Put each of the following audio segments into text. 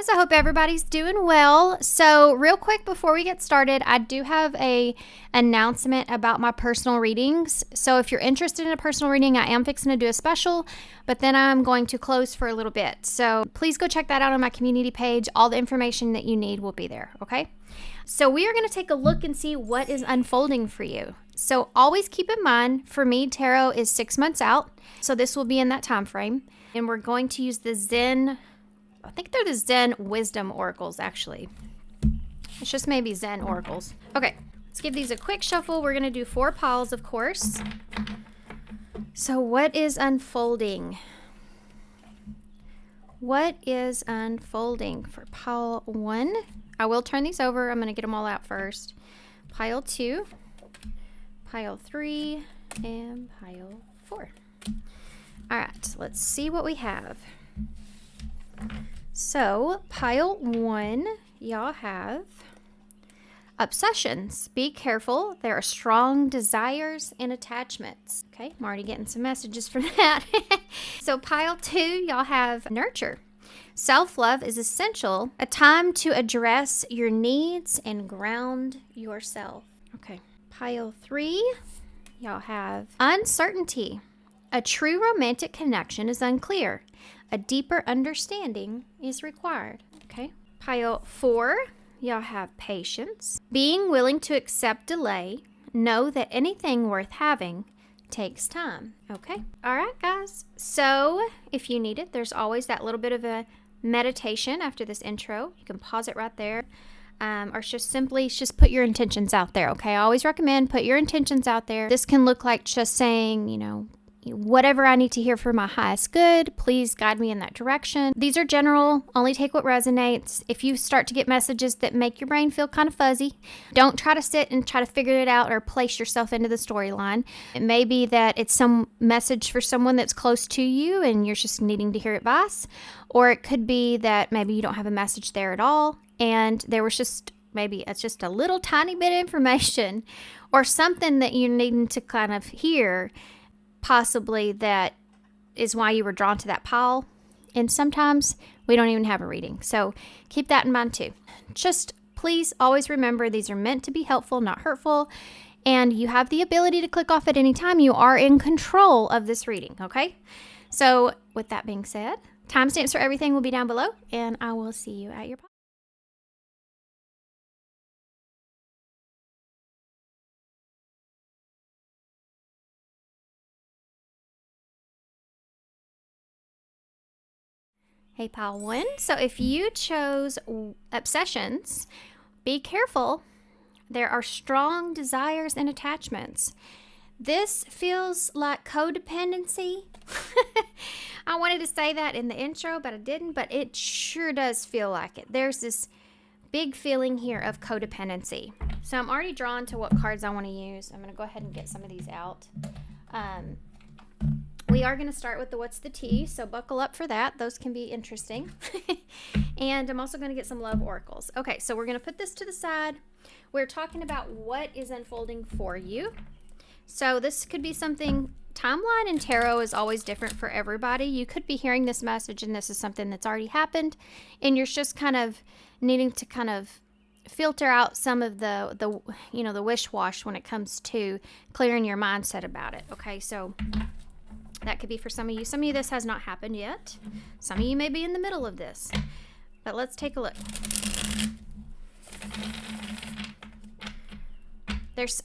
guys, I hope everybody's doing well. So real quick before we get started, I do have a announcement about my personal readings. So if you're interested in a personal reading, I am fixing to do a special, but then I'm going to close for a little bit. So please go check that out on my community page. All the information that you need will be there, okay? So we are going to take a look and see what is unfolding for you. So always keep in mind, for me, tarot is 6 months out. So this will be in that time frame. And we're going to use the Zen, I think they're the Zen Wisdom Oracles, actually. It's just maybe Zen Oracles. Okay, let's give these a quick shuffle. We're going to do 4 piles, of course. So what is unfolding? What is unfolding for pile 1? I will turn these over. I'm going to get them all out first. Pile 2, pile 3, and pile 4. All right, let's see what we have. So, pile 1, y'all have obsessions. Be careful. There are strong desires and attachments. Okay, I'm already getting some messages for that. So, pile 2, y'all have nurture. Self-love is essential. A time to address your needs and ground yourself. Okay, pile 3, y'all have uncertainty. A true romantic connection is unclear. A deeper understanding is required. Okay. Pile 4, y'all have patience. Being willing to accept delay. Know that anything worth having takes time. Okay. All right, guys. So if you need it, there's always that little bit of a meditation after this intro. You can pause it right there. Or just put your intentions out there. Okay. I always recommend put your intentions out there. This can look like just saying, whatever I need to hear for my highest good, please guide me in that direction. These are general, only take what resonates. If you start to get messages that make your brain feel kind of fuzzy, don't try to sit and try to figure it out or place yourself into the storyline. It may be that it's some message for someone that's close to you and you're just needing to hear advice. Or it could be that maybe you don't have a message there at all and there was maybe it's just a little tiny bit of information or something that you're needing to kind of hear. Possibly that is why you were drawn to that pile. And sometimes we don't even have a reading. So keep that in mind too. Just please always remember these are meant to be helpful, not hurtful. And you have the ability to click off at any time. You are in control of this reading, okay? So with that being said, timestamps for everything will be down below. And I will see you at your pile. Hey, pile 1. So if you chose obsessions, be careful. There are strong desires and attachments. This feels like codependency. I wanted to say that in the intro, but I didn't, but it sure does feel like it. There's this big feeling here of codependency. So I'm already drawn to what cards I want to use. I'm going to go ahead and get some of these out. We are going to start with the What's the Tea, so buckle up for that. Those can be interesting. And I'm also going to get some love oracles. Okay, so we're going to put this to the side. We're talking about what is unfolding for you. So this could be something, timeline in tarot is always different for everybody. You could be hearing this message and this is something that's already happened, and you're just kind of needing to kind of filter out some of the wish-wash when it comes to clearing your mindset about it. Okay, so that could be for some of you. Some of you, this has not happened yet. Some of you may be in the middle of this. But let's take a look.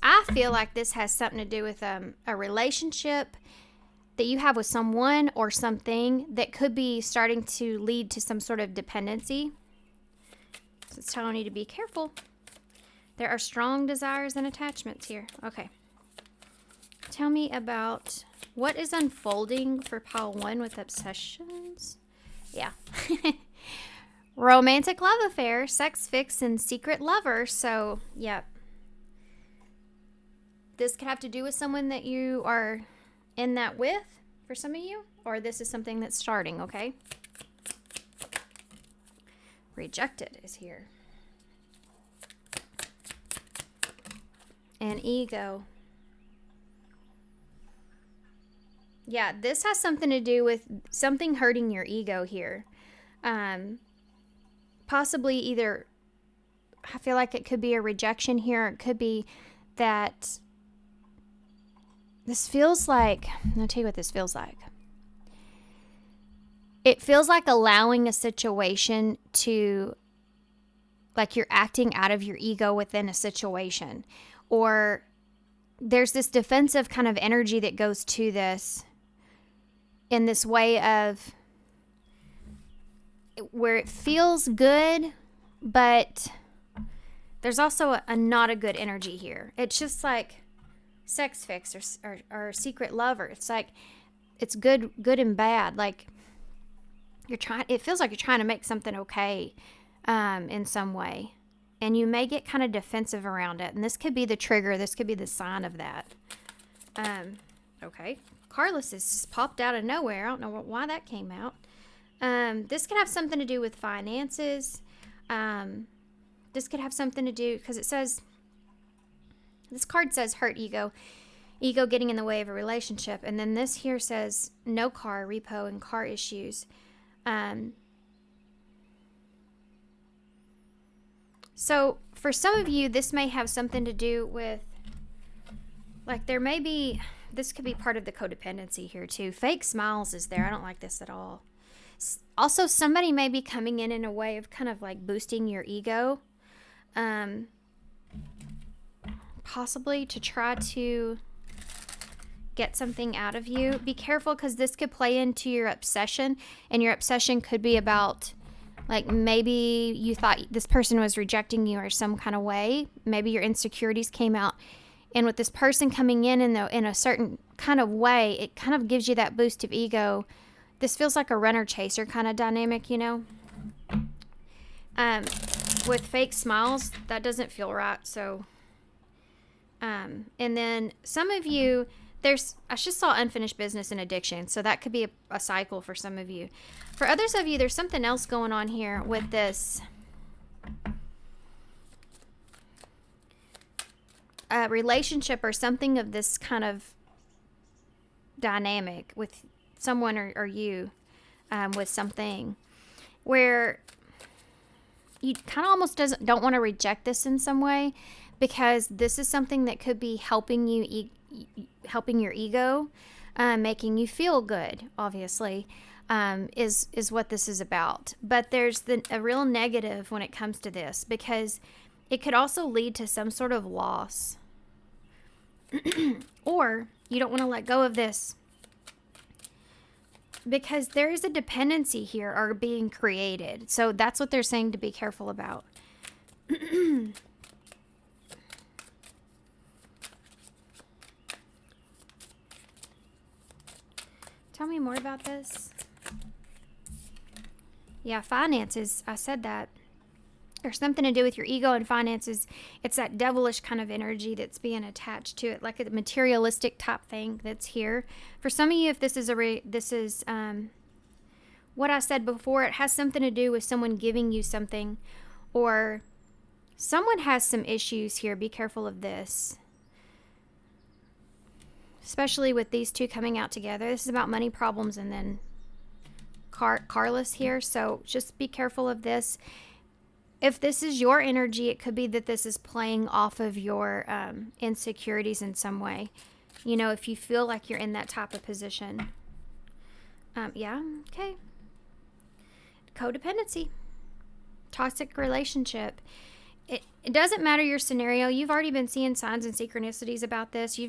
I feel like this has something to do with a relationship that you have with someone or something that could be starting to lead to some sort of dependency. So it's telling you to be careful. There are strong desires and attachments here. Okay. Tell me about what is unfolding for pile 1 with obsessions. Yeah. Romantic love affair, sex fix, and secret lover. So, yeah. This could have to do with someone that you are in that with for some of you. Or this is something that's starting, okay? Rejected is here. And ego. Yeah, this has something to do with something hurting your ego here. possibly either, I feel like it could be a rejection here. It could be that this feels like, I'll tell you what this feels like. It feels like allowing a situation to, like you're acting out of your ego within a situation. Or there's this defensive kind of energy that goes to this in this way of where it feels good, but there's also a not a good energy here. It's just like sex fix or secret lover. It's like it's good and bad. Like it feels like you're trying to make something okay in some way. And you may get kind of defensive around it. And this could be the trigger. This could be the sign of that. Okay. Carlos has just popped out of nowhere. I don't know why that came out. This could have something to do with finances. This could have something to do, because it says, this card says hurt ego. Ego getting in the way of a relationship. And then this here says no car, repo, and car issues. So for some of you, this may have something to do with, like this could be part of the codependency here too. Fake smiles is there. I don't like this at all. Also, somebody may be coming in a way of kind of like boosting your ego. Possibly to try to get something out of you. Be careful, because this could play into your obsession, and your obsession could be about, like, maybe you thought this person was rejecting you or some kind of way. Maybe your insecurities came out, and with this person coming in a certain kind of way, it kind of gives you that boost of ego. This feels like a runner chaser kind of dynamic, you know. With fake smiles, that doesn't feel right. So and then some of you, I just saw unfinished business and addiction. So that could be a cycle for some of you. For others of you, there's something else going on here with this relationship or something of this kind of dynamic with someone or you with something where you kind of almost don't want to reject this in some way, because this is something that could be helping you, helping your ego, making you feel good, obviously, is what this is about. But there's a real negative when it comes to this, because it could also lead to some sort of loss. Or you don't want to let go of this, because there is a dependency here or being created. So that's what they're saying to be careful about. Tell me more about this. Yeah, finances. I said that. There's something to do with your ego and finances. It's that devilish kind of energy that's being attached to it, like a materialistic type thing that's here. For some of you, if this is what I said before, it has something to do with someone giving you something, or someone has some issues here. Be careful of this, especially with these two coming out together. This is about money problems, and then Carlos here. So just be careful of this. If this is your energy, it could be that this is playing off of your insecurities in some way. You know, if you feel like you're in that type of position. Yeah, okay. Codependency. Toxic relationship. It doesn't matter your scenario. You've already been seeing signs and synchronicities about this.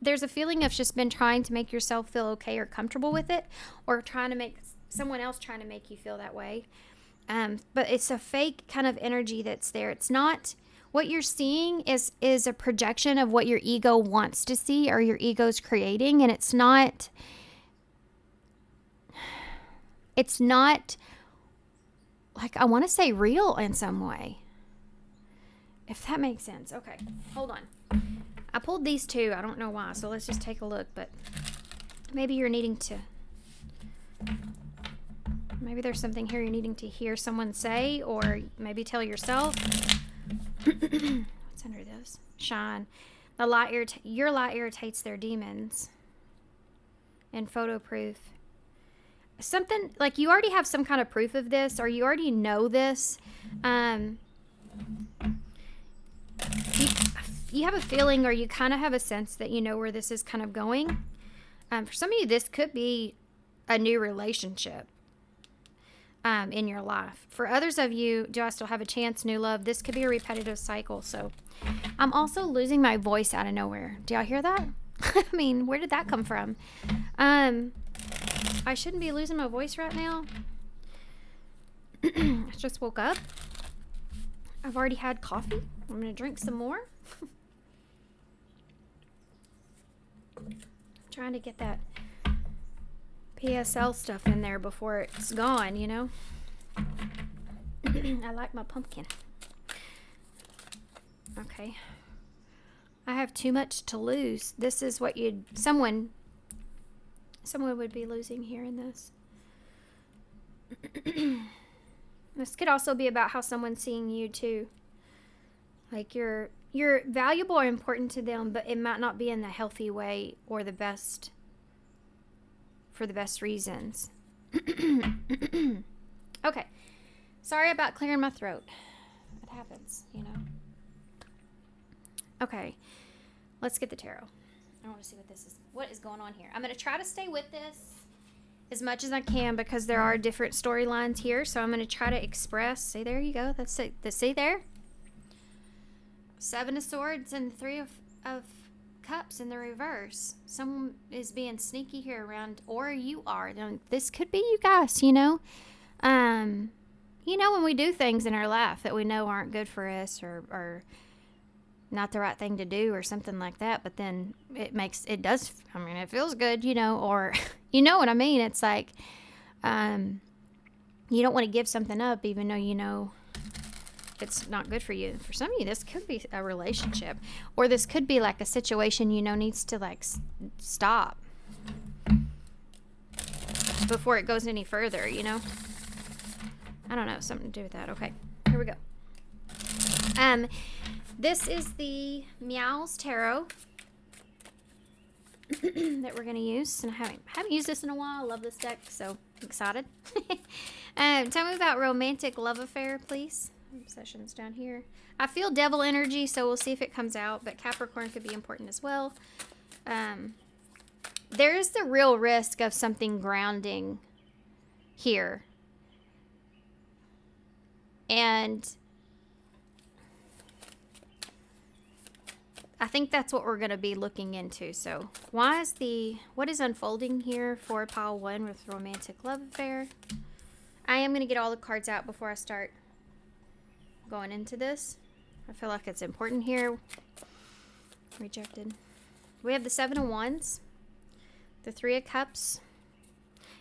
There's a feeling of just been trying to make yourself feel okay or comfortable with it, or trying to make someone else trying to make you feel that way. But it's a fake kind of energy that's there. It's not what you're seeing is a projection of what your ego wants to see or your ego's creating. And it's not like, I want to say real in some way, if that makes sense. Okay, hold on. I pulled these two. I don't know why. So let's just take a look, but maybe you're needing to, maybe there's something here you're needing to hear someone say, or maybe tell yourself. What's under this? Shine. Your light irritates their demons. And photo proof. something like you already have some kind of proof of this, or you already know this. You have a feeling, or you kind of have a sense that you know where this is kind of going. For some of you, this could be a new relationship in your life. For others of you, do I still have a chance? New love. This could be a repetitive cycle. So I'm also losing my voice out of nowhere. Do y'all hear that? I mean, where did that come from? I shouldn't be losing my voice right now. I just woke up. I've already had coffee. I'm going to drink some more. Trying to get that PSL stuff in there before it's gone, you know. I like my pumpkin. Okay. I have too much to lose. This is what someone would be losing here in this. This could also be about how someone's seeing you too. Like you're valuable or important to them, but it might not be in the healthy way or for the best reasons. Okay. Sorry about clearing my throat. It happens, you know. Okay. Let's get the tarot. I want to see what is going on here. I'm going to try to stay with this as much as I can because there are different storylines here. So I'm going to try to express. See, there you go. That's it. See there? 7 of Swords and 3 of Cups in the reverse. Someone is being sneaky here around, or you are. This could be you guys, you know. You know, when we do things in our life that we know aren't good for us or not the right thing to do or something like that, but then it feels good, you know, or you know what I mean? It's like, you don't want to give something up even though you know it's not good for you. For some of you, this could be a relationship, or this could be like a situation, you know, needs to like stop before it goes any further, you know? I don't know, something to do with that. Okay, here we go. This is the Meows Tarot that we're going to use. And I haven't used this in a while. I love this deck, so I'm excited. Tell me about romantic love affair, please. Obsessions down here. I feel devil energy, so we'll see if it comes out. But Capricorn could be important as well. There is the real risk of something grounding here. And I think that's what we're going to be looking into. So what is unfolding here for pile 1 with romantic love affair? I am going to get all the cards out before I start going into this. I feel like it's important here. Rejected. We have the 7 of Wands, the 3 of Cups.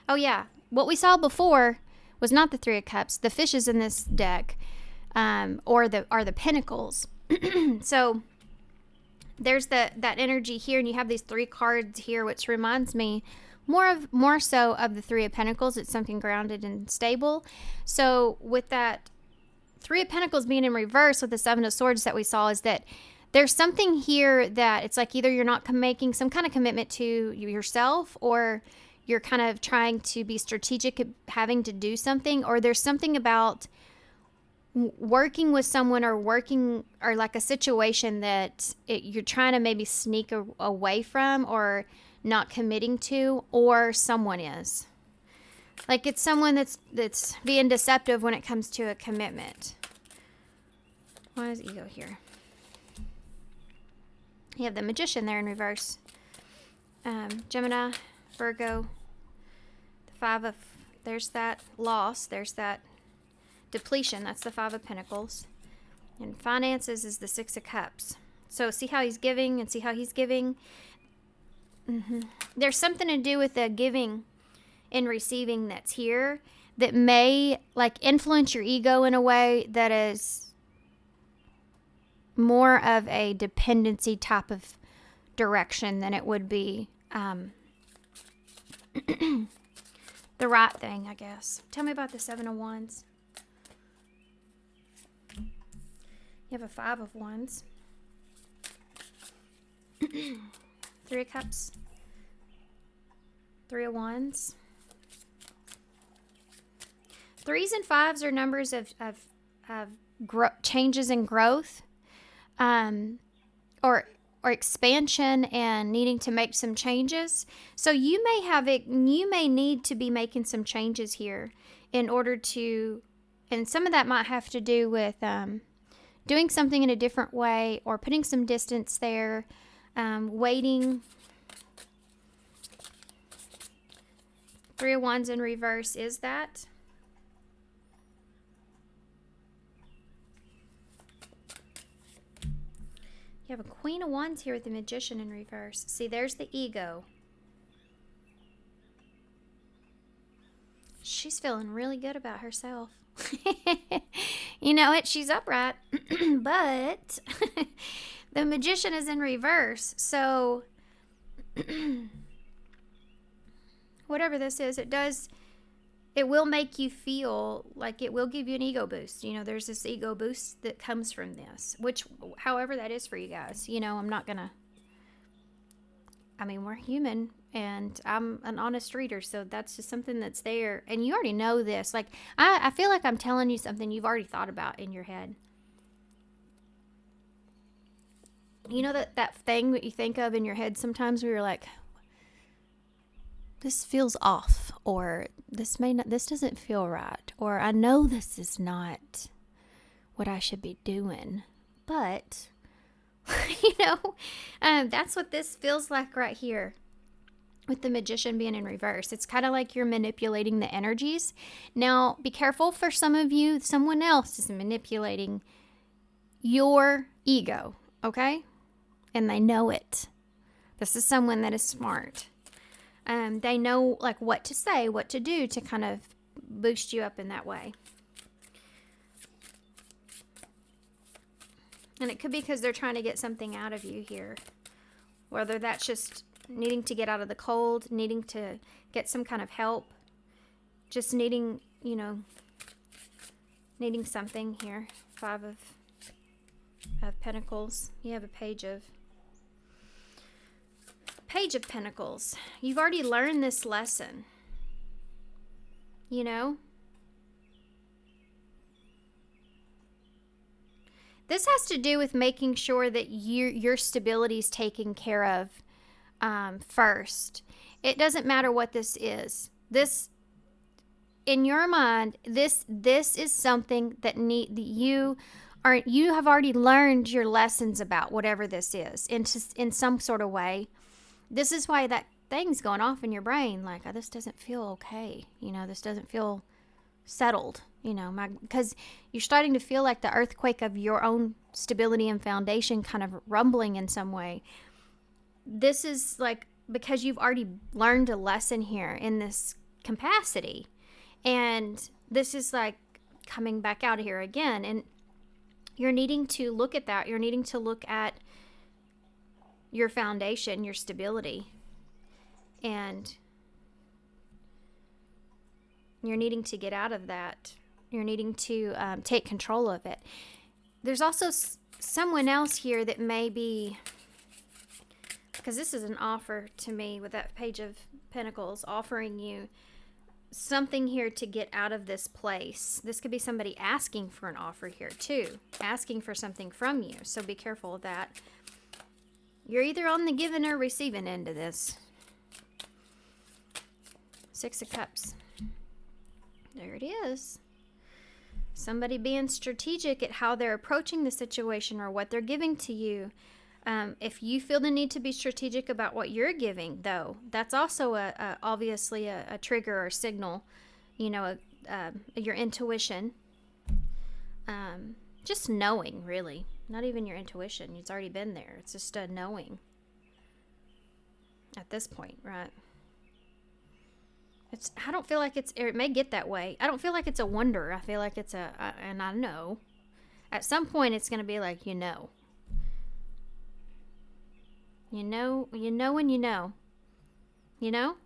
Oh yeah, what we saw before was not the 3 of Cups. The fishes in this deck are the Pentacles. So there's that energy here, and you have these 3 cards here, which reminds me more so of the 3 of Pentacles. It's something grounded and stable. So with that 3 of Pentacles being in reverse with the 7 of Swords that we saw, is that there's something here that it's like either you're not making some kind of commitment to yourself, or you're kind of trying to be strategic, having to do something, or there's something about working with someone or like a situation that you're trying to maybe sneak away from or not committing to, or someone is. Like it's someone that's being deceptive when it comes to a commitment. Why is ego here? You have the Magician there in reverse. Gemini, Virgo, there's that loss, there's that depletion, that's the 5 of Pentacles. And finances is the 6 of Cups. So see how he's giving and see how he's giving. There's something to do with the giving and receiving that's here that may like influence your ego in a way that is more of a dependency type of direction than it would be the right thing, I guess. Tell me about the 7 of Wands. You have a 5 of Wands. 3 of Cups. 3 of Wands. 3s and 5s are numbers of changes and growth, or expansion and needing to make some changes. So you may need to be making some changes here in order to, and some of that might have to do with doing something in a different way or putting some distance there, waiting. 3 of Wands in reverse is that. You have a Queen of Wands here with the Magician in reverse. See, there's the ego. She's feeling really good about herself. You know it, she's upright, but the Magician is in reverse. So whatever this is, it will make you feel like, it will give you an ego boost. You know, there's this ego boost that comes from this, which, however that is for you guys, you know, we're human, and I'm an honest reader, so that's just something that's there, and you already know this. Like, I feel like I'm telling you something you've already thought about in your head. You know that thing that you think of in your head sometimes where you're like, this feels off, or this doesn't feel right, or I know this is not what I should be doing, but you know, that's what this feels like right here with the Magician being in reverse. It's kind of like you're manipulating the energies. Now, be careful, for some of you, someone else is manipulating your ego, okay? And they know it. This is someone that is smart. They know, like, what to say, what to do to kind of boost you up in that way. And it could be because they're trying to get something out of you here. Whether that's just needing to get out of the cold, needing to get some kind of help, just needing, you know, needing something here. 5 of Pentacles. You have a Page of Pentacles. You've already learned this lesson. You know? This has to do with making sure that your stability is taken care of first. It doesn't matter what this is. This, in your mind, this is something that you have already learned your lessons about, whatever this is, in some sort of way. This is why that thing's going off in your brain, like, oh, this doesn't feel okay. You know, this doesn't feel settled. You know, because you're starting to feel like the earthquake of your own stability and foundation kind of rumbling in some way. This is like, because you've already learned a lesson here in this capacity. And this is like coming back out here again. And you're needing to look at that. You're needing to look at your foundation, your stability. And you're needing to get out of that. You're needing to take control of it. There's also someone else here that may be, because this is an offer to me with that Page of Pentacles, offering you something here to get out of this place. This could be somebody asking for an offer here too, asking for something from you. So be careful of that. You're either on the giving or receiving end of this. 6 of Cups. There it is. Somebody being strategic at how they're approaching the situation or what they're giving to you. If you feel the need to be strategic about what you're giving, though, that's also obviously a trigger or signal, you know, your intuition. Just knowing, really. Not even your intuition. It's already been there. It's just a knowing at this point, right? I don't feel like it may get that way. I don't feel like it's a wonder. I feel like it's and I know. At some point it's going to be like, you know. You know when you know. You know?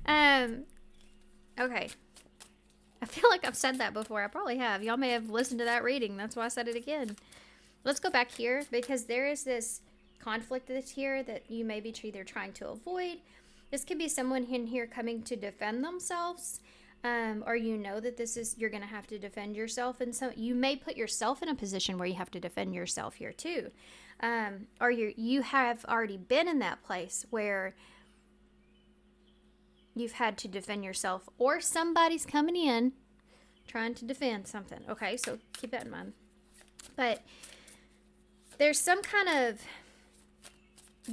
Okay. I feel like I've said that before. I probably have. Y'all may have listened to that reading. That's why I said it again. Let's go back here, because there is this conflict that's here that you may be either trying to avoid. This could be someone in here coming to defend themselves. or you know that you're going to have to defend yourself, and so you may put yourself in a position where you have to defend yourself here too, or you have already been in that place where you've had to defend yourself, or somebody's coming in trying to defend something. Okay, so keep that in mind. But there's some kind of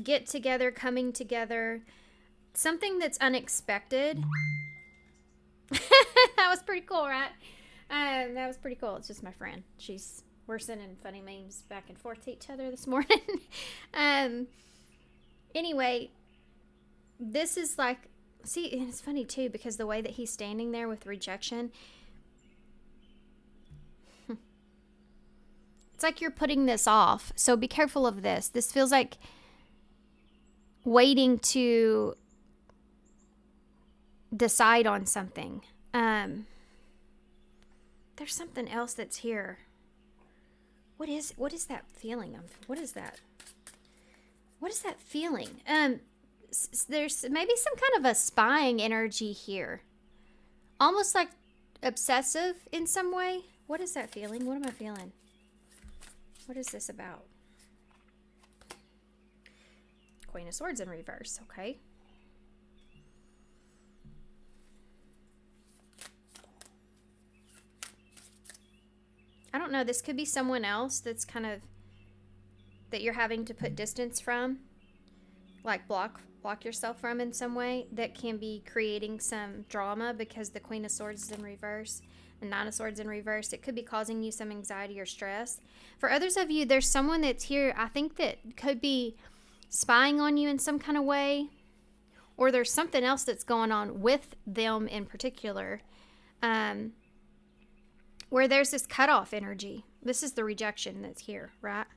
get together, coming together, something that's unexpected. That was pretty cool, right? That was pretty cool. It's just my friend. We're sending funny memes back and forth to each other this morning. Anyway, this is like, see, and it's funny too, because the way that he's standing there with rejection, it's like you're putting this off. So be careful of this. This feels like waiting to decide on something. There's something else that's here. What is that feeling? What is that? What is that feeling? There's maybe some kind of a spying energy here. Almost like obsessive in some way. What is that feeling? What am I feeling? What is this about? Queen of Swords in reverse, okay. I don't know, this could be someone else that's kind of, that you're having to put distance from, like block yourself from in some way, that can be creating some drama because the Queen of Swords is in reverse, the Nine of Swords in reverse. It could be causing you some anxiety or stress. For others of you, there's someone that's here, I think, that could be spying on you in some kind of way, or there's something else that's going on with them in particular, where there's this cutoff energy. This is the rejection that's here, right?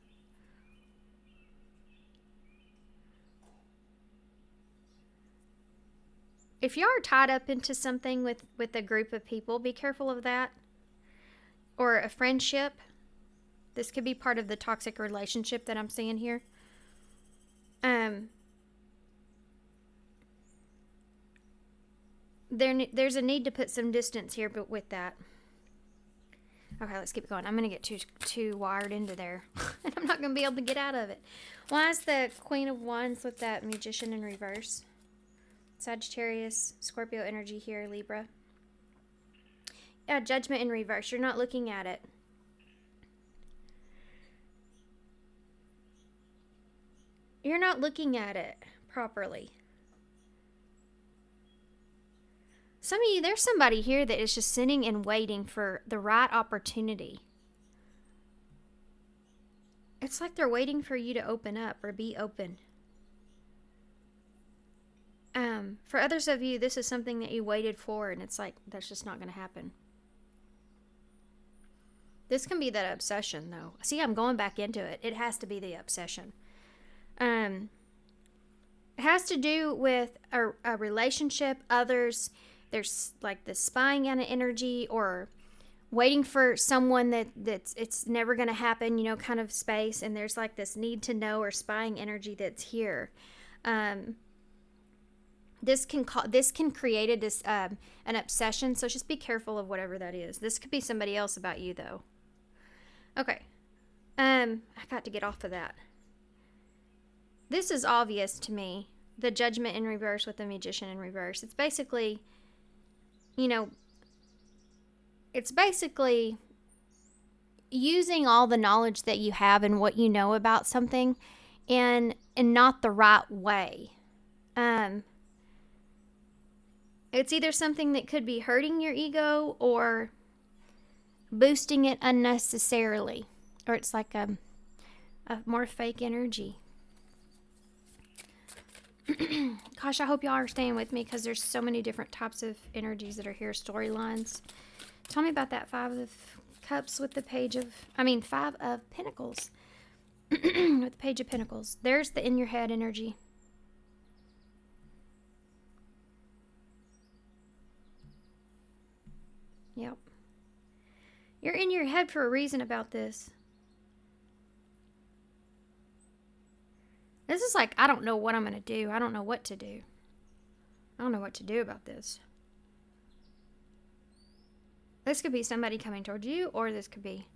If you are tied up into something with a group of people, be careful of that. Or a friendship. This could be part of the toxic relationship that I'm seeing here. There's a need to put some distance here, but with that. Okay, let's keep going. I'm going to get too wired into there. I'm not going to be able to get out of it. Why is the Queen of Wands with that Magician in reverse? Sagittarius, Scorpio energy here, Libra. Yeah, Judgment in reverse. You're not looking at it. You're not looking at it properly. Some of you, there's somebody here that is just sitting and waiting for the right opportunity. It's like they're waiting for you to open up or be open. For others of you, this is something that you waited for, and it's like, that's just not going to happen. This can be that obsession, though. See, I'm going back into it. It has to be the obsession. It has to do with a relationship, others. There's like the spying kind of energy, or waiting for someone that's it's never going to happen, you know, kind of space. And there's like this need to know or spying energy that's here. This can create an obsession. So just be careful of whatever that is. This could be somebody else about you, though. Okay. I got to get off of that. This is obvious to me. The Judgment in reverse with the Magician in reverse. It's basically, you know, it's basically using all the knowledge that you have and what you know about something and not the right way. It's either something that could be hurting your ego or boosting it unnecessarily. Or it's like a more fake energy. Gosh, I hope y'all are staying with me because there's so many different types of energies that are here, storylines. Tell me about that Five of Cups with the Five of Pentacles with the Page of Pentacles. There's the in your head energy. Yep. You're in your head for a reason about this. This is like, I don't know what I'm going to do. I don't know what to do. I don't know what to do about this. This could be somebody coming towards you, or this could be...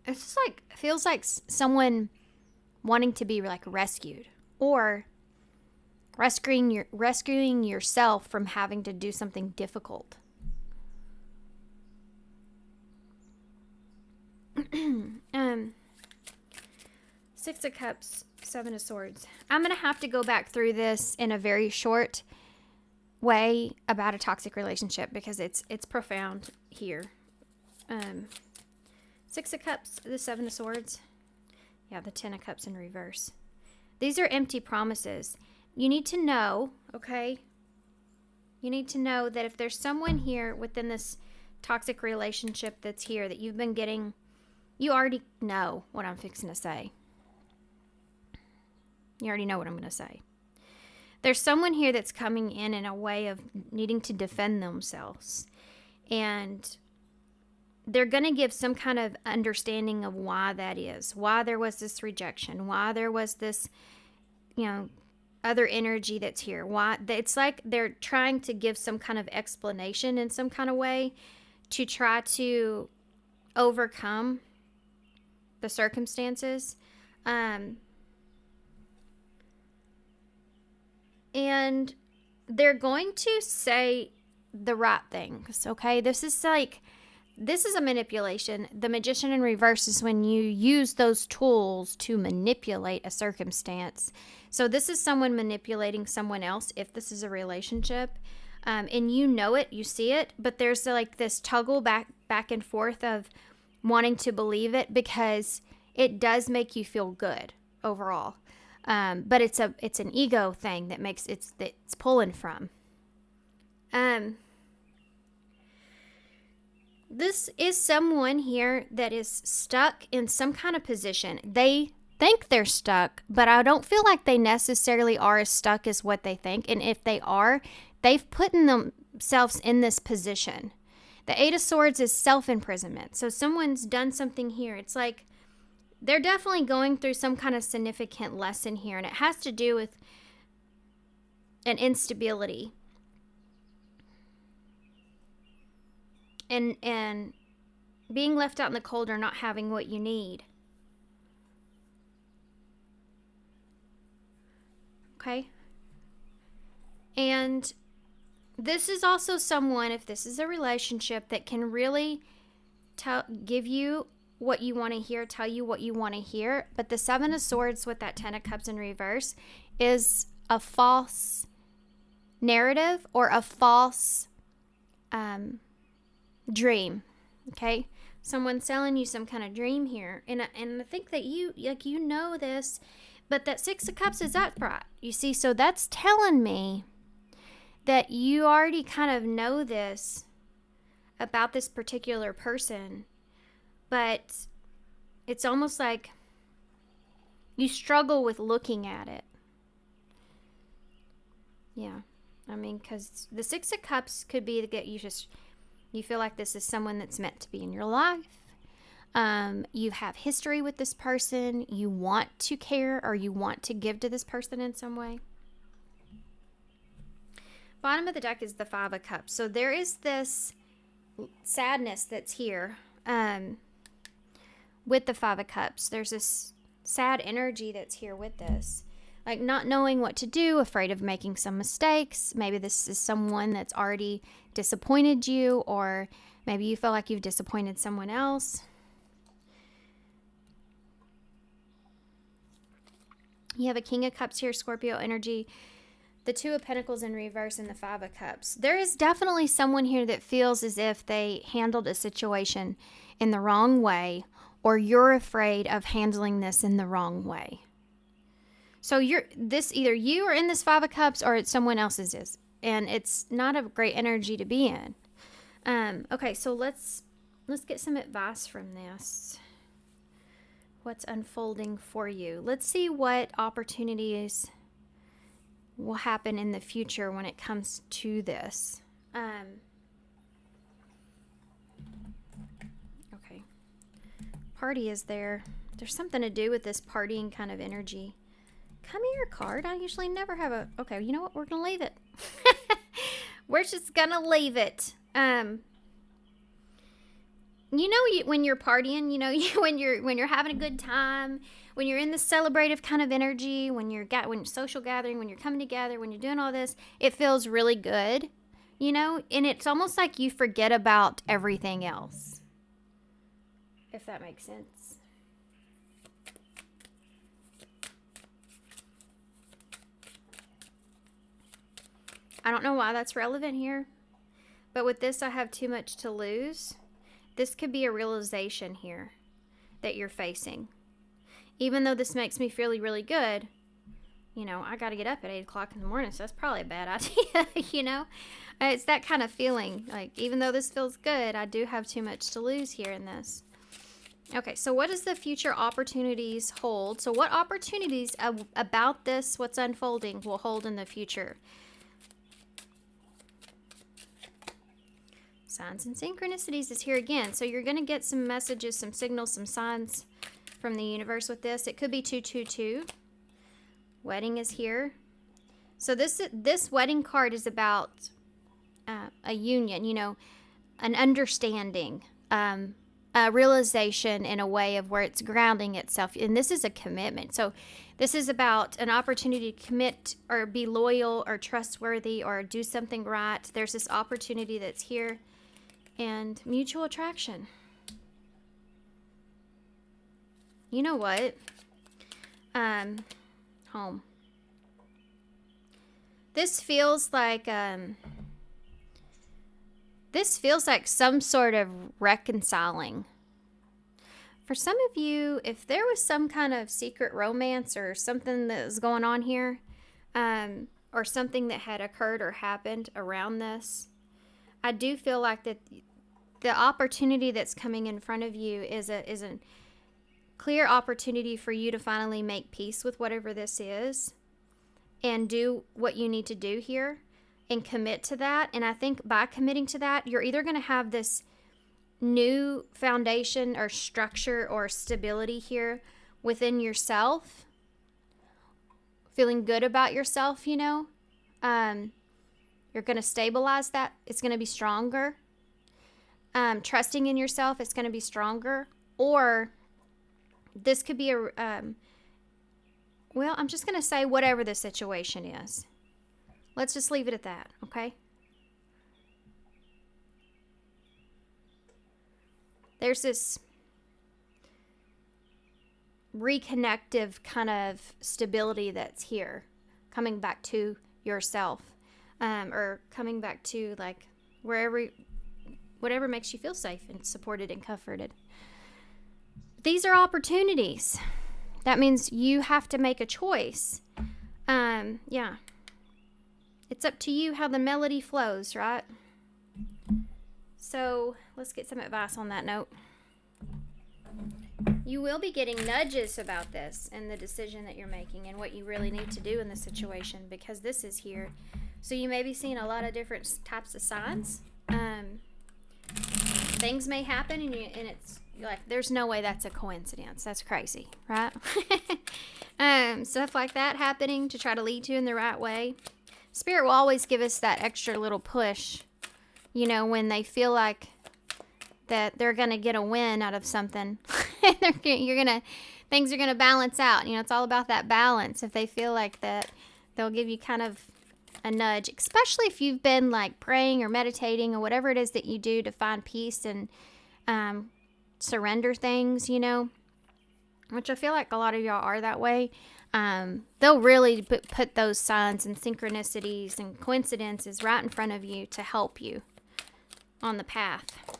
It's just like, feels like someone wanting to be like rescued, or rescuing yourself from having to do something difficult. Six of Cups, Seven of Swords. I'm going to have to go back through this in a very short way about a toxic relationship because it's profound here. Six of Cups, the Seven of Swords. Yeah, the Ten of Cups in reverse. These are empty promises. You need to know, okay? You need to know that if there's someone here within this toxic relationship that's here that you've been getting, you already know what I'm fixing to say. You already know what I'm going to say. There's someone here that's coming in a way of needing to defend themselves. And they're going to give some kind of understanding of why that is. Why there was this rejection. Why there was this, other energy that's here. Why it's like they're trying to give some kind of explanation in some kind of way to try to overcome the circumstances. And they're going to say the right things, okay? This is a manipulation. The Magician in reverse is when you use those tools to manipulate a circumstance. So this is someone manipulating someone else if this is a relationship. And you know it, you see it, but there's like this toggle back and forth of wanting to believe it because it does make you feel good overall. But it's an ego thing that makes it's pulling from. This is someone here that is stuck in some kind of position. They think they're stuck, but I don't feel like they necessarily are as stuck as what they think. And if they are, they've put themselves in this position. The Eight of Swords is self-imprisonment. So someone's done something here. It's like they're definitely going through some kind of significant lesson here, and it has to do with an instability. And being left out in the cold or not having what you need. Okay? And this is also someone, if this is a relationship, that can really give you what you want to hear, tell you what you want to hear. But the Seven of Swords with that Ten of Cups in reverse is a false narrative or a false dream. Okay? Someone's selling you some kind of dream here. And I think that you know this, but that Six of Cups is upright. You see, so that's telling me that you already kind of know this about this particular person, but it's almost like you struggle with looking at it. Yeah. I mean, because the Six of Cups could be that you feel like this is someone that's meant to be in your life. You have history with this person. You want to care or you want to give to this person in some way. Bottom of the deck is the Five of Cups. So there is this sadness that's here with the Five of Cups. There's this sad energy that's here with this. Like not knowing what to do, afraid of making some mistakes. Maybe this is someone that's already disappointed you, or maybe you feel like you've disappointed someone else. You have a King of Cups here, Scorpio energy. The Two of Pentacles in reverse and the Five of Cups. There is definitely someone here that feels as if they handled a situation in the wrong way, or you're afraid of handling this in the wrong way. So either you are in this Five of Cups or it's someone else's is. And it's not a great energy to be in. Okay, so let's get some advice from this. What's unfolding for you? Let's see what opportunities will happen in the future when it comes to this. Okay. Party is there. There's something to do with this partying kind of energy. Come here, card. I usually never have a... Okay, you know what? We're going to leave it. we're just gonna leave it. When you're partying, when you're having a good time, when you're in the celebrative kind of energy, when you're social gathering, when you're coming together, when you're doing all this, it feels really good, and it's almost like you forget about everything else, if that makes sense. I don't know why that's relevant here, but with this, I have too much to lose. This could be a realization here that you're facing. Even though this makes me feel really good, I got to get up at 8 o'clock in the morning, so that's probably a bad idea, It's that kind of feeling. Like, even though this feels good, I do have too much to lose here in this. Okay, so what does the future opportunities hold? So what opportunities about this, what's unfolding, will hold in the future? Signs and synchronicities is here again. So you're going to get some messages, some signals, some signs from the universe with this. It could be 222. Wedding is here. So this wedding card is about a union, an understanding, a realization in a way of where it's grounding itself. And this is a commitment. So this is about an opportunity to commit or be loyal or trustworthy or do something right. There's this opportunity that's here. And mutual attraction. You know what? Home. This feels like some sort of reconciling. For some of you, if there was some kind of secret romance or something that was going on here, or something that had occurred or happened around this, I do feel like that the opportunity that's coming in front of you is a clear opportunity for you to finally make peace with whatever this is and do what you need to do here and commit to that. And I think by committing to that, you're either going to have this new foundation or structure or stability here within yourself, feeling good about yourself, you're going to stabilize that. It's going to be stronger. Trusting in yourself, it's going to be stronger. Or this could be I'm just going to say whatever the situation is. Let's just leave it at that, okay? There's this reconnective kind of stability that's here, coming back to yourself, or coming back to like whatever makes you feel safe and supported and comforted. These are opportunities. That means you have to make a choice. It's up to you how the melody flows, right? So let's get some advice on that note. You will be getting nudges about this and the decision that you're making and what you really need to do in the situation, because this is here. So you may be seeing a lot of different types of signs. Things may happen and it's like, there's no way that's a coincidence. That's crazy, right? Stuff like that happening to try to lead you in the right way. Spirit will always give us that extra little push, when they feel like that they're going to get a win out of something. Things are going to balance out. It's all about that balance. If they feel like that, they'll give you kind of a nudge, especially if you've been like praying or meditating or whatever it is that you do to find peace and surrender things, which I feel like a lot of y'all are that way. They'll really put those signs and synchronicities and coincidences right in front of you to help you on the path.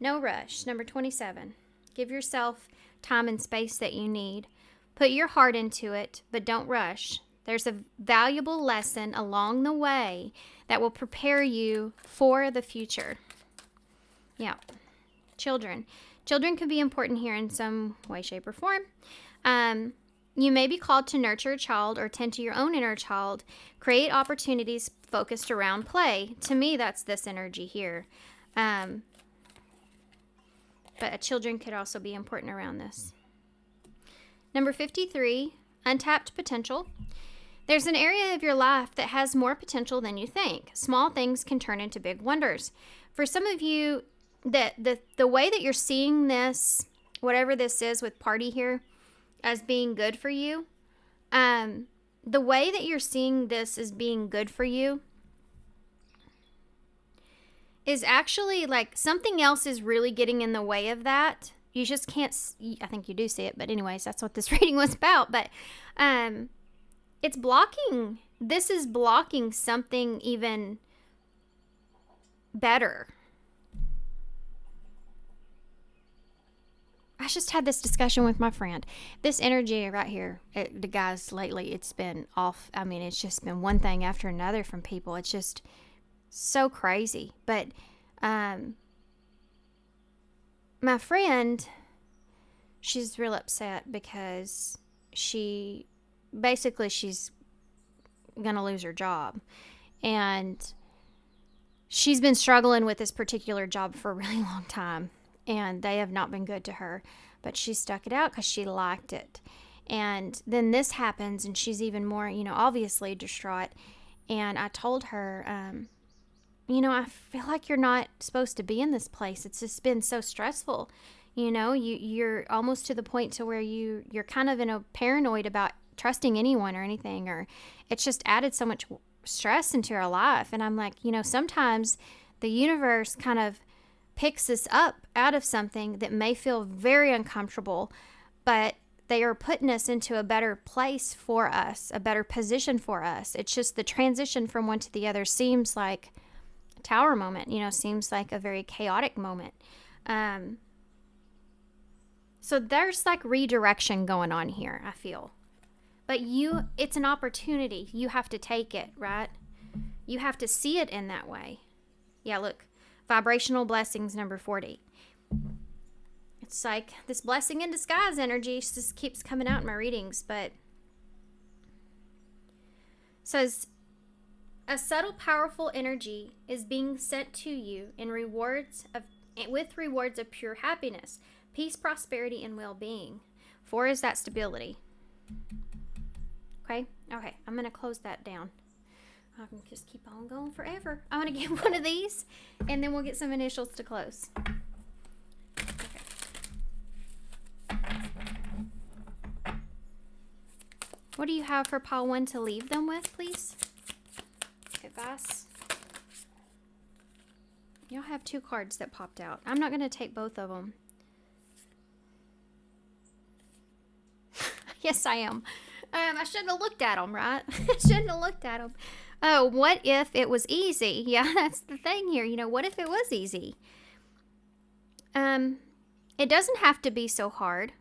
No rush. Number 27. Give yourself time and space that you need. Put your heart into it, but don't rush. There's a valuable lesson along the way that will prepare you for the future. Yeah. Children. Children can be important here in some way, shape, or form. You may be called to nurture a child or tend to your own inner child. Create opportunities focused around play. To me, that's this energy here. But children could also be important around this. Number 53, untapped potential. There's an area of your life that has more potential than you think. Small things can turn into big wonders. For some of you, the way that you're seeing this, whatever this is with party here, as being good for you, the way that you're seeing this as being good for you is actually like something else is really getting in the way of that. You just can't, I think you do see it, but anyways, that's what this reading was about. But it's blocking, this is blocking something even better. I just had this discussion with my friend. This energy right here, the guys lately, it's been off. I mean, it's just been one thing after another from people. It's just so crazy. But my friend, she's real upset because she's going to lose her job. And she's been struggling with this particular job for a really long time. And they have not been good to her. But she stuck it out because she liked it. And then this happens, and she's even more, obviously distraught. And I told her, I feel like you're not supposed to be in this place. It's just been so stressful. You're almost to the point to where you're kind of paranoid about trusting anyone or anything. Or it's just added so much stress into your life. And I'm like, sometimes the universe kind of picks us up out of something that may feel very uncomfortable, but they are putting us into a better place for us, a better position for us. It's just the transition from one to the other seems like a tower moment, seems like a very chaotic moment. So there's like redirection going on here, I feel. But it's an opportunity. You have to take it, right? You have to see it in that way. Yeah, look. Vibrational blessings, number 40. It's like this blessing in disguise energy just keeps coming out in my readings, but it says, a subtle, powerful energy is being sent to you with rewards of pure happiness, peace, prosperity, and well-being. 4 is that stability. Okay, I'm going to close that down. I can just keep on going forever. I'm going to get one of these, and then we'll get some initials to close. Okay. What do you have for pile 1 to leave them with, please? Advice. Y'all have 2 cards that popped out. I'm not going to take both of them. Yes, I am. I shouldn't have looked at them, right? I shouldn't have looked at them. Oh, what if it was easy? Yeah, that's the thing here. What if it was easy? It doesn't have to be so hard.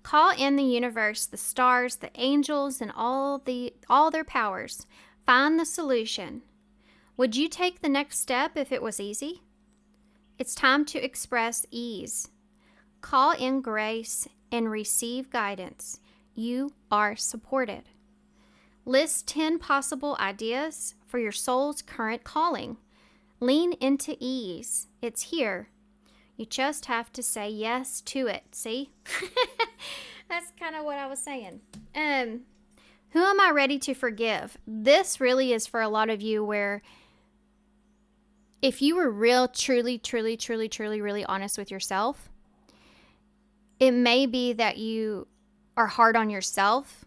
Call in the universe, the stars, the angels, and all their powers. Find the solution. Would you take the next step if it was easy? It's time to express ease. Call in grace and receive guidance. You are supported. List 10 possible ideas for your soul's current calling. Lean into ease. It's here. You just have to say yes to it. See? That's kind of what I was saying. Who am I ready to forgive? This really is for a lot of you where if you were truly, really honest with yourself, it may be that you are hard on yourself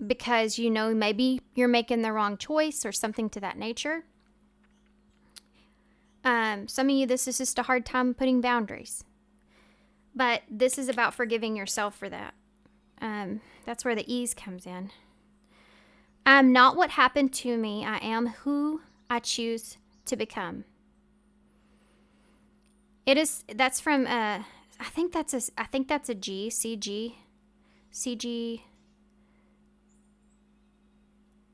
because maybe you're making the wrong choice or something to that nature. Some of you, this is just a hard time putting boundaries. But this is about forgiving yourself for that. That's where the ease comes in. I'm not what happened to me. I am who I choose to become. That's from I think that's a G, CG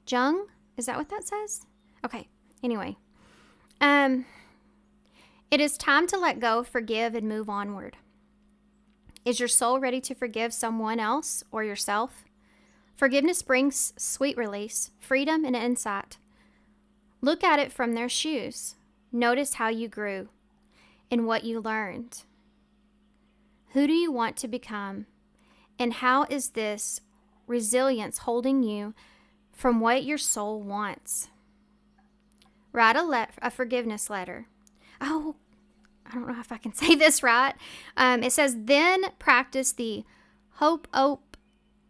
Jung? Is that what that says? Okay. Anyway. It is time to let go, forgive, and move onward. Is your soul ready to forgive someone else or yourself? Forgiveness brings sweet release, freedom, and insight. Look at it from their shoes. Notice how you grew and what you learned. Who do you want to become? And how is this resilience holding you from what your soul wants? Write a forgiveness letter. Oh, I don't know if I can say this right. It says, then practice the hope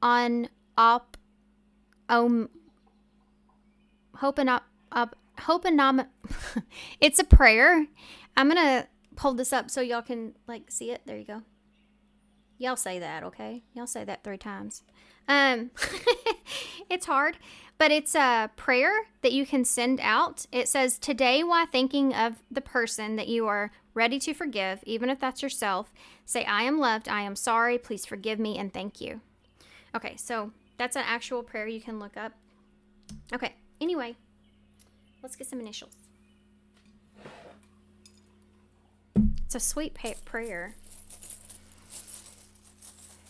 on op it's a prayer. I'm gonna hold this up so y'all can like see it. There you go. Y'all say that, okay? Y'all say that 3 times. It's hard, but it's a prayer that you can send out. It says, today, while thinking of the person that you are ready to forgive, even if that's yourself, say, I am loved, I am sorry, please forgive me, and thank you. Okay, so that's an actual prayer you can look up. Okay, anyway, let's get some initials. It's a sweet prayer.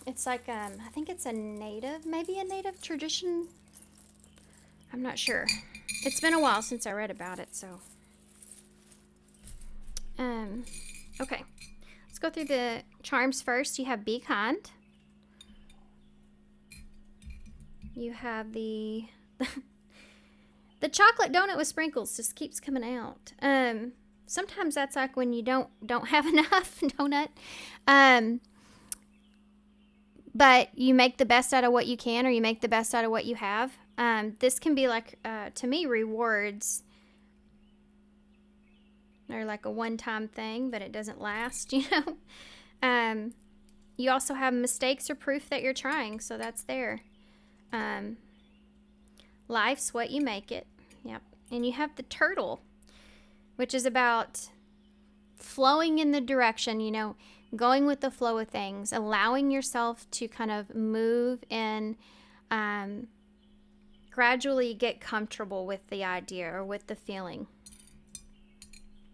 It's like, I think it's maybe a native tradition. I'm not sure. It's been a while since I read about it, so. Okay. Let's go through the charms first. You have be kind. You have the chocolate donut with sprinkles just keeps coming out. Sometimes that's like when you don't have enough donut. But you make the best out of what you can, or you make the best out of what you have. This can be like, to me, rewards. They're like a one-time thing, but it doesn't last, you know. You also have mistakes or proof that you're trying, so that's there. Life's what you make it. Yep. And you have the turtle, which is about flowing in the direction, you know, going with the flow of things, allowing yourself to kind of move and gradually get comfortable with the idea or with the feeling.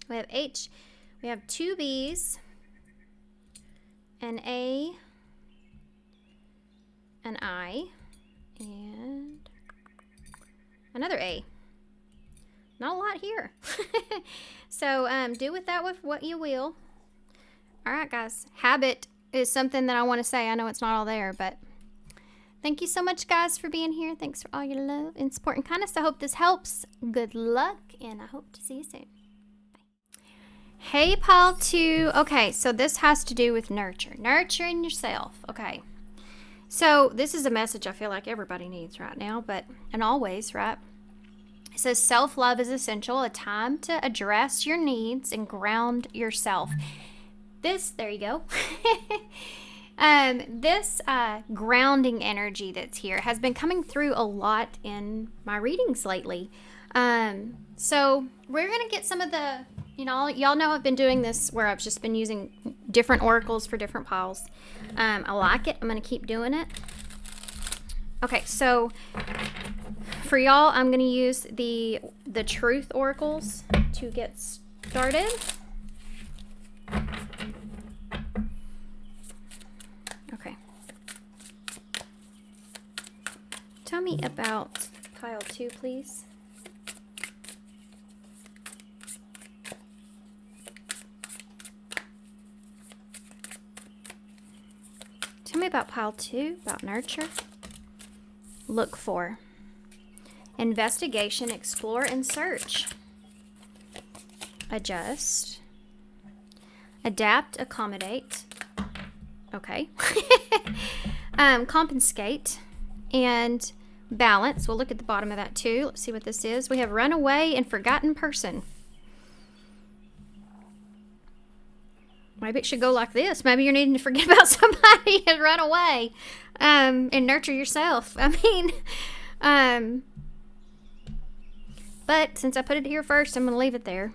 We have H. We have 2 B's, an A, an I, and another A. Not a lot here. So do with that with what you will. All right, guys. Habit is something that I want to say. I know it's not all there, but thank you so much, guys, for being here. Thanks for all your love and support and kindness. I hope this helps. Good luck, and I hope to see you soon. Bye. Hey, Pile 2. Okay, so this has to do with nurture. Nurturing yourself. Okay. So this is a message I feel like everybody needs right now, and always, right? It says self-love is essential, a time to address your needs and ground yourself. There you go. This grounding energy that's here has been coming through a lot in my readings lately. So we're going to get some of the, y'all know I've been doing this where I've just been using different oracles for different piles. I like it. I'm going to keep doing it. Okay, so for y'all, I'm going to use the truth oracles to get started. Okay. Tell me about pile 2, please. Tell me about pile 2, about nurture. Look for. Investigation, explore, and search. Adjust. Adapt, accommodate. Okay. Compensate. And balance. We'll look at the bottom of that too. Let's see what this is. We have runaway and forgotten person. Maybe it should go like this. Maybe you're needing to forget about somebody and run away. And nurture yourself. I mean, but since I put it here first, I'm going to leave it there.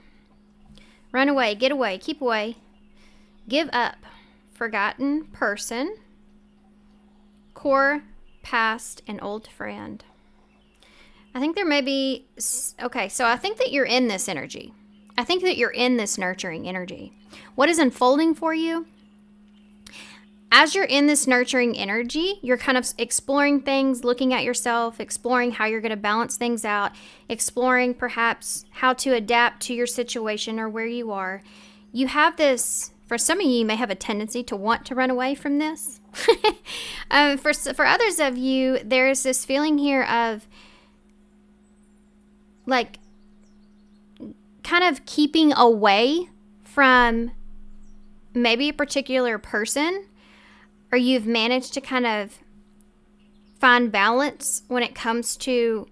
Run away, get away, keep away. Give up. Forgotten person. Core, past, and old friend. I think there may be... Okay, so I think that you're in this energy. I think that you're in this nurturing energy. What is unfolding for you? As you're in this nurturing energy, you're kind of exploring things, looking at yourself, exploring how you're going to balance things out, exploring perhaps how to adapt to your situation or where you are. You have this, for some of you may have a tendency to want to run away from this. For others of you, there's this feeling here of like kind of keeping away from maybe a particular person, or you've managed to kind of find balance when it comes to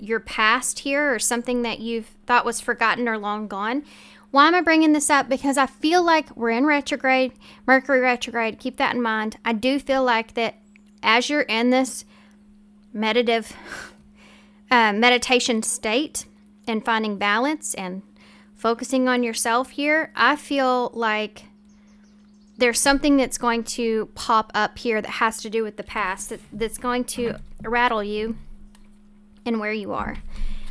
your past here, or something that you've thought was forgotten or long gone. Why am I bringing this up? Because I feel like we're in retrograde, Mercury retrograde. Keep that in mind. I do feel like that as you're in this meditation state and finding balance and focusing on yourself here, I feel like there's something that's going to pop up here that has to do with the past, that's going to rattle you and where you are.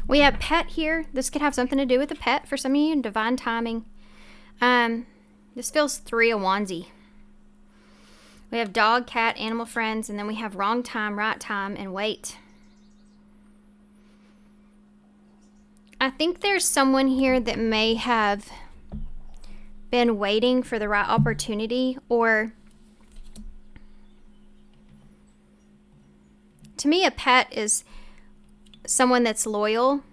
We have pet here. This could have something to do with the pet for some of you. Divine timing. This feels 3 of Wandsy. We have dog, cat, animal friends, and then we have wrong time, right time, and wait. I think there's someone here that may have been waiting for the right opportunity, or to me, a pet is someone that's loyal,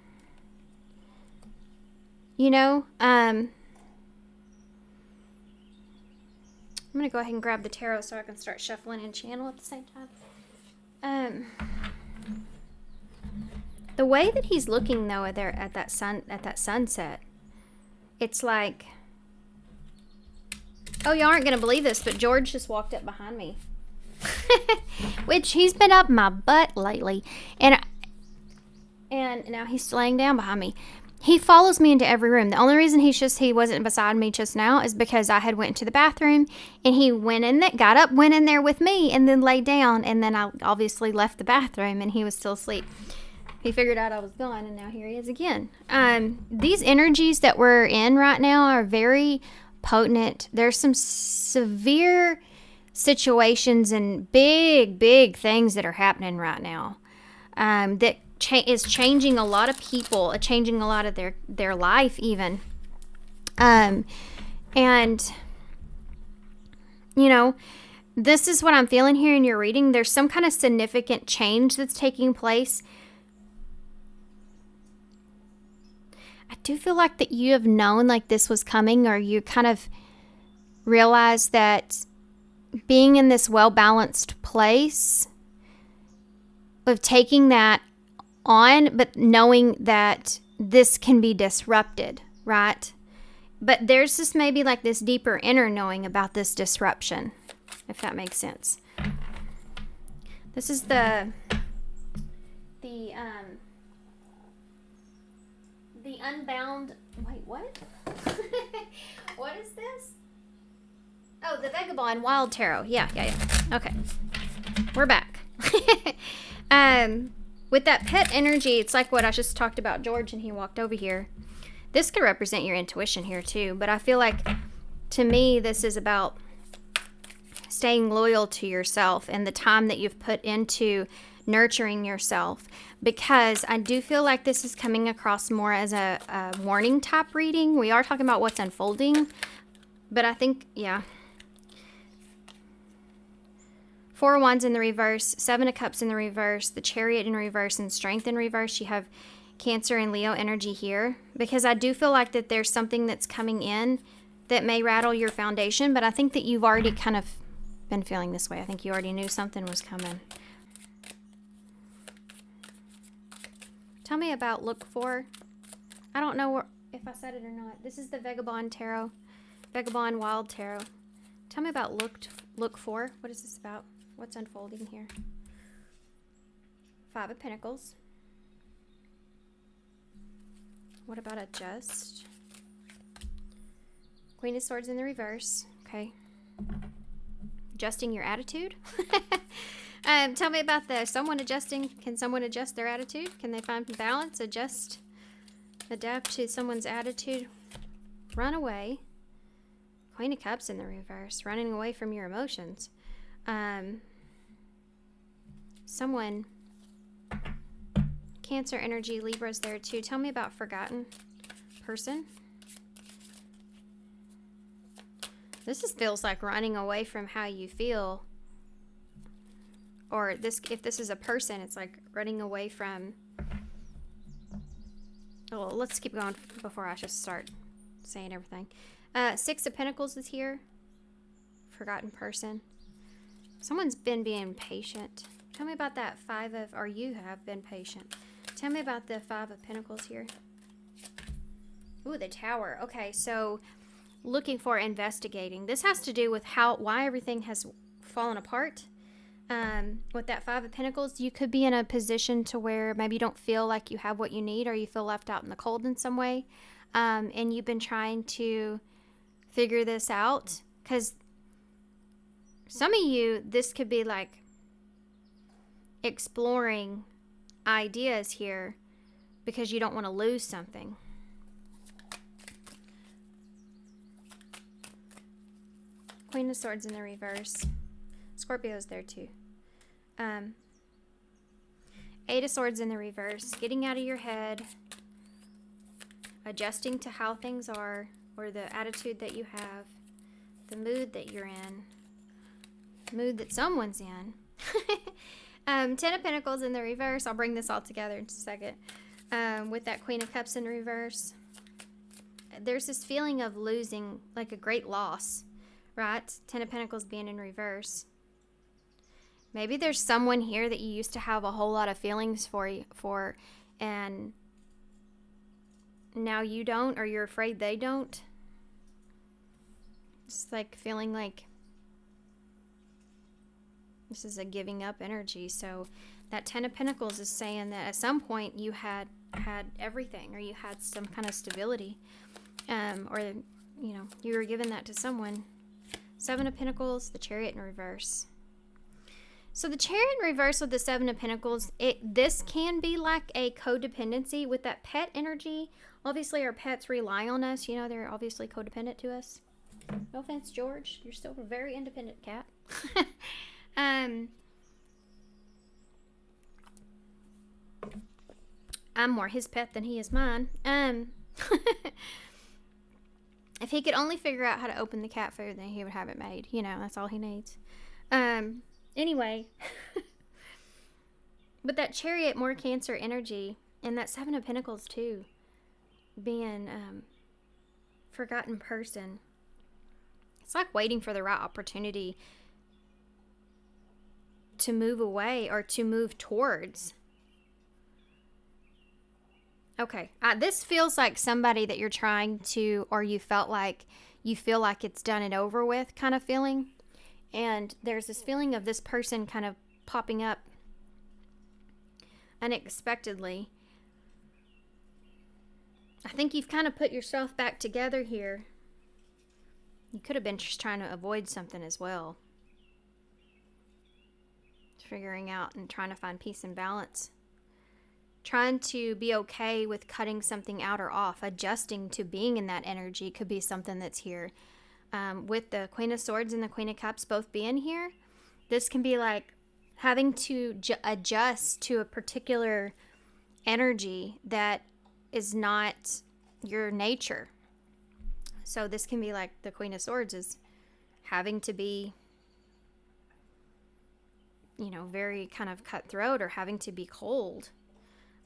you know. I'm gonna go ahead and grab the tarot so I can start shuffling and channel at the same time. The way that he's looking though at that sunset, it's like, oh, y'all aren't gonna believe this, but George just walked up behind me. Which he's been up my butt lately, and now he's laying down behind me. He follows me into every room. The only reason he wasn't beside me just now is because I had went to the bathroom, and he got up, went in there with me, and then laid down, and then I obviously left the bathroom, and he was still asleep. He figured out I was gone, and now here he is again. These energies that we're in right now are very potent. There's some severe situations and big things that are happening right now that is changing a lot of people, changing a lot of their life even. And you know, this is what I'm feeling here in your reading. There's some kind of significant change that's taking place. I do feel like that you have known like this was coming, or you kind of realized that being in this well-balanced place of taking that on, but knowing that this can be disrupted, right? But there's just maybe like this deeper inner knowing about this disruption, if that makes sense. This is the unbound, wait, what? What is this? Oh, the Vagabond Wild Tarot. Yeah. Okay. We're back. With that pet energy, it's like what I just talked about George, and he walked over here. This could represent your intuition here too, but I feel like, to me, this is about staying loyal to yourself and the time that you've put into nurturing yourself, because I do feel like this is coming across more as a warning type reading. We are talking about what's unfolding, but I think, yeah. 4 of Wands in the reverse, 7 of Cups in the reverse, the Chariot in reverse, and Strength in reverse. You have Cancer and Leo energy here, because I do feel like that there's something that's coming in that may rattle your foundation, but I think that you've already kind of been feeling this way. I think you already knew something was coming. Tell me about look for. I don't know if I said it or not. This is the Vagabond Tarot. Vagabond Wild Tarot. Tell me about look for. What is this about? What's unfolding here? 5 of Pentacles. What about adjust? Queen of Swords in the reverse. Okay. Adjusting your attitude. Tell me about someone adjusting. Can someone adjust their attitude? Can they find balance? Adapt to someone's attitude. Run away. Queen of Cups in the reverse. Running away from your emotions. Someone. Cancer energy. Libra's there too. Tell me about forgotten person. This feels like running away from how you feel or this, if this is a person, it's like running away from. Oh, let's keep going before I just start saying everything. Six of Pentacles is here. Forgotten person. Someone's been being patient. Tell me about that or you have been patient. Tell me about the Five of Pentacles here. Ooh, the Tower. Okay, so looking for investigating. This has to do with why everything has fallen apart. With that Five of Pentacles, you could be in a position to where maybe you don't feel like you have what you need, or you feel left out in the cold in some way. And you've been trying to figure this out, because some of you, this could be like exploring ideas here because you don't want to lose something. Queen of Swords in the reverse. Scorpio's there too. Eight of Swords in the reverse. Getting out of your head. Adjusting to how things are, or the attitude that you have. The mood that you're in. Mood that someone's in. Ten of Pentacles in the reverse. I'll bring this all together in just a second. With that Queen of Cups in reverse. There's this feeling of losing, like a great loss, right? Ten of Pentacles being in reverse. Maybe there's someone here that you used to have a whole lot of feelings for, and now you don't, or you're afraid they don't. It's like feeling like this is a giving up energy. So that Ten of Pentacles is saying that at some point you had everything, or you had some kind of stability, or you know, you were given that to someone. Seven of Pentacles, the Chariot in reverse. So the Chariot in reverse with the Seven of Pentacles, this can be like a codependency with that pet energy. Obviously, our pets rely on us. You know, they're obviously codependent to us. No offense, George. You're still a very independent cat. I'm more his pet than he is mine. If he could only figure out how to open the cat food, then he would have it made. You know, that's all he needs. Anyway, but that Chariot, more Cancer energy, and that Seven of Pentacles too, being forgotten person. It's like waiting for the right opportunity to move away or to move towards. Okay, this feels like somebody that you're trying to, or you feel like it's done and over with kind of feeling. And there's this feeling of this person kind of popping up unexpectedly. I think you've kind of put yourself back together here. You could have been just trying to avoid something as well. Figuring out and trying to find peace and balance. Trying to be okay with cutting something out or off. Adjusting to being in that energy could be something that's here. With the Queen of Swords and the Queen of Cups both being here, this can be like having to adjust to a particular energy that is not your nature. So this can be like the Queen of Swords is having to be, you know, very kind of cutthroat, or having to be cold.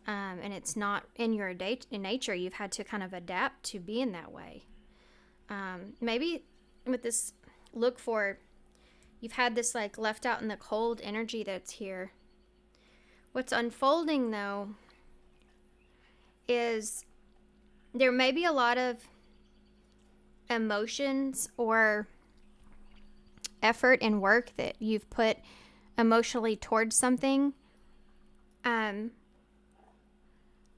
And it's not in your nature. You've had to kind of adapt to being that way. Maybe with this, look for, you've had this like left out in the cold energy that's here. What's unfolding though is there may be a lot of emotions or effort and work that you've put emotionally towards something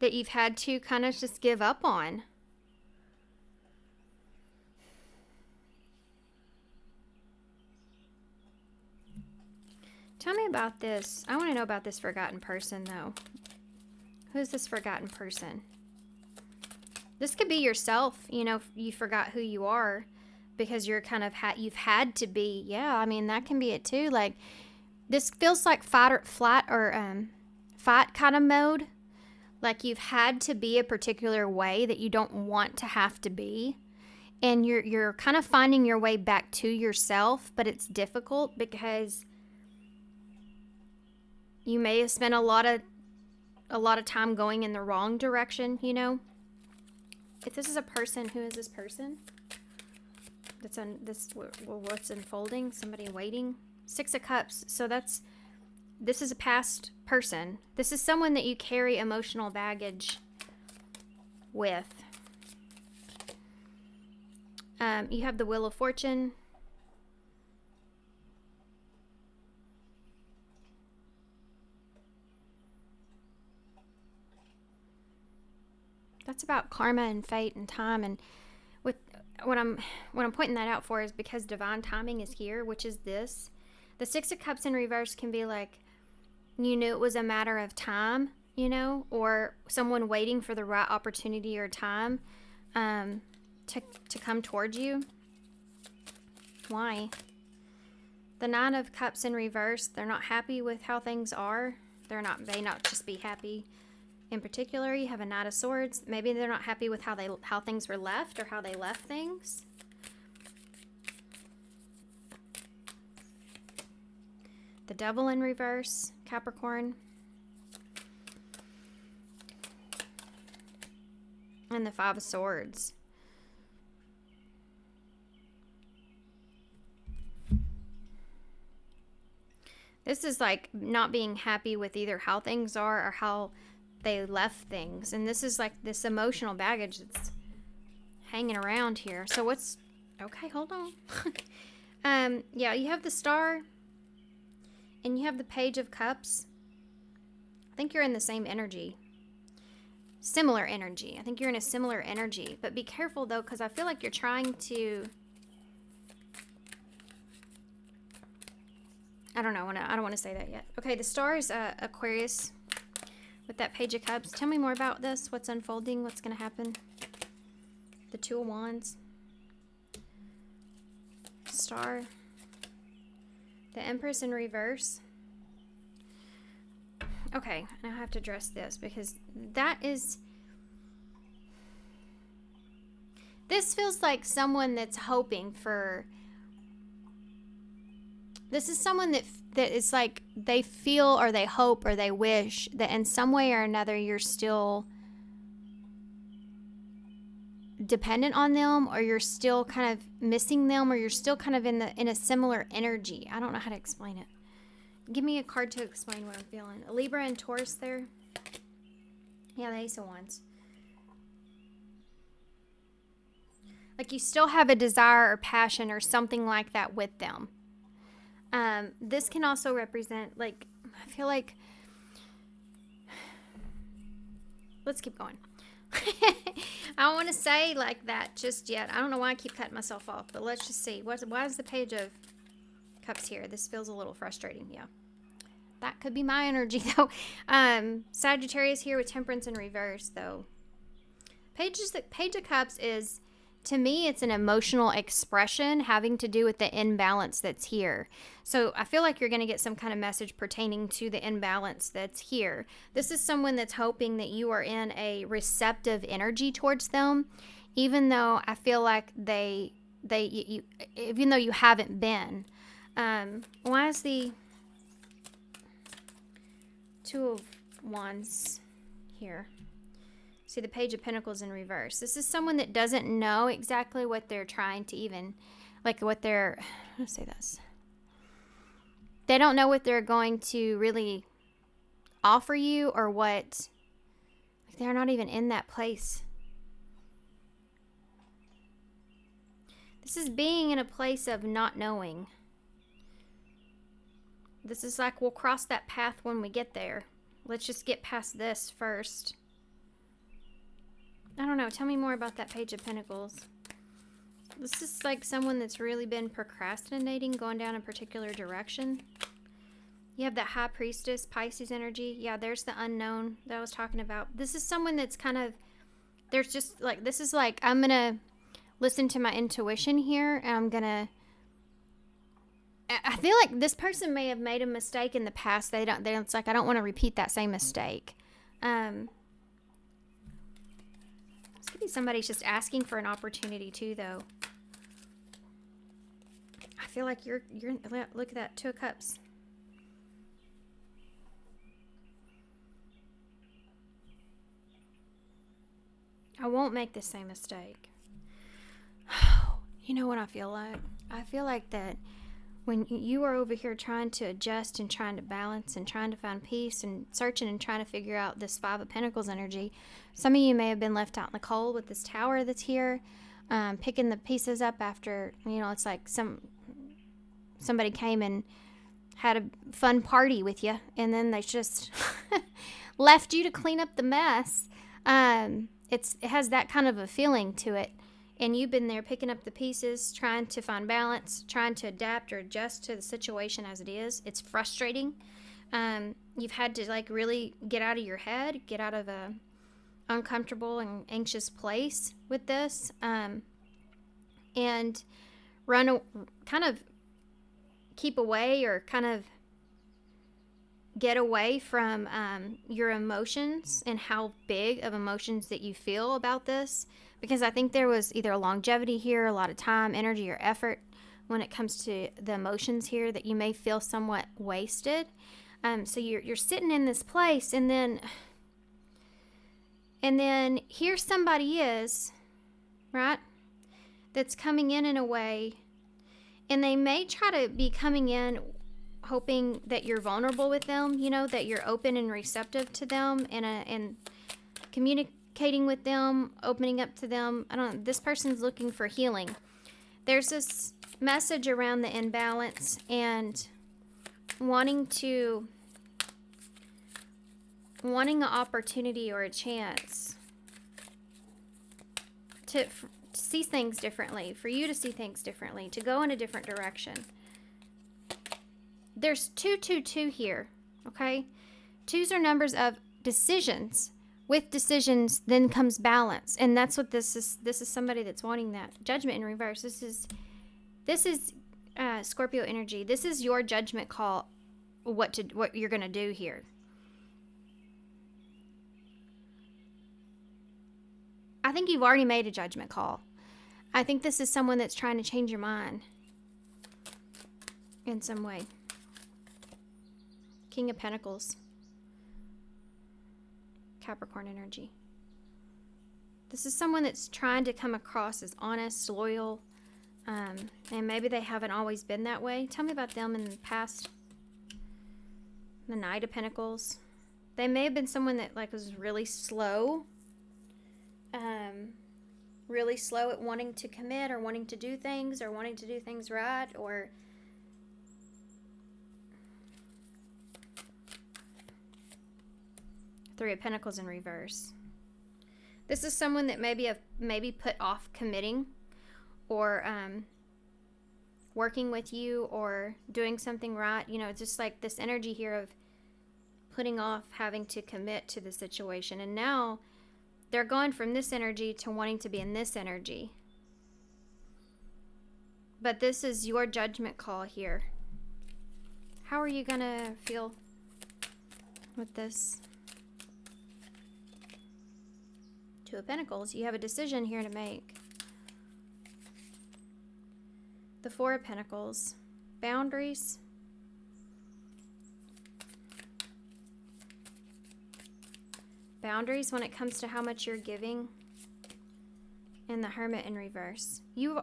that you've had to kind of just give up on. Tell me about this. I want to know about this forgotten person, though. Who's this forgotten person? This could be yourself. You know, you forgot who you are because you're kind of you've had to be. Yeah, I mean, that can be it too. Like, this feels like fight kind of mode. Like you've had to be a particular way that you don't want to have to be. And you're kind of finding your way back to yourself, but it's difficult because You may have spent a lot of time going in the wrong direction, you know. If this is a person, who is this person? That's on this, what's unfolding? Somebody waiting. 6 of Cups. So this is a past person. This is someone that you carry emotional baggage with. You have the Wheel of Fortune. That's about karma and fate and time. And with what I'm pointing that out for is because divine timing is here, which is this. The 6 of Cups in reverse can be like, you knew it was a matter of time, you know, or someone waiting for the right opportunity or time to come towards you. Why? The 9 of Cups in reverse, they're not happy with how things are. They not just be happy. In particular, you have a Knight of Swords. Maybe they're not happy with how things were left or how they left things. The Devil in reverse, Capricorn. And the 5 of Swords. This is like not being happy with either how things are or how they left things. And this is like this emotional baggage that's hanging around here. So what's... Okay, hold on. Yeah, you have the Star. And you have the Page of Cups. I think you're in the same energy. Similar energy. I think you're in a similar energy. But be careful, though, because I feel like you're trying to... I don't know. I don't want to say that yet. Okay, the Star is Aquarius with that Page of Cups. Tell me more about this. What's unfolding? What's going to happen? The 2 of Wands. Star. The Empress in reverse. Okay, I have to address this because that is... This feels like someone that's hoping for... This is someone that is like they feel or they hope or they wish that in some way or another you're still dependent on them, or you're still kind of missing them, or you're still kind of in a similar energy. I don't know how to explain it. Give me a card to explain what I'm feeling. A Libra and Taurus there. Yeah, the Ace of Wands. Like you still have a desire or passion or something like that with them. This can also represent, like, I feel like, let's keep going. I don't want to say like that just yet. I don't know why I keep cutting myself off, but let's just see. Why is the Page of Cups here? This feels a little frustrating. Yeah. That could be my energy, though. Sagittarius here with Temperance in reverse, though. Page of Cups is, to me, it's an emotional expression having to do with the imbalance that's here. So I feel like you're going to get some kind of message pertaining to the imbalance that's here. This is someone that's hoping that you are in a receptive energy towards them, even though I feel like even though you haven't been. Why is the 2 of Wands here? See the Page of Pentacles in reverse. This is someone that doesn't know exactly what they're trying to even, like what they're, let's say this. They don't know what they're going to really offer you, or what, like they're not even in that place. This is being in a place of not knowing. This is like, we'll cross that path when we get there. Let's just get past this first. I don't know. Tell me more about that Page of Pentacles. This is like someone that's really been procrastinating, going down a particular direction. You have that High Priestess, Pisces energy. Yeah, there's the unknown that I was talking about. This is someone that's kind of, there's just like, this is like, I'm going to listen to my intuition here. And I'm going to, I feel like this person may have made a mistake in the past. It's like, I don't want to repeat that same mistake. Maybe somebody's just asking for an opportunity too, though. I feel like you're look at that 2 of Cups. I won't make the same mistake. You know what I feel like? I feel like that when you are over here trying to adjust and trying to balance and trying to find peace and searching and trying to figure out this Five of Pentacles energy, some of you may have been left out in the cold with this Tower that's here, picking the pieces up after, it's like somebody came and had a fun party with you, and then they just left you to clean up the mess. It has that kind of a feeling to it. And you've been there picking up the pieces, trying to find balance, trying to adapt or adjust to the situation as it is. It's frustrating. You've had to really get out of your head, get out of a uncomfortable and anxious place with this, and kind of keep away or kind of get away from your emotions and how big of emotions that you feel about this. Because I think there was either a longevity here, a lot of time, energy, or effort when it comes to the emotions here that you may feel somewhat wasted. So you're sitting in this place, and then here somebody is, right, that's coming in a way, and they may try to be coming in hoping that you're vulnerable with them, that you're open and receptive to them and communicating with them, opening up to them. This person's looking for healing. There's this message around the imbalance and wanting an opportunity or a chance to see things differently, for you to see things differently, to go in a different direction. There's 222 here, okay? Twos are numbers of decisions. With decisions, then comes balance, and that's what this is. This is somebody that's wanting that judgment in reverse. This is Scorpio energy. This is your judgment call. What you're gonna do here. I think you've already made a judgment call. I think this is someone that's trying to change your mind in some way. King of Pentacles. Capricorn energy. This is someone that's trying to come across as honest, loyal, and maybe they haven't always been that way. Tell me about them in the past. The Knight of Pentacles. They may have been someone that was really slow at wanting to commit or wanting to do things or wanting to do things right, or Three of Pentacles in reverse. This is someone that maybe put off committing or working with you or doing something right. Just like this energy here of putting off having to commit to the situation. And now they're going from this energy to wanting to be in this energy. But this is your judgment call here. How are you going to feel with this? Two of Pentacles. You have a decision here to make. The Four of Pentacles. Boundaries. Boundaries when it comes to how much you're giving. And the Hermit in reverse. I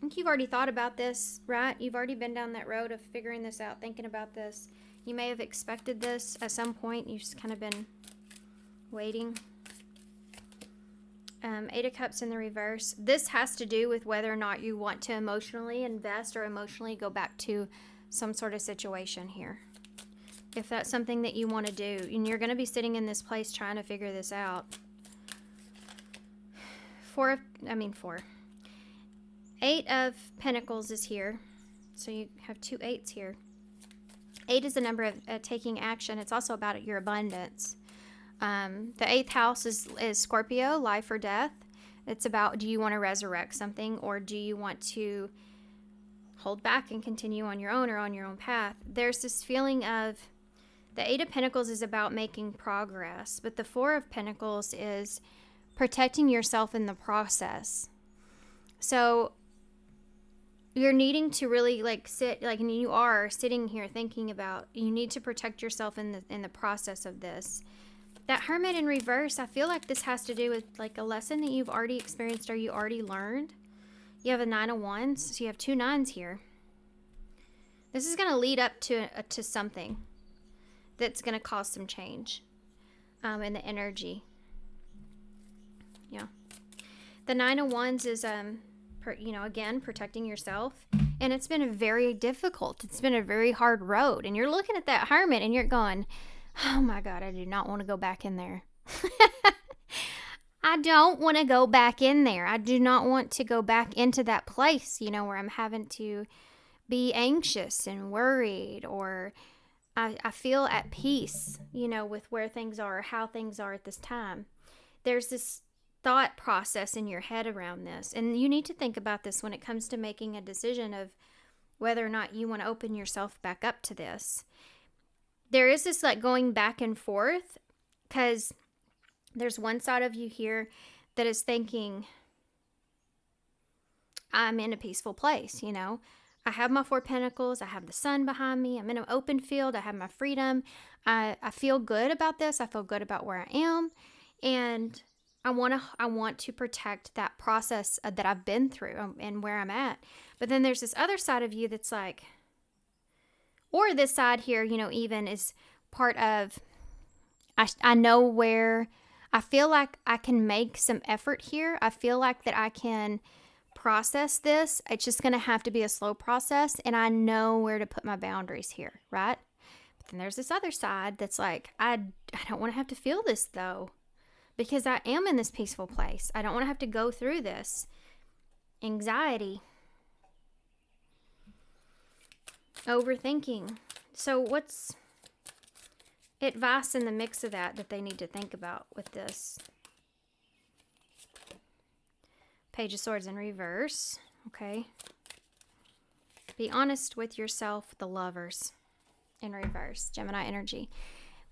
think you've already thought about this, right? You've already been down that road of figuring this out, thinking about this. You may have expected this at some point. You've just kind of been waiting. Eight of Cups in the reverse. This has to do with whether or not you want to emotionally invest or emotionally go back to some sort of situation here. If that's something that you want to do, and you're going to be sitting in this place trying to figure this out. Eight of Pentacles is here. So you have two eights here. 8 is the number of taking action. It's also about your abundance. The 8th house is Scorpio, life or death. It's about, do you want to resurrect something, or do you want to hold back and continue on your own or on your own path? There's this feeling of, the 8 of Pentacles is about making progress, but the 4 of Pentacles is protecting yourself in the process. So you're needing to really sit, and you are sitting here thinking about, you need to protect yourself in the process of this. That Hermit in reverse, I feel like this has to do with like a lesson that you've already experienced or you already learned. You have a 9 of Wands, so you have 2 9s here. This is going to lead up to something that's going to cause some change in the energy. Yeah. The 9 of Wands is, again, protecting yourself. And it's been very difficult. It's been a very hard road. And you're looking at that Hermit and you're going, oh my God, I do not want to go back in there. I don't want to go back in there. I do not want to go back into that place, where I'm having to be anxious and worried, or I feel at peace, with where things are, or how things are at this time. There's this thought process in your head around this, and you need to think about this when it comes to making a decision of whether or not you want to open yourself back up to this. There is this like going back and forth, because there's one side of you here that is thinking, I'm in a peaceful place, I have my 4 Pentacles. I have the sun behind me. I'm in an open field. I have my freedom. I feel good about this. I feel good about where I am. And I want to protect that process that I've been through and where I'm at. But then there's this other side of you that's like, or this side here, even is part of, I know where, I feel like I can make some effort here. I feel like that I can process this. It's just going to have to be a slow process, and I know where to put my boundaries here, right? But then there's this other side that's like, I don't want to have to feel this though, because I am in this peaceful place. I don't want to have to go through this anxiety, overthinking. So what's advice in the mix of that they need to think about with this? Page of Swords in reverse. Okay. Be honest with yourself, the Lovers in reverse. Gemini energy.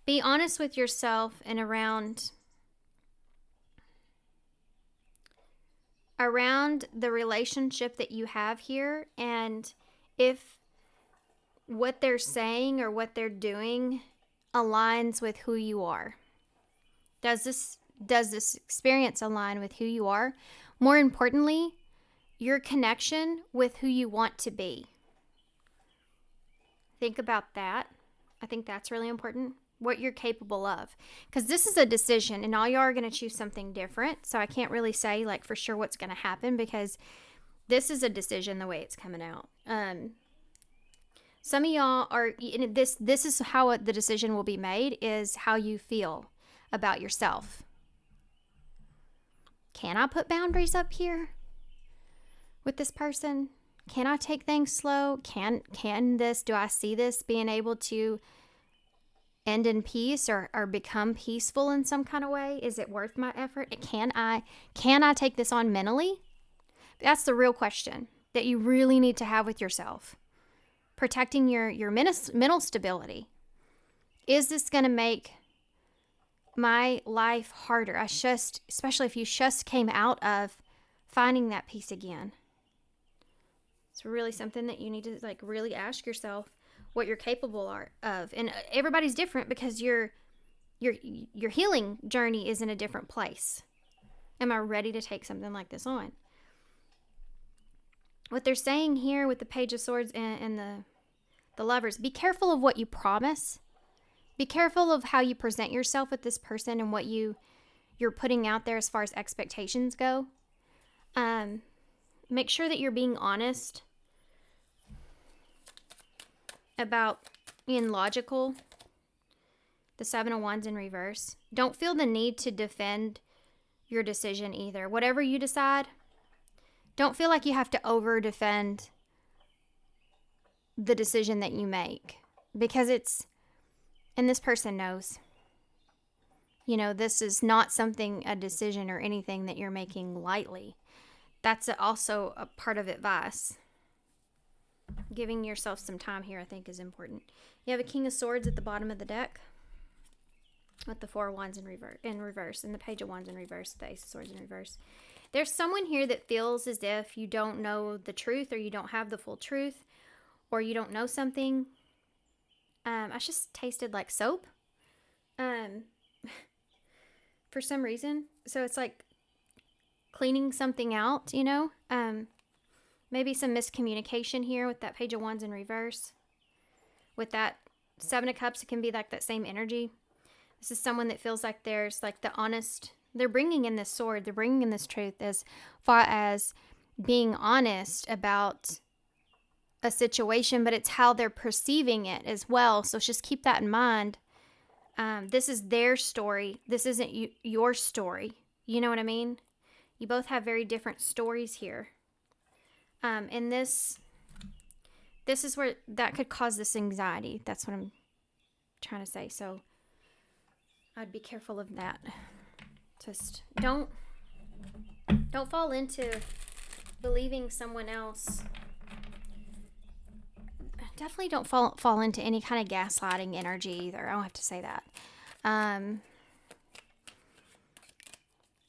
Be honest with yourself and around the relationship that you have here, and if what they're saying or what they're doing aligns with who you are. Does this experience align with who you are? More importantly, your connection with who you want to be. Think about that. I think that's really important. What you're capable of. Because this is a decision, and all y'all are going to choose something different. So I can't really say like for sure what's going to happen, because this is a decision the way it's coming out. Some of y'all are, this is how the decision will be made, is how you feel about yourself. Can I put boundaries up here with this person? Can I take things slow? Do I see this being able to end in peace or become peaceful in some kind of way? Is it worth my effort? Can I take this on mentally? That's the real question that you really need to have with yourself. Protecting your mental stability. Is this going to make my life harder? Especially if you just came out of finding that peace again. It's really something that you need to like really ask yourself what you're capable of. And everybody's different, because your healing journey is in a different place. Am I ready to take something like this on? What they're saying here with the Page of Swords and the Lovers, be careful of what you promise. Be careful of how you present yourself with this person and what you're putting out there as far as expectations go. Make sure that you're being honest about being logical. The 7 of Wands in reverse. Don't feel the need to defend your decision either. Whatever you decide, don't feel like you have to over-defend the decision that you make, because and this person knows, this is not a decision or anything that you're making lightly. That's also a part of advice. Giving yourself some time here, I think, is important. You have a King of Swords at the bottom of the deck with the 4 of Wands in reverse, and the Page of Wands in reverse, the Ace of Swords in reverse. There's someone here that feels as if you don't know the truth, or you don't have the full truth, or you don't know something. I just tasted like soap. for some reason. So it's like cleaning something out, you know? Maybe some miscommunication here with that Page of Wands in reverse. With that Seven of Cups, it can be like that same energy. This is someone that feels like there's like the honest, they're bringing in this sword, they're bringing in this truth as far as being honest about a situation, but it's how they're perceiving it as well. So just keep that in mind. This is their story. This isn't your story. You know what I mean? You both have very different stories here. And this is where that could cause this anxiety. That's what I'm trying to say. So I'd be careful of that. Just don't fall into believing someone else. Definitely don't fall into any kind of gaslighting energy either. I don't have to say that. I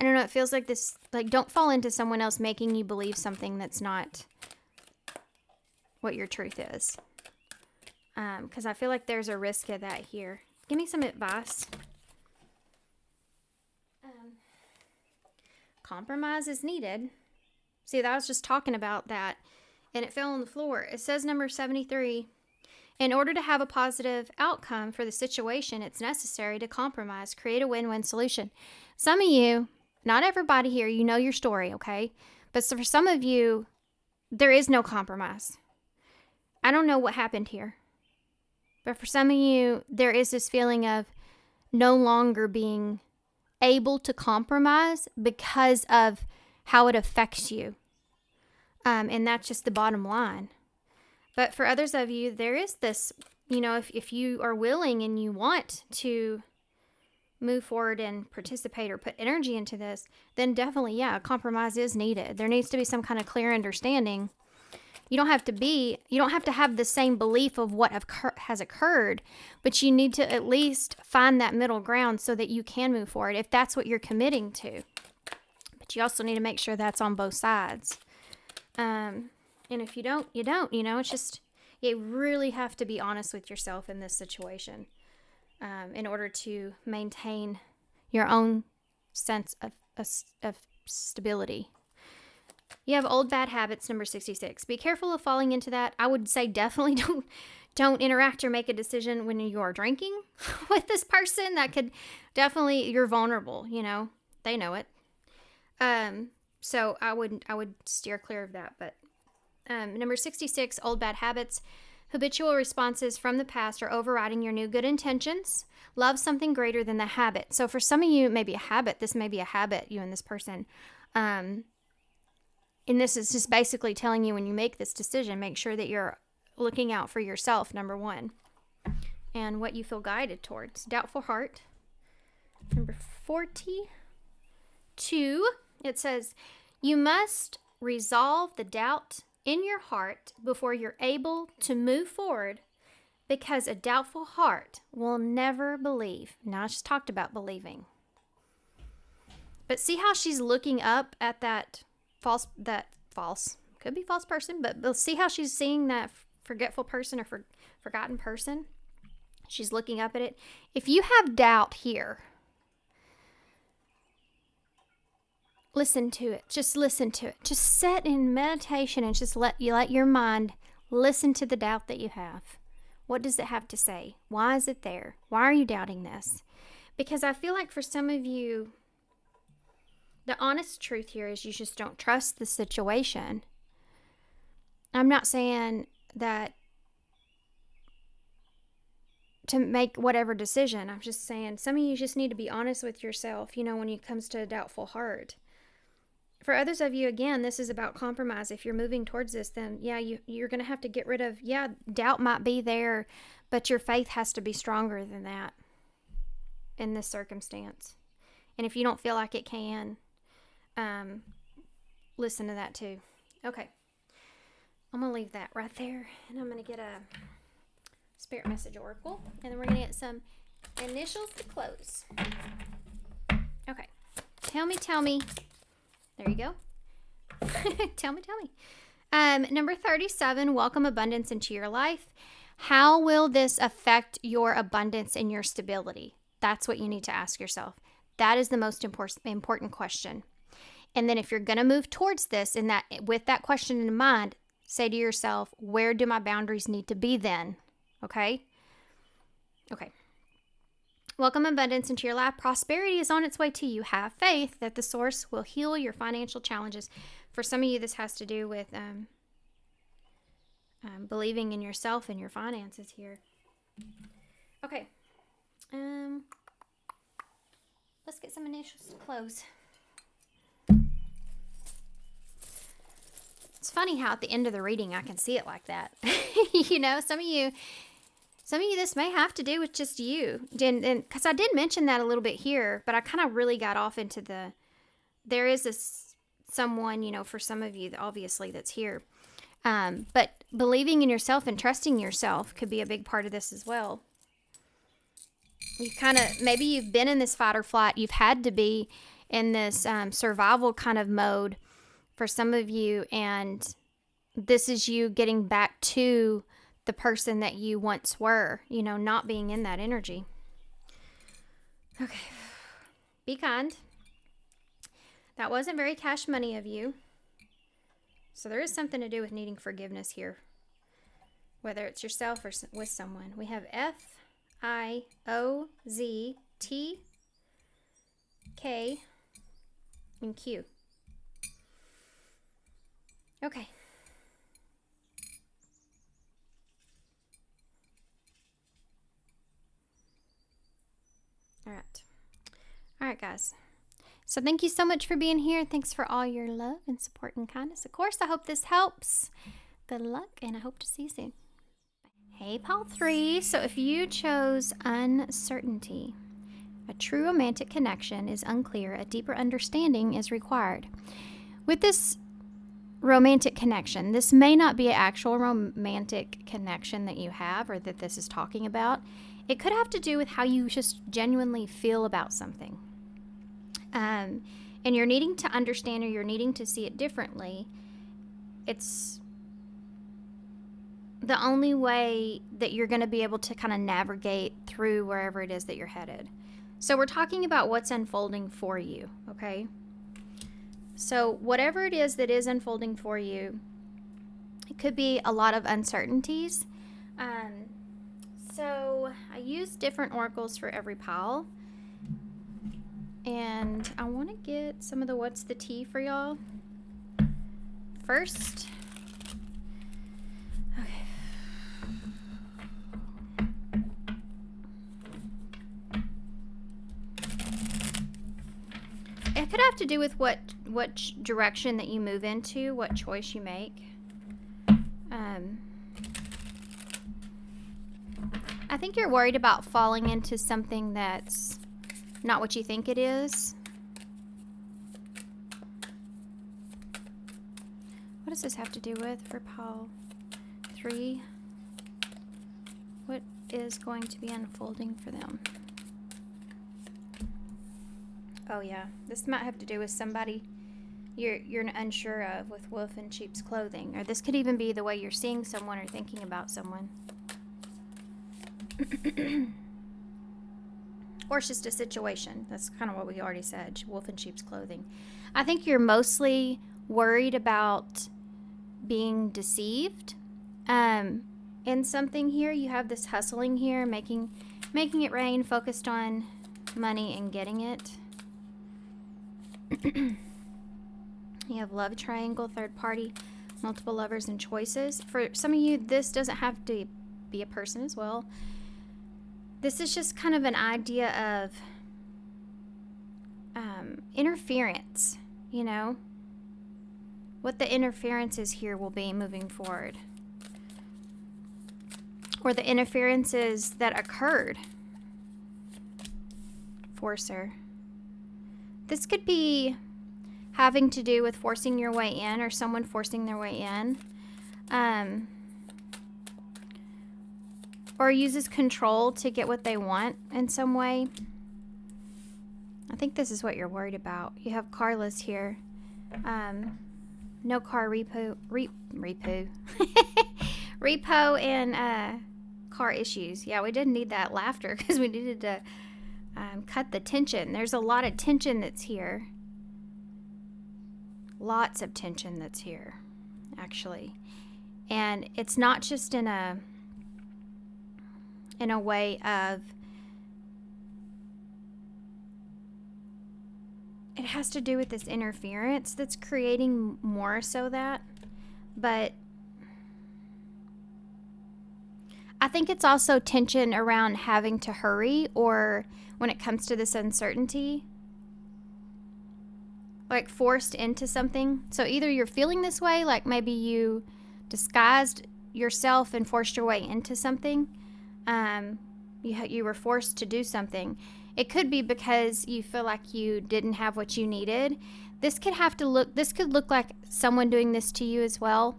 don't know. It feels like this, like, don't fall into someone else making you believe something that's not what your truth is. Because I feel like there's a risk of that here. Give me some advice. Compromise is needed. See, I was just talking about that, and it fell on the floor. It says number 73. In order to have a positive outcome for the situation, it's necessary to compromise, create a win-win solution. Some of you, not everybody here, you know your story, okay? But for some of you, there is no compromise. I don't know what happened here. But for some of you, there is this feeling of no longer being able to compromise because of how it affects you. And that's just the bottom line. But for others of you, there is this, you know, if you are willing and you want to move forward and participate or put energy into this, then definitely, yeah, a compromise is needed. There needs to be some kind of clear understanding. You don't have to have the same belief of what has occurred, but you need to at least find that middle ground so that you can move forward if that's what you're committing to. But you also need to make sure that's on both sides. And if you don't, you don't, you know, it's just, you really have to be honest with yourself in this situation, in order to maintain your own sense of stability. You have old bad habits, number 66. Be careful of falling into that. I would say definitely don't interact or make a decision when you are drinking with this person. That could definitely, you're vulnerable, you know, they know it. So I would steer clear of that. But number 66, old bad habits. Habitual responses from the past are overriding your new good intentions. Love something greater than the habit. So for some of you, it may be a habit. This may be a habit, you and this person. And this is just basically telling you when you make this decision, make sure that you're looking out for yourself, number one, and what you feel guided towards. Doubtful heart. Number 42, it says, you must resolve the doubt in your heart before you're able to move forward, because a doubtful heart will never believe. Now, I just talked about believing. But see how she's looking up at that could be false person, but we'll see how she's seeing that forgetful person or forgotten person. She's looking up at it. If you have doubt here, listen to it. Just listen to it. Just sit in meditation and just let your mind listen to the doubt that you have. What does it have to say? Why is it there? Why are you doubting this? Because I feel like for some of you, the honest truth here is you just don't trust the situation. I'm not saying that to make whatever decision. I'm just saying some of you just need to be honest with yourself, you know, when it comes to a doubtful heart. For others of you, again, this is about compromise. If you're moving towards this, then yeah, you're going to have to get rid of, doubt might be there, but your faith has to be stronger than that in this circumstance. And if you don't feel like it can, listen to that too. Okay. I'm going to leave that right there, and I'm going to get a spirit message oracle, and then we're going to get some initials to close. Okay. Tell me. There you go. Tell me. Number 37, welcome abundance into your life. How will this affect your abundance and your stability? That's what you need to ask yourself. That is the most important question. And then if you're going to move towards this and that with that question in mind, say to yourself, where do my boundaries need to be then? Okay? Okay. Welcome abundance into your life. Prosperity is on its way to you. Have faith that the source will heal your financial challenges. For some of you, this has to do with believing in yourself and your finances here. Okay. Let's get some initials to close. It's funny how at the end of the reading I can see it like that. You know, some of you, this may have to do with just you. And because I did mention that a little bit here, but I kind of really got off into there is someone, you know, for some of you, obviously, that's here. But believing in yourself and trusting yourself could be a big part of this as well. You maybe you've been in this fight or flight. You've had to be in this survival kind of mode for some of you, and this is you getting back to the person that you once were, you know, not being in that energy. Okay. Be kind. That wasn't very cash money of you. So there is something to do with needing forgiveness here, whether it's yourself or with someone. We have F-I-O-Z-T K and Q. Okay. All right, guys. So thank you so much for being here. Thanks for all your love and support and kindness. Of course, I hope this helps. Good luck, and I hope to see you soon. Hey, Pile 3. So if you chose uncertainty, a true romantic connection is unclear. A deeper understanding is required. With this romantic connection, this may not be an actual romantic connection that you have or that this is talking about. It could have to do with how you just genuinely feel about something. And you're needing to understand, or you're needing to see it differently. It's the only way that you're going to be able to kind of navigate through wherever it is that you're headed. So we're talking about what's unfolding for you, okay? So whatever it is that is unfolding for you, it could be a lot of uncertainties. So I use different oracles for every pile. And I want to get some of the what's the tea for y'all. First. Okay. It could have to do with what direction that you move into, what choice you make. I think you're worried about falling into something that's not what you think it is. What does this have to do with for pile 3? What is going to be unfolding for them? Oh yeah, this might have to do with somebody you're unsure of with wolf in sheep's clothing. Or this could even be the way you're seeing someone or thinking about someone. Or it's just a situation. That's kind of what we already said, wolf in sheep's clothing. I think you're mostly worried about being deceived. In something here, you have this hustling here, making it rain, focused on money and getting it. You have love triangle, third party, multiple lovers and choices. For some of you, this doesn't have to be a person as well. This is just kind of an idea of interference, you know? What the interferences here will be moving forward. Or the interferences that occurred. Forcer. This could be having to do with forcing your way in, or someone forcing their way in. Or uses control to get what they want in some way. I think this is what you're worried about. You have carless here. No car repo. Repo and car issues. Yeah, we didn't need that laughter because we needed to cut the tension. There's a lot of tension that's here. Lots of tension that's here, actually. And it's not just in a way of, it has to do with this interference that's creating more so that, but I think it's also tension around having to hurry, or when it comes to this uncertainty, like forced into something. So either you're feeling this way, like maybe you disguised yourself and forced your way into something. You were forced to do something. It could be because you feel like you didn't have what you needed. This could look like someone doing this to you as well.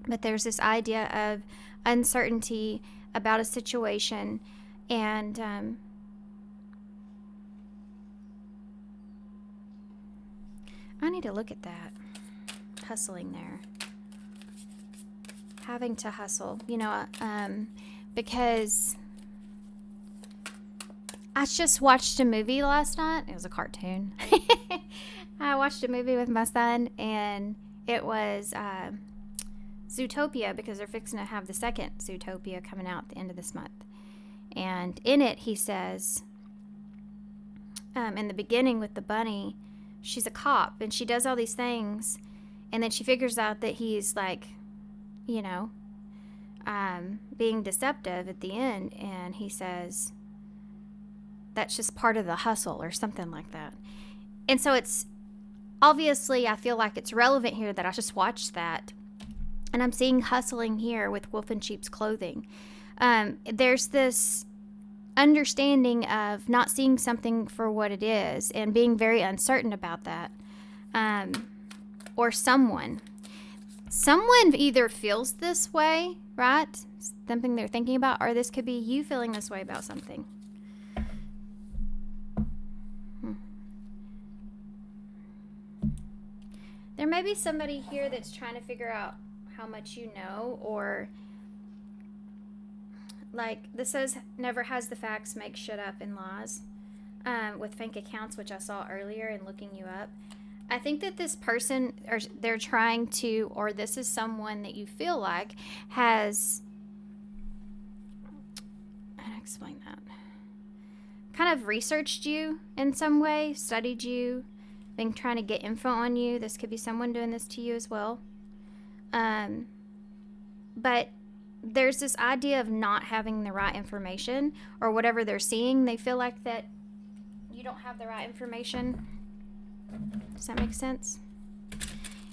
But there's this idea of uncertainty about a situation, and I need to look at that. Hustling there. Having to hustle, because I just watched a movie last night. It was a cartoon. I watched a movie with my son, and it was Zootopia, because they're fixing to have the second Zootopia coming out at the end of this month. And in it, he says, in the beginning with the bunny, she's a cop, and she does all these things, and then she figures out that he's like, being deceptive at the end, and he says, that's just part of the hustle, or something like that. And so it's, obviously, I feel like it's relevant here that I just watched that, and I'm seeing hustling here with wolf in sheep's clothing. There's this understanding of not seeing something for what it is and being very uncertain about that. Or someone either feels this way, right? Something they're thinking about, or this could be you feeling this way about something. There may be somebody here that's trying to figure out how much you know, or like this says, never has the facts, make shit up in laws, with fake accounts, which I saw earlier in looking you up. I think that this person, or they're trying to, or this is someone that you feel like has, how do I explain that? Kind of researched you in some way, studied you, been trying to get info on you. This could be someone doing this to you as well. But there's this idea of not having the right information, or whatever they're seeing, they feel like that you don't have the right information. Does that make sense?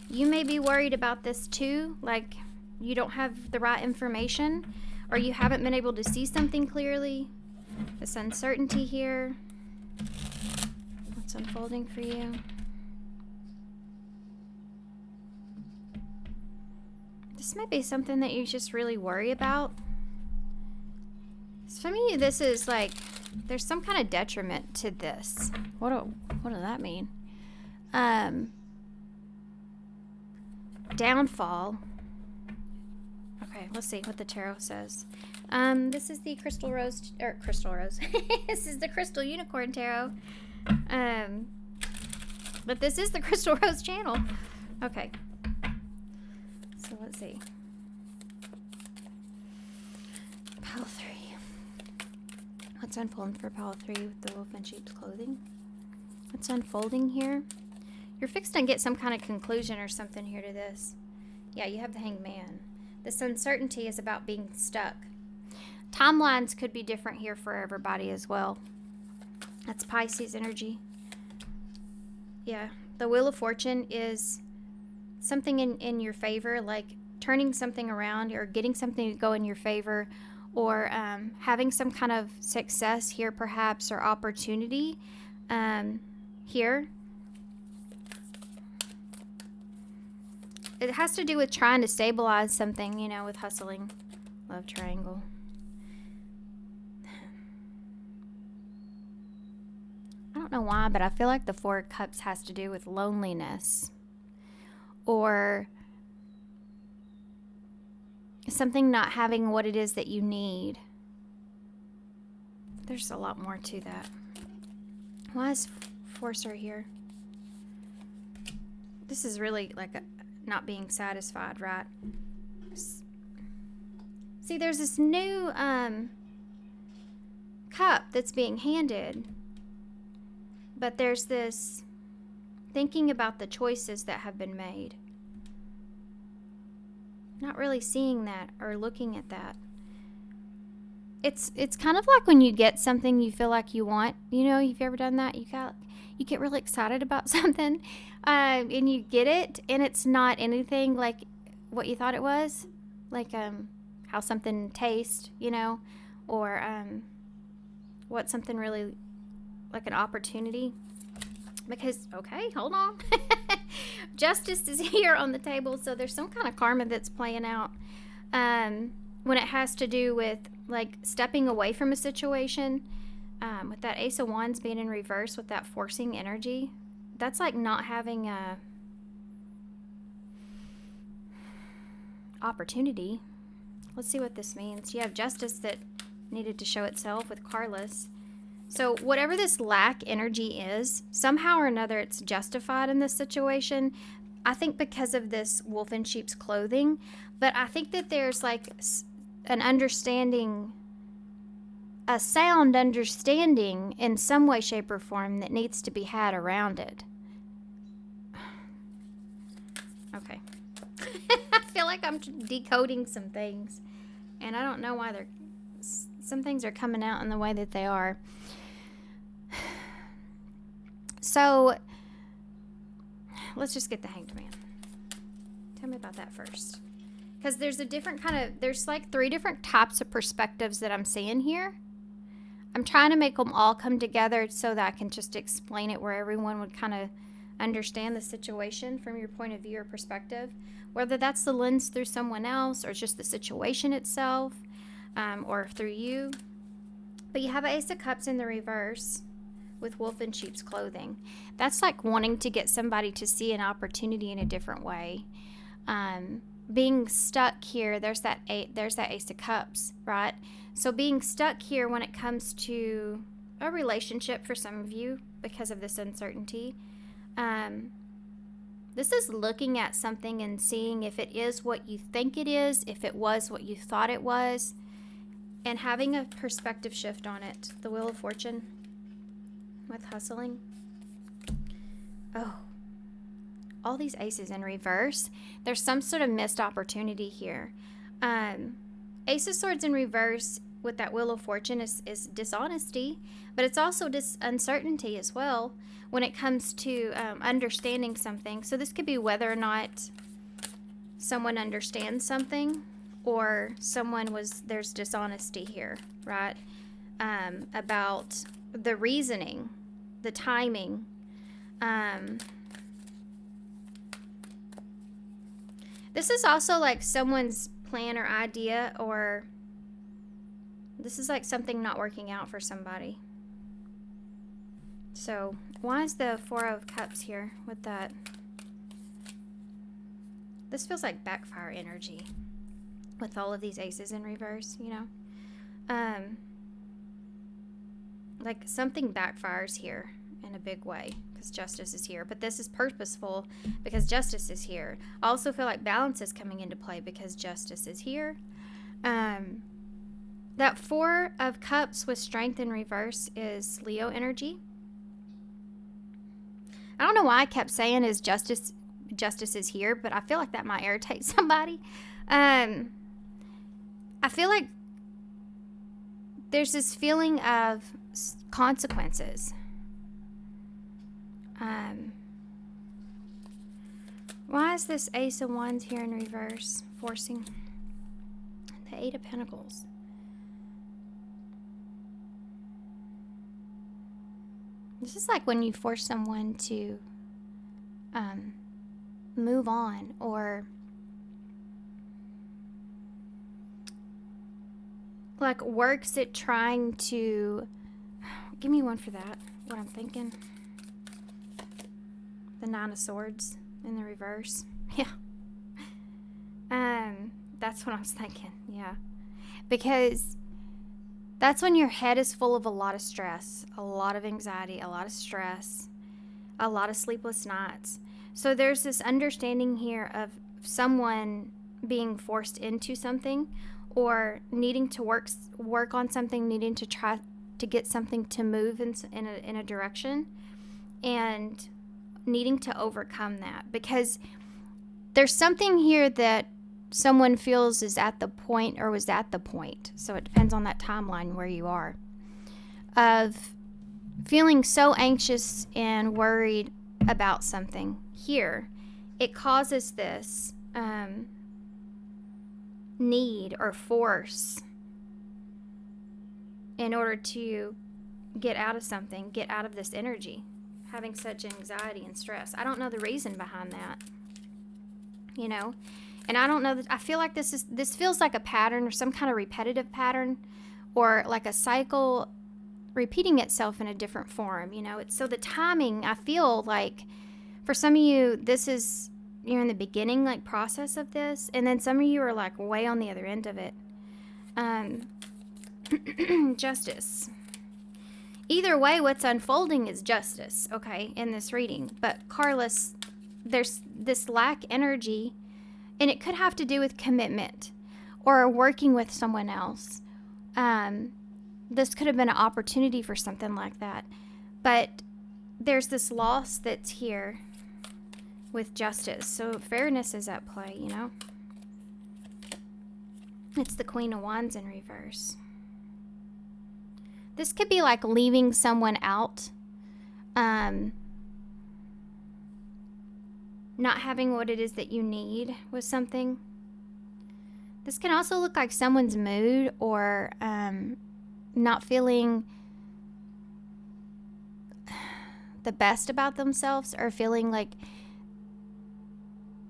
You may be worried about this too, like you don't have the right information, or you haven't been able to see something clearly. This uncertainty here. What's unfolding for you? This might be something that you just really worry about. For me, this is like, there's some kind of detriment to this. What does that mean? Downfall. Okay, let's see what the tarot says. This is the Crystal Rose. This is the Crystal Unicorn Tarot. But this is the Crystal Rose channel. Okay. So let's see. Pile 3. What's unfolding for pile 3 with the wolf in sheep's clothing? What's unfolding here? You're fixed to get some kind of conclusion or something here to this. Yeah, you have the Hanged Man. This uncertainty is about being stuck. Timelines could be different here for everybody as well. That's Pisces energy. Yeah, the Wheel of Fortune is something in your favor, like turning something around or getting something to go in your favor, or having some kind of success here perhaps, or opportunity here. It has to do with trying to stabilize something, with hustling. Love triangle. I don't know why, but I feel like the Four of Cups has to do with loneliness, or something not having what it is that you need. There's a lot more to that. Why is Forcer here? This is really like not being satisfied, right? See, there's this new cup that's being handed, but there's this thinking about the choices that have been made. Not really seeing that or looking at that. It's kind of like when you get something you feel like you want. You know, you've ever done that? You get really excited about something, and you get it, and it's not anything like what you thought it was, like how something tastes, you know, or what something really like an opportunity. Because okay, hold on, justice is here on the table, so there's some kind of karma that's playing out when it has to do with like stepping away from a situation. With that Ace of Wands being in reverse with that forcing energy, that's like not having a opportunity. Let's see what this means. You have justice that needed to show itself with Carlos. So whatever this lack energy is, somehow or another it's justified in this situation. I think because of this wolf in sheep's clothing, but I think that there's like an understanding, a sound understanding in some way, shape, or form that needs to be had around it. Okay. I feel like I'm decoding some things, and I don't know why some things are coming out in the way that they are. So let's just get the Hanged Man. Tell me about that first. Because there's a different there's like 3 different types of perspectives that I'm seeing here. I'm trying to make them all come together so that I can just explain it where everyone would kind of understand the situation from your point of view or perspective. Whether that's the lens through someone else or just the situation itself, or through you. But you have an Ace of Cups in the reverse with wolf in sheep's clothing. That's like wanting to get somebody to see an opportunity in a different way. Being stuck here, there's that Ace of Cups, right? So being stuck here when it comes to a relationship for some of you because of this uncertainty. This is looking at something and seeing if it is what you think it is, if it was what you thought it was, and having a perspective shift on it. The Wheel of Fortune with hustling. Oh, all these aces in reverse. There's some sort of missed opportunity here. Ace of Swords in reverse with that Wheel of Fortune is dishonesty, but it's also uncertainty as well when it comes to understanding something. So this could be whether or not someone understands something or there's dishonesty here, right? About the reasoning, the timing. This is also like someone's plan or idea, or this is like something not working out for somebody. So why is the Four of Cups here with that? This feels like backfire energy with all of these aces in reverse, you know? Like something backfires here in a big way because justice is here. But this is purposeful because justice is here. I also feel like balance is coming into play because justice is here. That Four of Cups with strength in reverse is Leo energy. I don't know why I kept saying is justice is here, but I feel like that might irritate somebody. I feel like there's this feeling of consequences. Why is this Ace of Wands here in reverse forcing the Eight of Pentacles? This is like when you force someone to move on, or like works at trying to... Give me one for that, what I'm thinking. The Nine of Swords in the reverse. Yeah. That's what I was thinking, yeah. Because That's when your head is full of a lot of stress, a lot of anxiety, a lot of stress, a lot of sleepless nights. So there's this understanding here of someone being forced into something, or needing to work on something, needing to try to get something to move in a direction, and needing to overcome that, because there's something here that someone feels is at the point or was at the point. So it depends on that timeline where you are, of feeling so anxious and worried about something. Here, it causes this need or force in order to get out of something, get out of this energy, having such anxiety and stress. I don't know the reason behind that, you know, and I don't know that. I feel like this feels like a pattern, or some kind of repetitive pattern, or like a cycle repeating itself in a different form, you know. It's so the timing, I feel like for some of you, you're in the beginning, like, process of this, and then some of you are like way on the other end of it. Justice. Either way, what's unfolding is justice, okay, in this reading. But Carlos, there's this lack energy, and it could have to do with commitment or working with someone else. This could have been an opportunity for something like that. But there's this loss that's here with justice. So fairness is at play, you know. It's the Queen of Wands in reverse. This could be like leaving someone out, not having what it is that you need with something. This can also look like someone's mood, or not feeling the best about themselves, or feeling like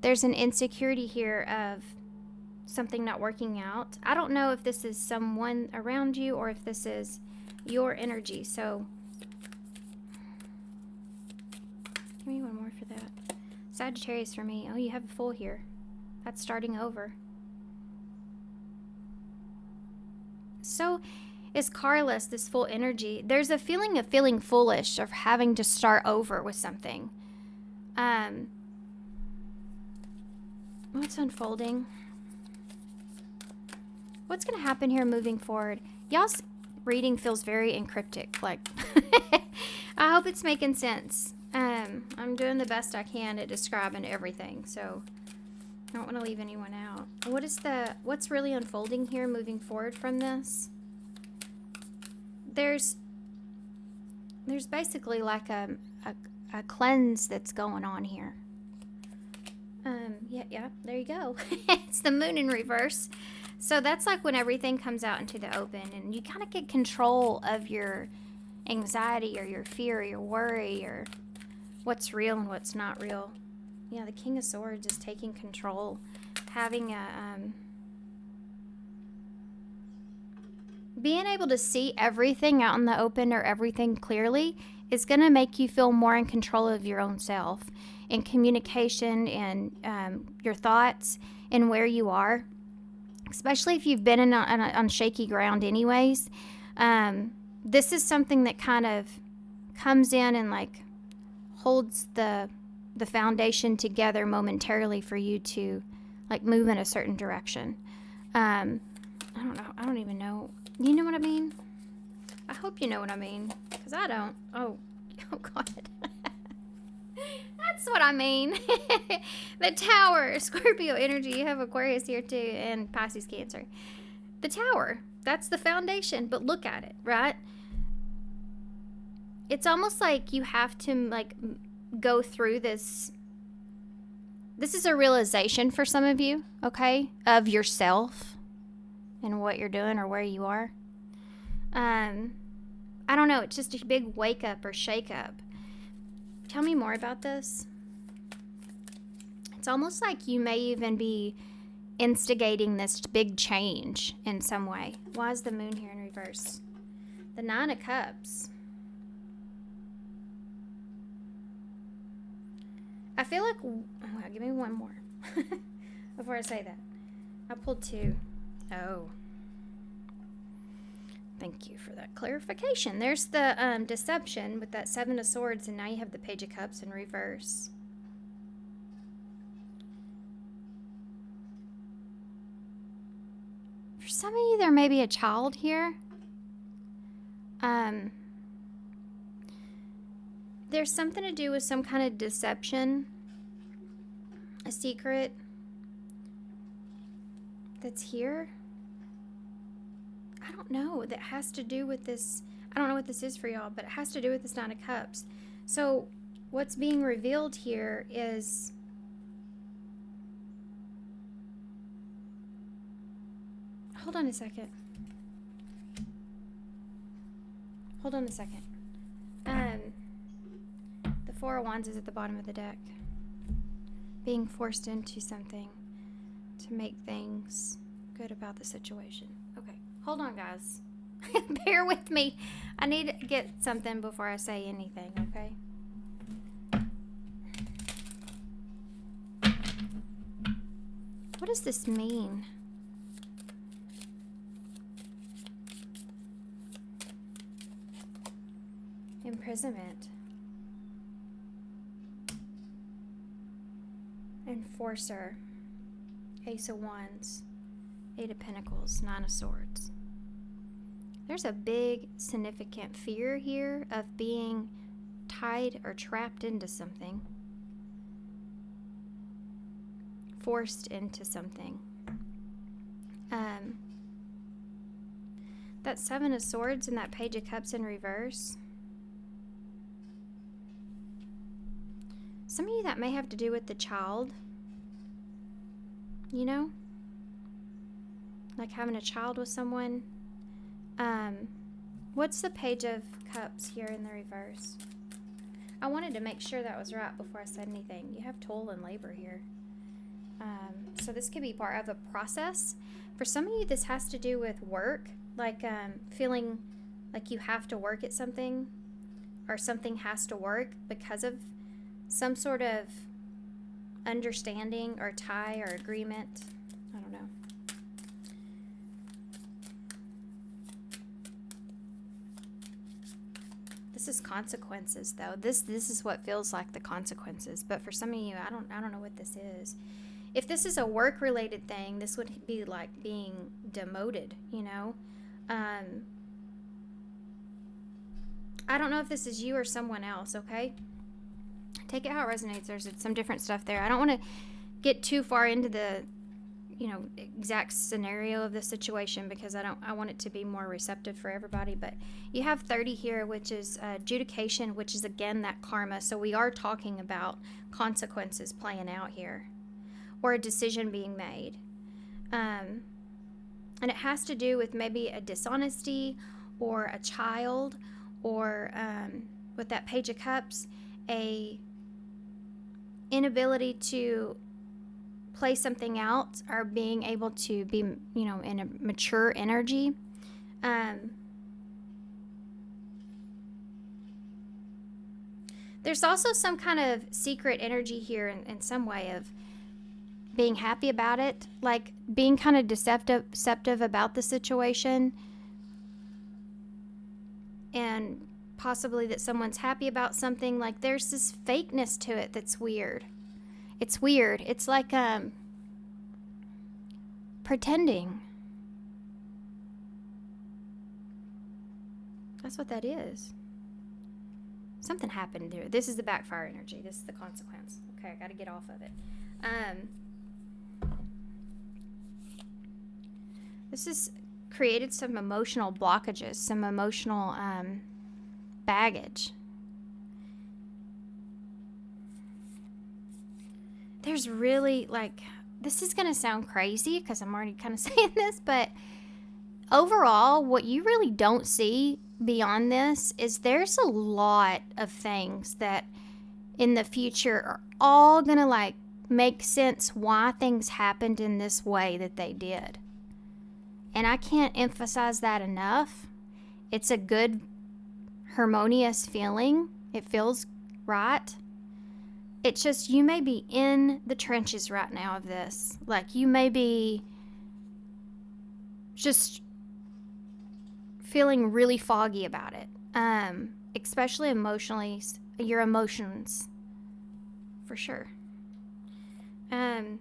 there's an insecurity here of something not working out. I don't know if this is someone around you or if this is your energy. So give me one more for that. Sagittarius for me. Oh, you have a full here. That's starting over. So is Carlos, this full energy. There's a feeling of feeling foolish, of having to start over with something. What's unfolding? What's going to happen here moving forward? Y'all's reading feels very encryptic. Like, I hope it's making sense. I'm doing the best I can at describing everything, so I don't want to leave anyone out. What's really unfolding here moving forward from this? There's basically like a cleanse that's going on here. Yeah, there you go. It's the moon in reverse. So that's like when everything comes out into the open, and you kind of get control of your anxiety or your fear or your worry, or what's real and what's not real. Yeah, the King of Swords is taking control, having being able to see everything out in the open, or everything clearly, is going to make you feel more in control of your own self, in communication, and your thoughts, and where you are. Especially if you've been on shaky ground anyways. This is something that kind of comes in and like holds the foundation together momentarily for you to like move in a certain direction. I don't know. I don't even know. You know what I mean? I hope you know what I mean, because I don't. Oh God. That's what I mean. The Tower, Scorpio energy. You have Aquarius here too, and Pisces, Cancer. The Tower, that's the foundation, but look at it, right? It's almost like you have to like go through this. This is a realization for some of you, okay, of yourself and what you're doing or where you are. I don't know. It's just a big wake up or shake up. Tell me more about this. It's almost like you may even be instigating this big change in some way. Why is the moon here in reverse? The Nine of Cups. I feel like... Oh, give me one more before I say that. I pulled two. Oh. Thank you for that clarification. There's the deception with that Seven of Swords, and now you have the Page of Cups in reverse. For some of you, there may be a child here. There's something to do with some kind of deception, a secret that's here. I don't know. That has to do with this. I don't know what this is for y'all, but it has to do with this Nine of Cups. So what's being revealed here is hold on a second. The Four of Wands is at the bottom of the deck. Being forced into something to make things good about the situation. Okay, hold on, guys. Bear with me. I need to get something before I say anything, okay? What does this mean? Imprisonment. Enforcer. Ace of Wands. Eight of Pentacles. Nine of Swords. There's a big significant fear here of being tied or trapped into something. Forced into something. That Seven of Swords and that Page of Cups in reverse. Some of you, that may have to do with the child. You know? Like having a child with someone. What's the Page of Cups here in the reverse? I wanted to make sure that was right before I said anything. You have toil and labor here. So this could be part of a process. For some of you, this has to do with work. Like feeling like you have to work at something. Or something has to work because of some sort of understanding or tie or agreement. I don't know. This is consequences, though. This is what feels like the consequences. But for some of you, I don't know what this is. If this is a work-related thing, this would be like being demoted, you know? I don't know if this is you or someone else, okay? Take it how it resonates. There's some different stuff there. I don't want to get too far into the, exact scenario of the situation because I want it to be more receptive for everybody. But you have 30 here, which is adjudication, which is again that karma. So we are talking about consequences playing out here, or a decision being made, and it has to do with maybe a dishonesty, or a child, or with that Page of Cups, a inability to play something out, or being able to be, in a mature energy. There's also some kind of secret energy here in some way of being happy about it, like being kind of deceptive about the situation, and possibly that someone's happy about something. Like there's this fakeness to it that's weird. It's weird. It's like pretending. That's what that is. Something happened there. This is the backfire energy. This is the consequence. Okay, I got to get off of it. This has created some emotional blockages, some emotional baggage. There's really, this is going to sound crazy because I'm already kind of saying this, but overall, what you really don't see beyond this is there's a lot of things that in the future are all going to make sense why things happened in this way that they did. And I can't emphasize that enough. It's a good, harmonious feeling. It feels right. It's just, you may be in the trenches right now of this. Like, you may be just feeling really foggy about it, especially emotionally, your emotions, for sure. There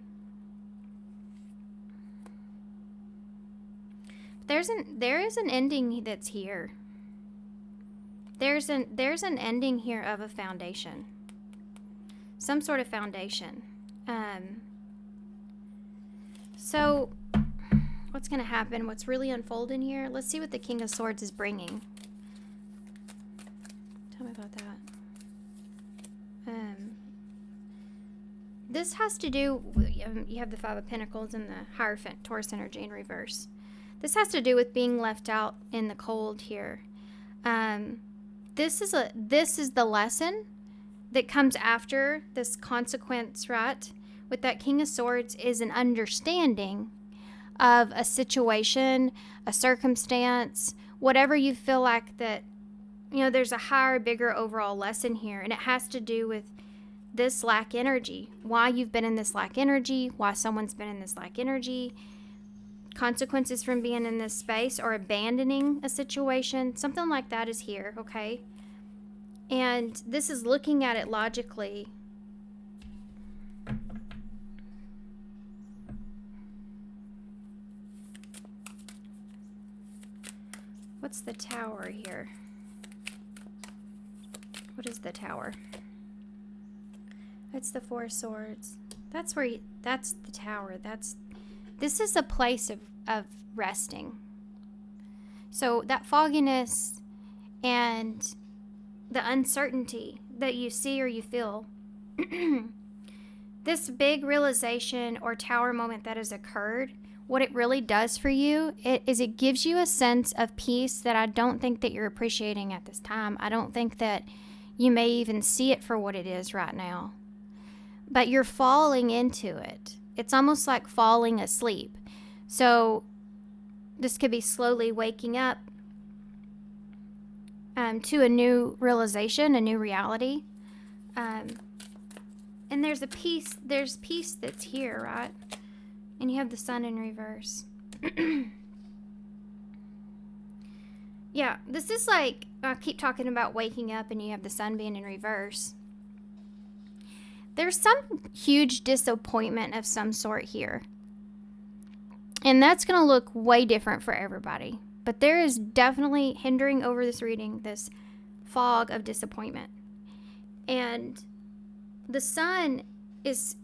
is an ending that's here. There's an ending here of a foundation, some sort of foundation. So what's going to happen? What's really unfolding here? Let's see what the King of Swords is bringing. Tell me about that. This has to do with, you have the Five of Pentacles and the Hierophant, Taurus energy in reverse. This has to do with being left out in the cold here. This is the lesson that comes after this consequence, right? With that King of Swords is an understanding of a situation, a circumstance, whatever you feel like that, there's a higher, bigger overall lesson here. And it has to do with this lack energy, why you've been in this lack energy, why someone's been in this lack energy, consequences from being in this space or abandoning a situation. Something like that is here, okay? And this is looking at it logically. What's the Tower here? What is the Tower? It's the Four of Swords. That's the Tower. This is a place of resting. So that fogginess and the uncertainty that you see or you feel, this big realization or Tower moment that has occurred, what it really does for you is it gives you a sense of peace that I don't think that you're appreciating at this time. I don't think that you may even see it for what it is right now. But you're falling into it. It's almost like falling asleep. So this could be slowly waking up to a new realization, a new reality. And there's peace that's here, right? And you have the Sun in reverse. Yeah, this is like, I keep talking about waking up and you have the Sun being in reverse. There's some huge disappointment of some sort here. And that's going to look way different for everybody. But there is definitely hindering over this reading, this fog of disappointment. And the Sun is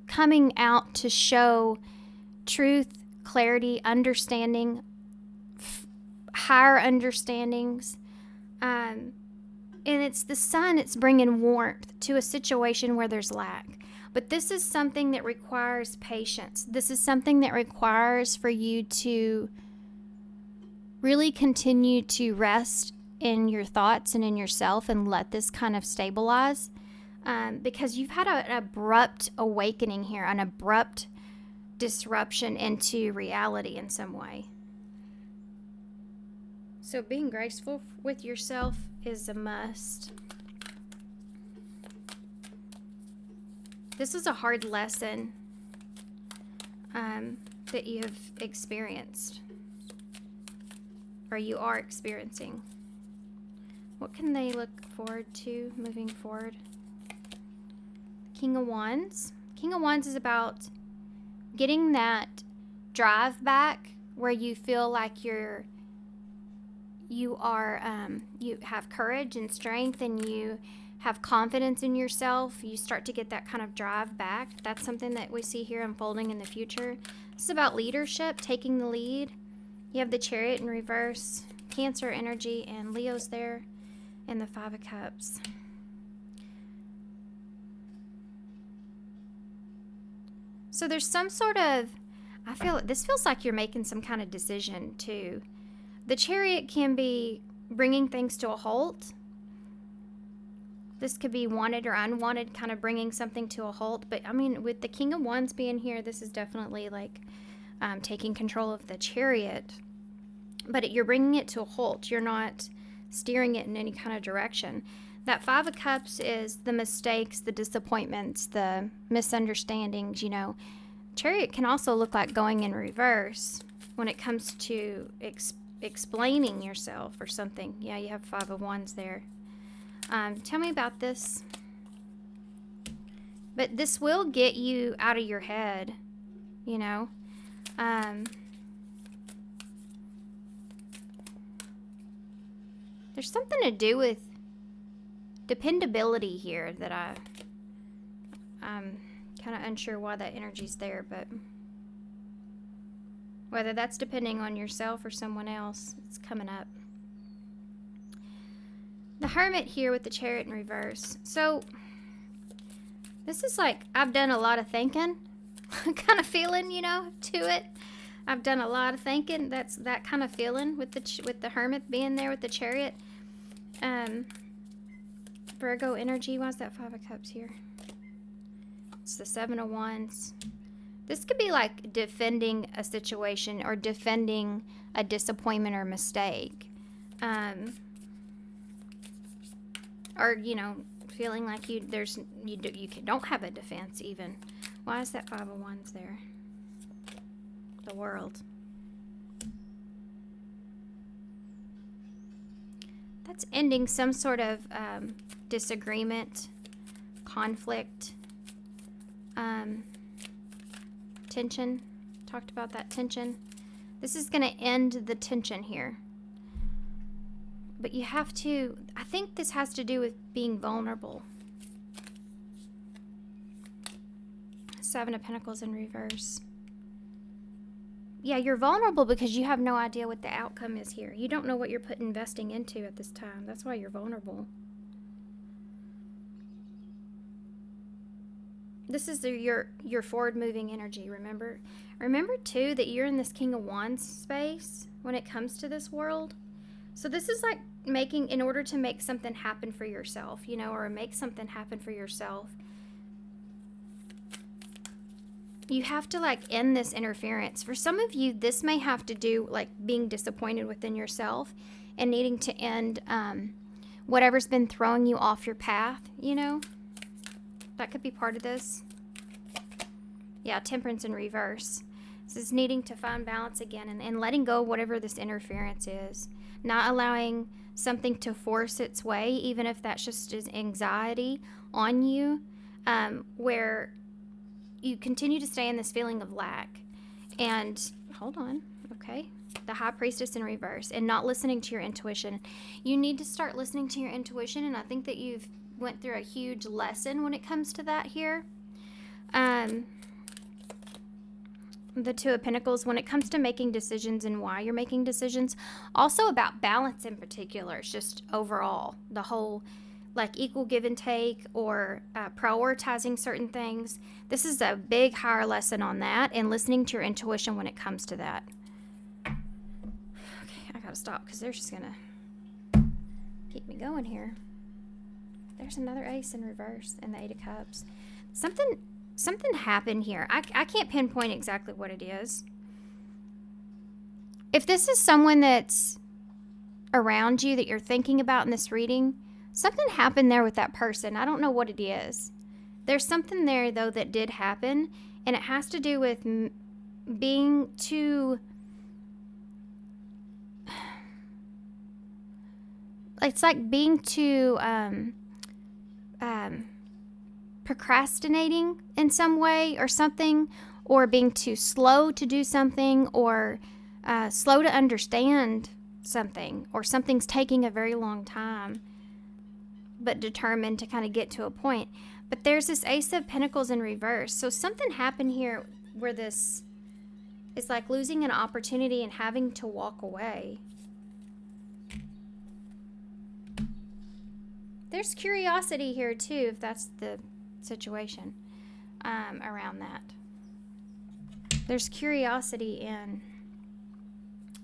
coming out to show truth, clarity, understanding, higher understandings. And it's the Sun, it's bringing warmth to a situation where there's lack. But this is something that requires patience. This is something that requires for you to really continue to rest in your thoughts and in yourself and let this kind of stabilize. Because you've had an abrupt awakening here, an abrupt disruption into reality in some way. So being graceful with yourself is a must. This is a hard lesson that you have experienced, or you are experiencing. What can they look forward to moving forward? King of Wands. King of Wands is about getting that drive back where you feel like you have courage and strength and you have confidence in yourself. You start to get that kind of drive back. That's something that we see here unfolding in the future. This is about leadership, taking the lead. You have the Chariot in reverse, Cancer energy, and Leo's there, and the Five of Cups. So there's some sort of, this feels like you're making some kind of decision too. The Chariot can be bringing things to a halt. This could be wanted or unwanted, kind of bringing something to a halt. But I mean, with the King of Wands being here, this is definitely like taking control of the Chariot. But you're bringing it to a halt. You're not steering it in any kind of direction. That Five of Cups is the mistakes, the disappointments, the misunderstandings, Chariot can also look like going in reverse when it comes to explaining yourself or something. Yeah, you have 5 of Wands there. Tell me about this. But this will get you out of your head, you know. There's something to do with dependability here that I'm kind of unsure why that energy's there, but whether that's depending on yourself or someone else, it's coming up. The Hermit here with the Chariot in reverse. So this is like, I've done a lot of thinking kind of feeling, you know, to it. I've done a lot of thinking. That's that kind of feeling with the Hermit being there with the Chariot. Virgo energy. Why's that 5 of Cups here? It's the 7 of Wands. This could be like defending a situation or defending a disappointment or mistake. Or, you know, feeling like you don't have a defense even. Why is that 5 of Wands there? The World. That's ending some sort of disagreement, conflict, tension. Talked about that tension. This is going to end the tension here. But you have to, I think this has to do with being vulnerable. 7 of Pentacles in reverse. Yeah, you're vulnerable because you have no idea what the outcome is here. You don't know what you're investing into at this time. That's why you're vulnerable. This is your forward-moving energy, remember? Remember, too, that you're in this King of Wands space when it comes to this world. So this is like in order to make something happen for yourself, you know, or make something happen for yourself, you have to like end this interference. For some of you, this may have to do like being disappointed within yourself and needing to end whatever's been throwing you off your path, you know. That could be part of this. Yeah, Temperance in reverse. This is needing to find balance again and letting go of whatever this interference is. Not allowing something to force its way, even if that's just as anxiety on you, where you continue to stay in this feeling of lack. And, hold on, okay. The High Priestess in reverse and not listening to your intuition. You need to start listening to your intuition, and I think that you've went through a huge lesson when it comes to that here. The 2 of Pentacles, when it comes to making decisions and why you're making decisions, also about balance in particular. It's just overall, the whole like equal give and take, or prioritizing certain things. This is a big higher lesson on that, and listening to your intuition when it comes to that. Okay, I gotta stop because they're just gonna keep me going here. There's another Ace in reverse and the 8 of Cups. Something happened here. I can't pinpoint exactly what it is. If this is someone that's around you that you're thinking about in this reading, something happened there with that person. I don't know what it is. There's something there, though, that did happen, and it has to do with being too... It's like being too... procrastinating in some way or something, or being too slow to do something, or slow to understand something, or something's taking a very long time, but determined to kind of get to a point. But there's this Ace of Pentacles in reverse. So something happened here where this is like losing an opportunity and having to walk away. There's curiosity here too, if that's the situation around that. There's curiosity in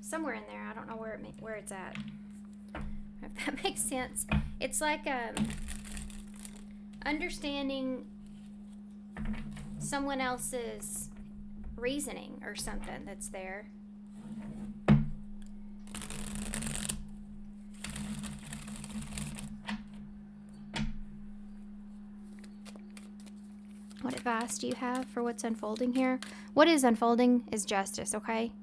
somewhere in there. I don't know where it's at. If that makes sense. It's like understanding someone else's reasoning or something that's there. What advice do you have for what's unfolding here? What is unfolding is justice, okay?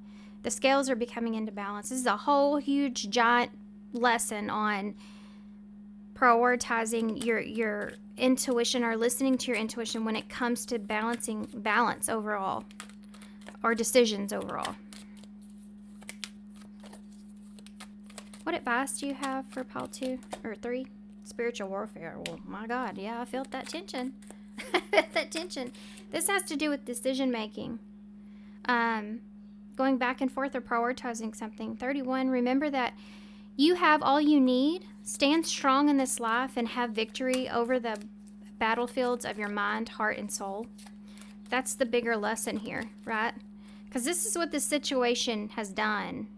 The scales are becoming into balance. This is a whole huge giant lesson on prioritizing your intuition, or listening to your intuition when it comes to balance overall, or decisions overall. What advice do you have for pile 2 or 3? Spiritual warfare. Well, my God, yeah, I felt that tension. I felt that tension. This has to do with decision making. Going back and forth or prioritizing something. 31, remember that you have all you need. Stand strong in this life and have victory over the battlefields of your mind, heart, and soul. That's the bigger lesson here, right? Because this is what this situation has done.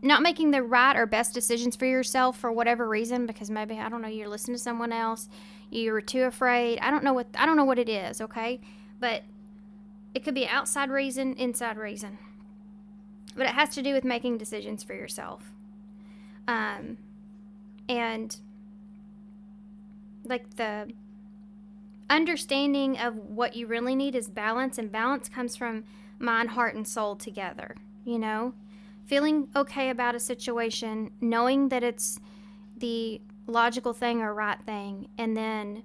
Not making the right or best decisions for yourself for whatever reason, because maybe, I don't know, you're listening to someone else, you were too afraid. I don't know what it is, okay? But it could be outside reason, inside reason. But it has to do with making decisions for yourself. And like the understanding of what you really need is balance, and balance comes from mind, heart, and soul together, you know? Feeling okay about a situation, knowing that it's the logical thing or right thing, and then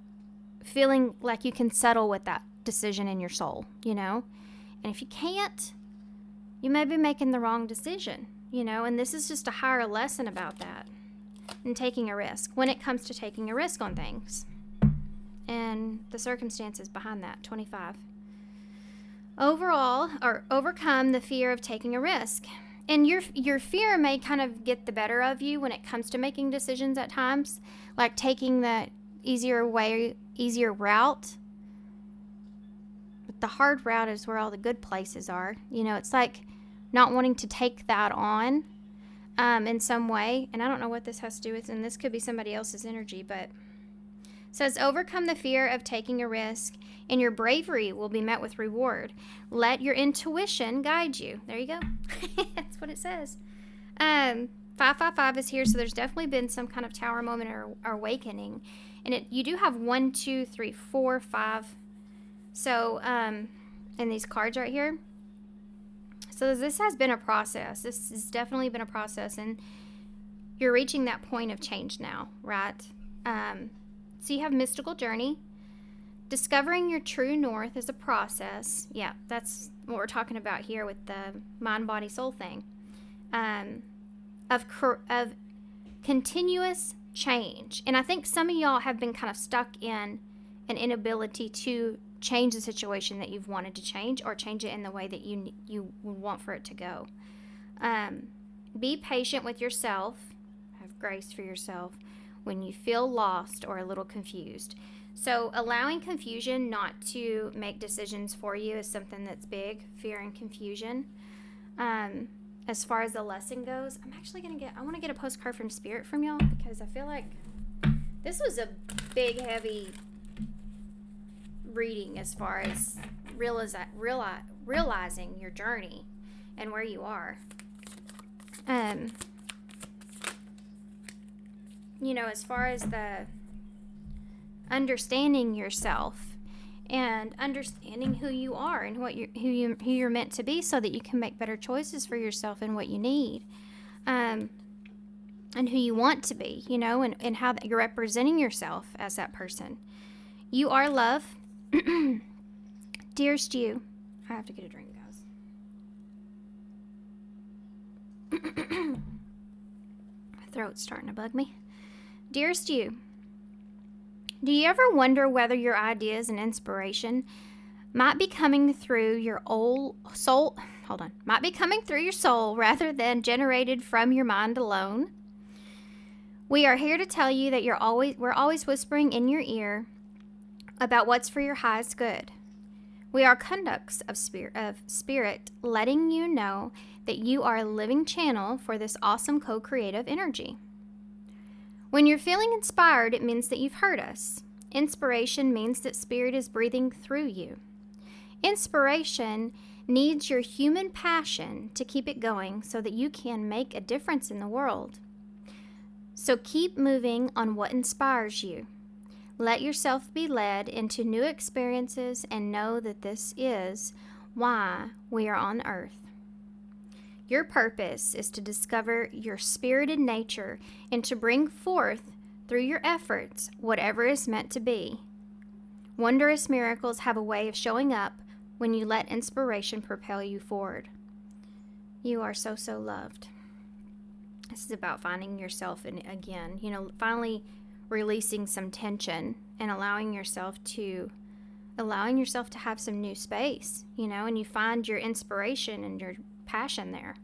feeling like you can settle with that decision in your soul, you know? And if you can't, you may be making the wrong decision, you know? And this is just a higher lesson about that, and taking a risk, when it comes to taking a risk on things, and the circumstances behind that. 25. Overcome the fear of taking a risk. And your fear may kind of get the better of you when it comes to making decisions at times, like taking the easier route. But the hard route is where all the good places are. You know, it's like not wanting to take that on in some way. And I don't know what this has to do with, and this could be somebody else's energy, but it says, overcome the fear of taking a risk, and your bravery will be met with reward. Let your intuition guide you. There you go. That's what it says. 555 is here, so there's definitely been some kind of tower moment or awakening. And you do have 1, 2, 3, 4, 5. So, in these cards right here. So this has been a process. This has definitely been a process, and you're reaching that point of change now, right? So you have mystical journey. Discovering your true north is a process. Yeah, that's what we're talking about here with the mind, body, soul thing. Of continuous change. And I think some of y'all have been kind of stuck in an inability to change the situation that you've wanted to change, or change it in the way that you would want for it to go. Be patient with yourself. Have grace for yourself when you feel lost or a little confused. So allowing confusion not to make decisions for you is something that's big. Fear and confusion. As far as the lesson goes, I want to get a postcard from Spirit from y'all, because I feel like this was a big, heavy reading as far as realizing your journey and where you are. You know, as far as the understanding yourself and understanding who you are and who you're meant to be, so that you can make better choices for yourself and what you need, and who you want to be, you know, and how you're representing yourself as that person. You are love. Dearest you, I have to get a drink, guys. My throat's starting to bug me. Dearest you, do you ever wonder whether your ideas and inspiration might be coming through your soul rather than generated from your mind alone? We are here to tell you that we're always whispering in your ear about what's for your highest good. We are conducts of spirit, letting you know that you are a living channel for this awesome co-creative energy. When you're feeling inspired, it means that you've heard us. Inspiration means that Spirit is breathing through you. Inspiration needs your human passion to keep it going, so that you can make a difference in the world. So keep moving on what inspires you. Let yourself be led into new experiences and know that this is why we are on earth. Your purpose is to discover your spirited nature and to bring forth through your efforts whatever is meant to be. Wondrous miracles have a way of showing up when you let inspiration propel you forward. You are so, so loved. This is about finding yourself again, finally releasing some tension and allowing yourself to have some new space, and you find your inspiration and your passion there.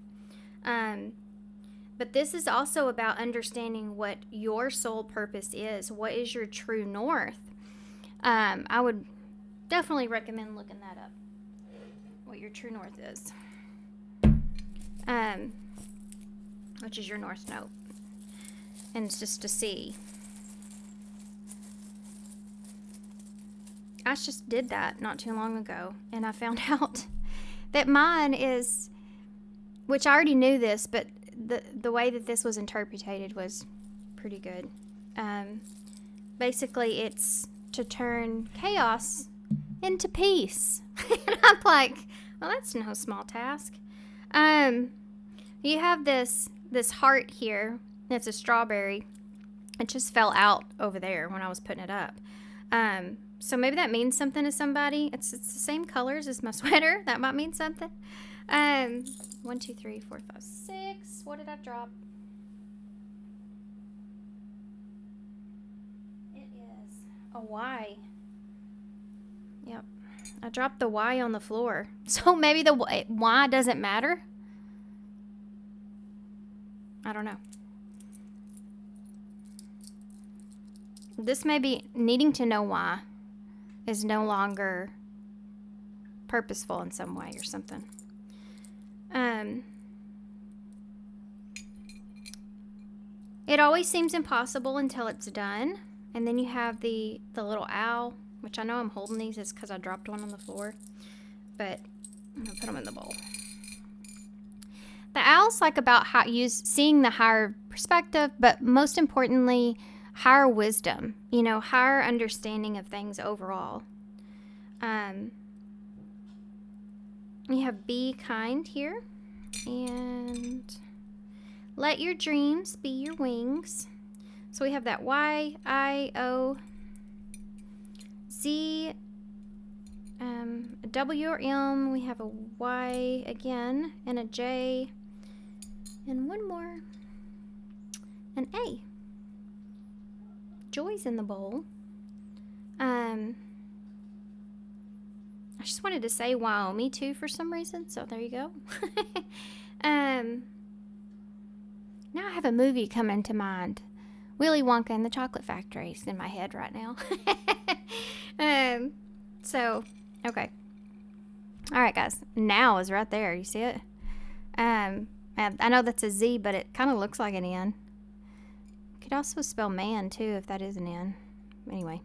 But this is also about understanding what your soul purpose is. What is your true north? I would definitely recommend looking that up, what your true north is. Which is your North Node. And it's just to see. I just did that not too long ago, and I found out that mine is, which I already knew this, but the way that this was interpreted was pretty good. Basically, it's to turn chaos into peace. And I'm like, well, that's no small task. You have this heart here. It's a strawberry. It just fell out over there when I was putting it up. So maybe that means something to somebody. It's the same colors as my sweater. That might mean something. 1, 2, 3, 4, 5, 6. What did I drop? It is a Y. Yep. I dropped the Y on the floor. So maybe the Y doesn't matter? I don't know. This may be needing to know why is no longer purposeful in some way or something. It always seems impossible until it's done. And then you have the little owl, which I know I'm holding these is because I dropped one on the floor. But I'm going to put them in the bowl. The owl's like about seeing the higher perspective, but most importantly, higher wisdom, higher understanding of things overall. You have be kind here, and let your dreams be your wings. So we have that Y, I, O, Z, a W or M. We have a Y again, and a J, and one more, an A. Joy's in the bowl. I just wanted to say Wyoming too for some reason, so there you go. Now I have a movie coming to mind. Willy Wonka and the Chocolate Factory is in my head right now. So, okay. All right, guys. Now is right there. You see it? I know that's a Z, but it kind of looks like an N. Could also spell man, too, if that is an N. Anyway.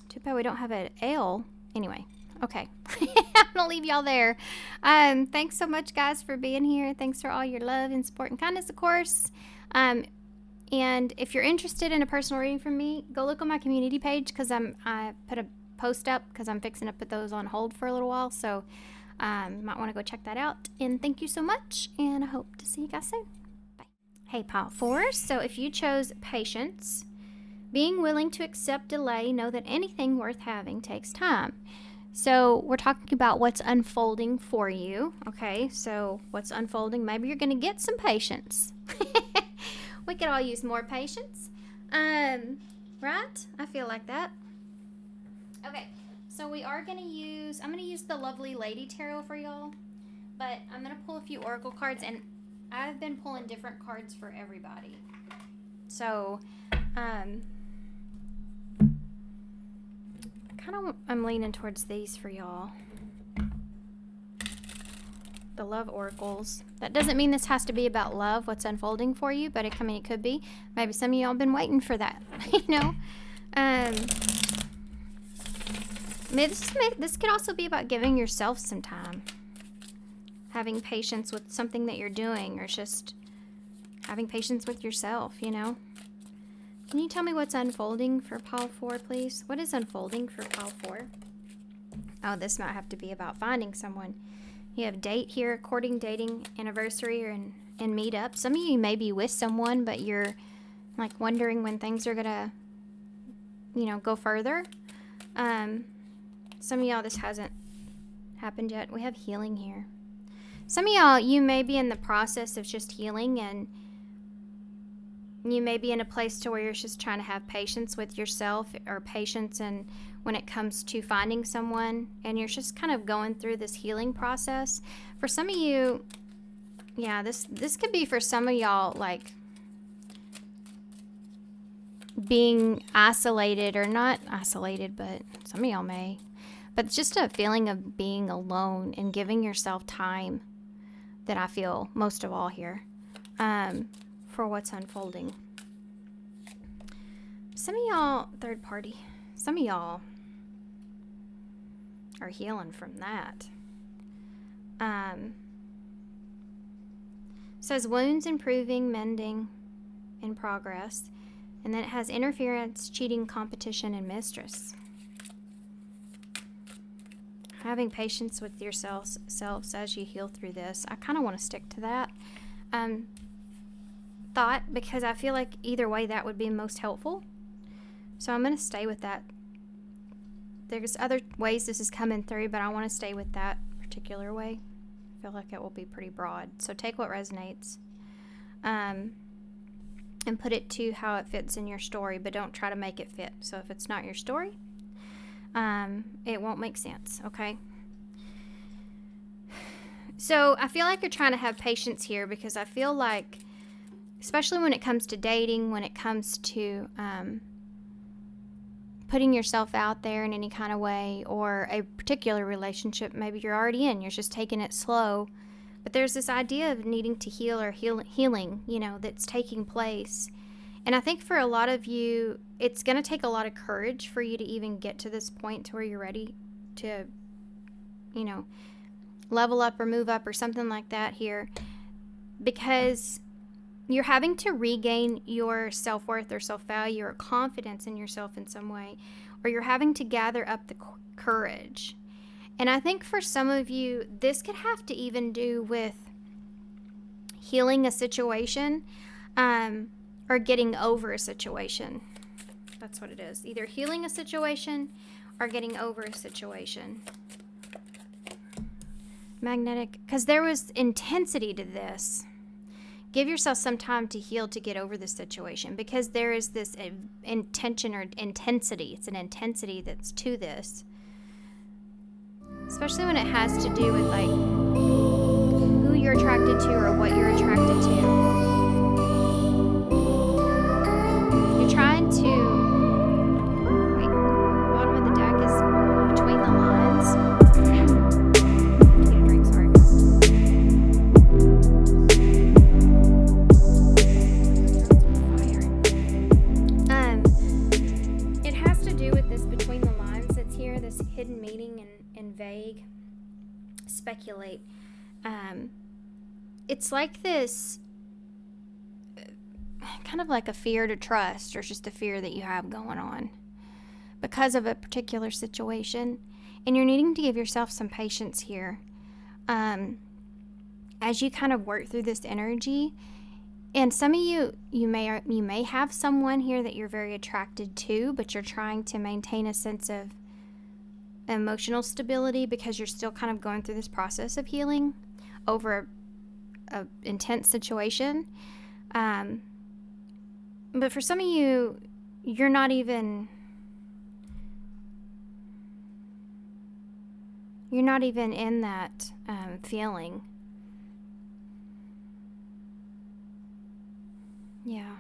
Too bad we don't have an L. Anyway. Okay. I'm going to leave y'all there. Thanks so much, guys, for being here. Thanks for all your love and support and kindness, of course. And if you're interested in a personal reading from me, go look on my community page because I put a post up because I'm fixing to put those on hold for a little while. So might want to go check that out. And thank you so much. And I hope to see you guys soon. Bye. Hey, Pile 4. So if you chose patience, being willing to accept delay, know that anything worth having takes time. So we're talking about what's unfolding for you. Okay, so what's unfolding? Maybe you're going to get some patience. We could all use more patience. Right? I feel like that. Okay, so we are going to use, I'm going to use the Lovely Lady Tarot for y'all. But I'm going to pull a few oracle cards, and I've been pulling different cards for everybody. So, I'm leaning towards these for y'all. The love oracles. That doesn't mean this has to be about love, what's unfolding for you, but it could be. Maybe some of y'all have been waiting for that, This could also be about giving yourself some time. Having patience with something that you're doing, or just having patience with yourself, you know. Can you tell me what's unfolding for pile 4, please? What is unfolding for pile 4? Oh, this might have to be about finding someone. You have date here, courting, dating, anniversary, and meet up. Some of you may be with someone, but you're like wondering when things are gonna, you know, go further. Some of y'all, this hasn't happened yet. We have healing here. Some of y'all, you may be in the process of just healing, and you may be in a place to where you're just trying to have patience with yourself, or patience and when it comes to finding someone, and you're just kind of going through this healing process. For some of you, yeah, this could be for some of y'all, like being isolated, or not isolated, but some of y'all may. But just a feeling of being alone and giving yourself time that I feel most of all here for what's unfolding. Some of y'all, third party, some of y'all are healing from that. Says wounds improving, mending, in progress. And then it has interference, cheating, competition, and mistress. Having patience with yourselves as you heal through this. I kind of want to stick to that thought, because I feel like either way that would be most helpful. So I'm going to stay with that. There's other ways this is coming through, but I want to stay with that particular way. I feel like it will be pretty broad. So take what resonates and put it to how it fits in your story, but don't try to make it fit. So if it's not your story, it won't make sense, okay? So I feel like you're trying to have patience here, because I feel like, especially when it comes to dating, when it comes to putting yourself out there in any kind of way, or a particular relationship maybe you're already in, you're just taking it slow. But there's this idea of needing to heal, or healing, you know, that's taking place. And I think for a lot of you, it's going to take a lot of courage for you to even get to this point to where you're ready to, you know, level up or move up or something like that here. Because you're having to regain your self-worth or self-value or confidence in yourself in some way. Or you're having to gather up the courage. And I think for some of you, this could have to even do with healing a situation, or getting over a situation. That's what it is. Either healing a situation or getting over a situation. Magnetic, because there was intensity to this. Give yourself some time to heal, to get over the situation, because there is this intention or intensity. It's an intensity that's to this. Especially when it has to do with like who you're attracted to or what you're attracted to. You're trying to, wait, bottom of the deck is between the lines. Need a drink, sorry. It has to do with this between the lines that's here, this hidden meaning and vague, speculate. It's like this, kind of like a fear to trust, or just a fear that you have going on because of a particular situation, and you're needing to give yourself some patience here as you kind of work through this energy. And some of you may have someone here that you're very attracted to, but you're trying to maintain a sense of emotional stability because you're still kind of going through this process of healing over a intense situation. But for some of you, you're not even in that feeling. Yeah.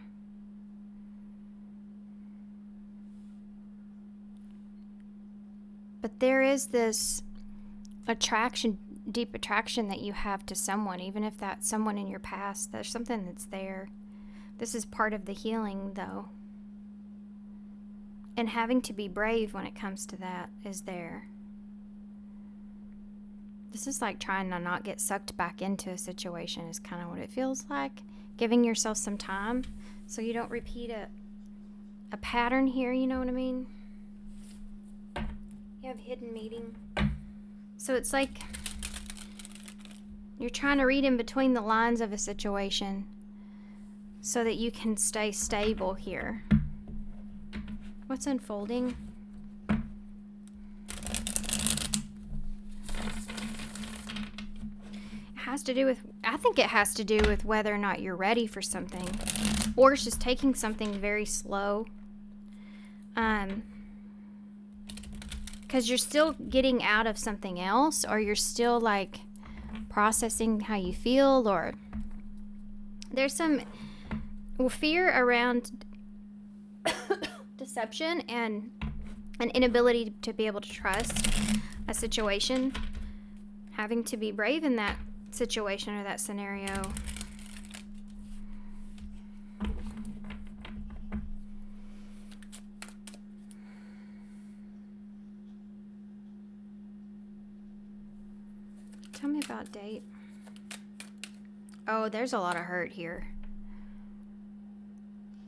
But there is this attraction, deep attraction that you have to someone, even if that's someone in your past. There's something that's there. This is part of the healing, though. And having to be brave when it comes to that is there. This is like trying to not get sucked back into a situation is kind of what it feels like. giving yourself some time so you don't repeat a pattern here, you know what I mean? You have hidden meeting. So it's like you're trying to read in between the lines of a situation so that you can stay stable here. What's unfolding? I think it has to do with whether or not you're ready for something, or it's just taking something very slow. Because you're still getting out of something else, or you're still like processing how you feel, or there's some fear around deception and an inability to be able to trust a situation, having to be brave in that situation or that scenario. Tell me about date. Oh, there's a lot of hurt here.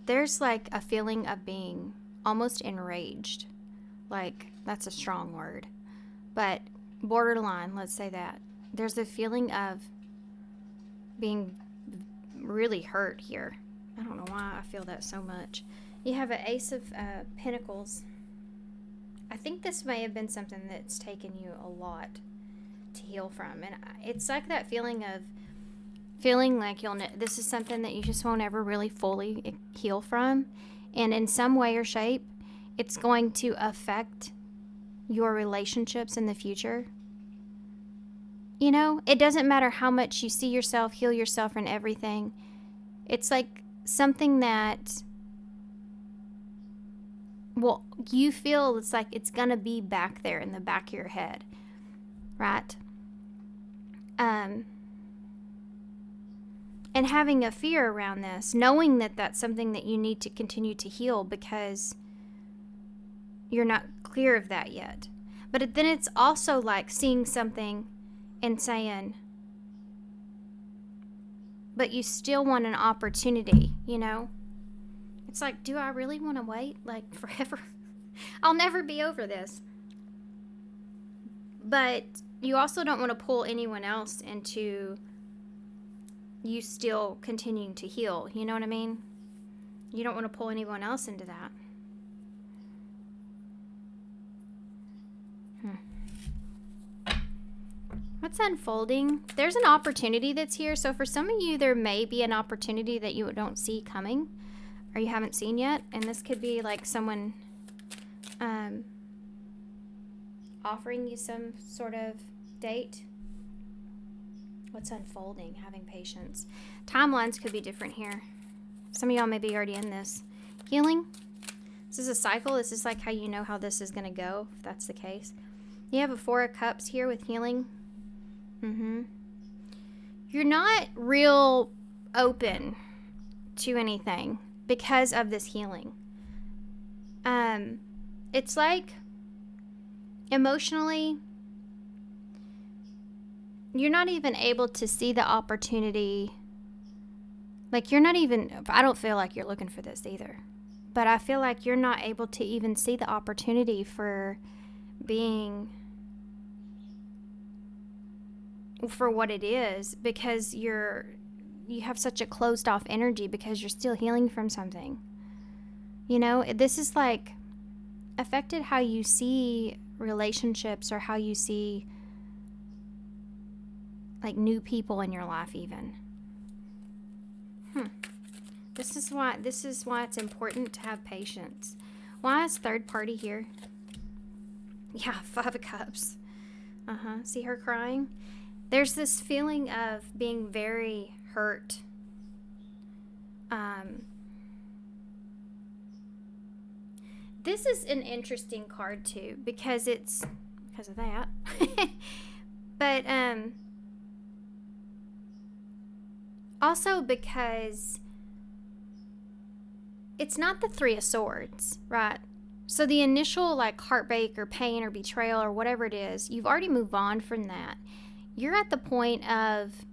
There's like a feeling of being almost enraged. Like, that's a strong word, but borderline, let's say that. There's a feeling of being really hurt here. I don't know why I feel that so much. You have an Ace of Pentacles. I think this may have been something that's taken you a lot to heal from. And it's like that feeling of feeling like this is something that you just won't ever really fully heal from. And in some way or shape, it's going to affect your relationships in the future. You know, it doesn't matter how much you see yourself, heal yourself, and everything. It's like something that, well, you feel it's like it's going to be back there in the back of your head, right? And having a fear around this, knowing that that's something that you need to continue to heal because you're not clear of that yet. But then it's also like seeing something and saying, but you still want an opportunity, you know? It's like, do I really want to wait like forever? I'll never be over this. But you also don't want to pull anyone else into you still continuing to heal. You know what I mean? You don't want to pull anyone else into that. What's unfolding? There's an opportunity that's here. So for some of you, there may be an opportunity that you don't see coming or you haven't seen yet. And this could be like someone offering you some sort of date. What's unfolding? Having patience. Timelines could be different here. Some of y'all may be already in this. Healing. This is a cycle. This is like how you know how this is going to go, if that's the case. You have a Four of Cups here with healing. You're not real open to anything because of this healing. It's like emotionally, you're not even able to see the opportunity. Like I don't feel like you're looking for this either. But I feel like you're not able to even see the opportunity for being for what it is, because you have such a closed off energy because you're still healing from something. You know, this is like affected how you see relationships or how you see like new people in your life even. This is why it's important to have patience. Why is third party here? Yeah, Five of Cups. See her crying? There's this feeling of being very hurt. This is an interesting card too because of that. But also because it's not the Three of Swords, right? So the initial like heartbreak or pain or betrayal or whatever it is, you've already moved on from that. You're at the point of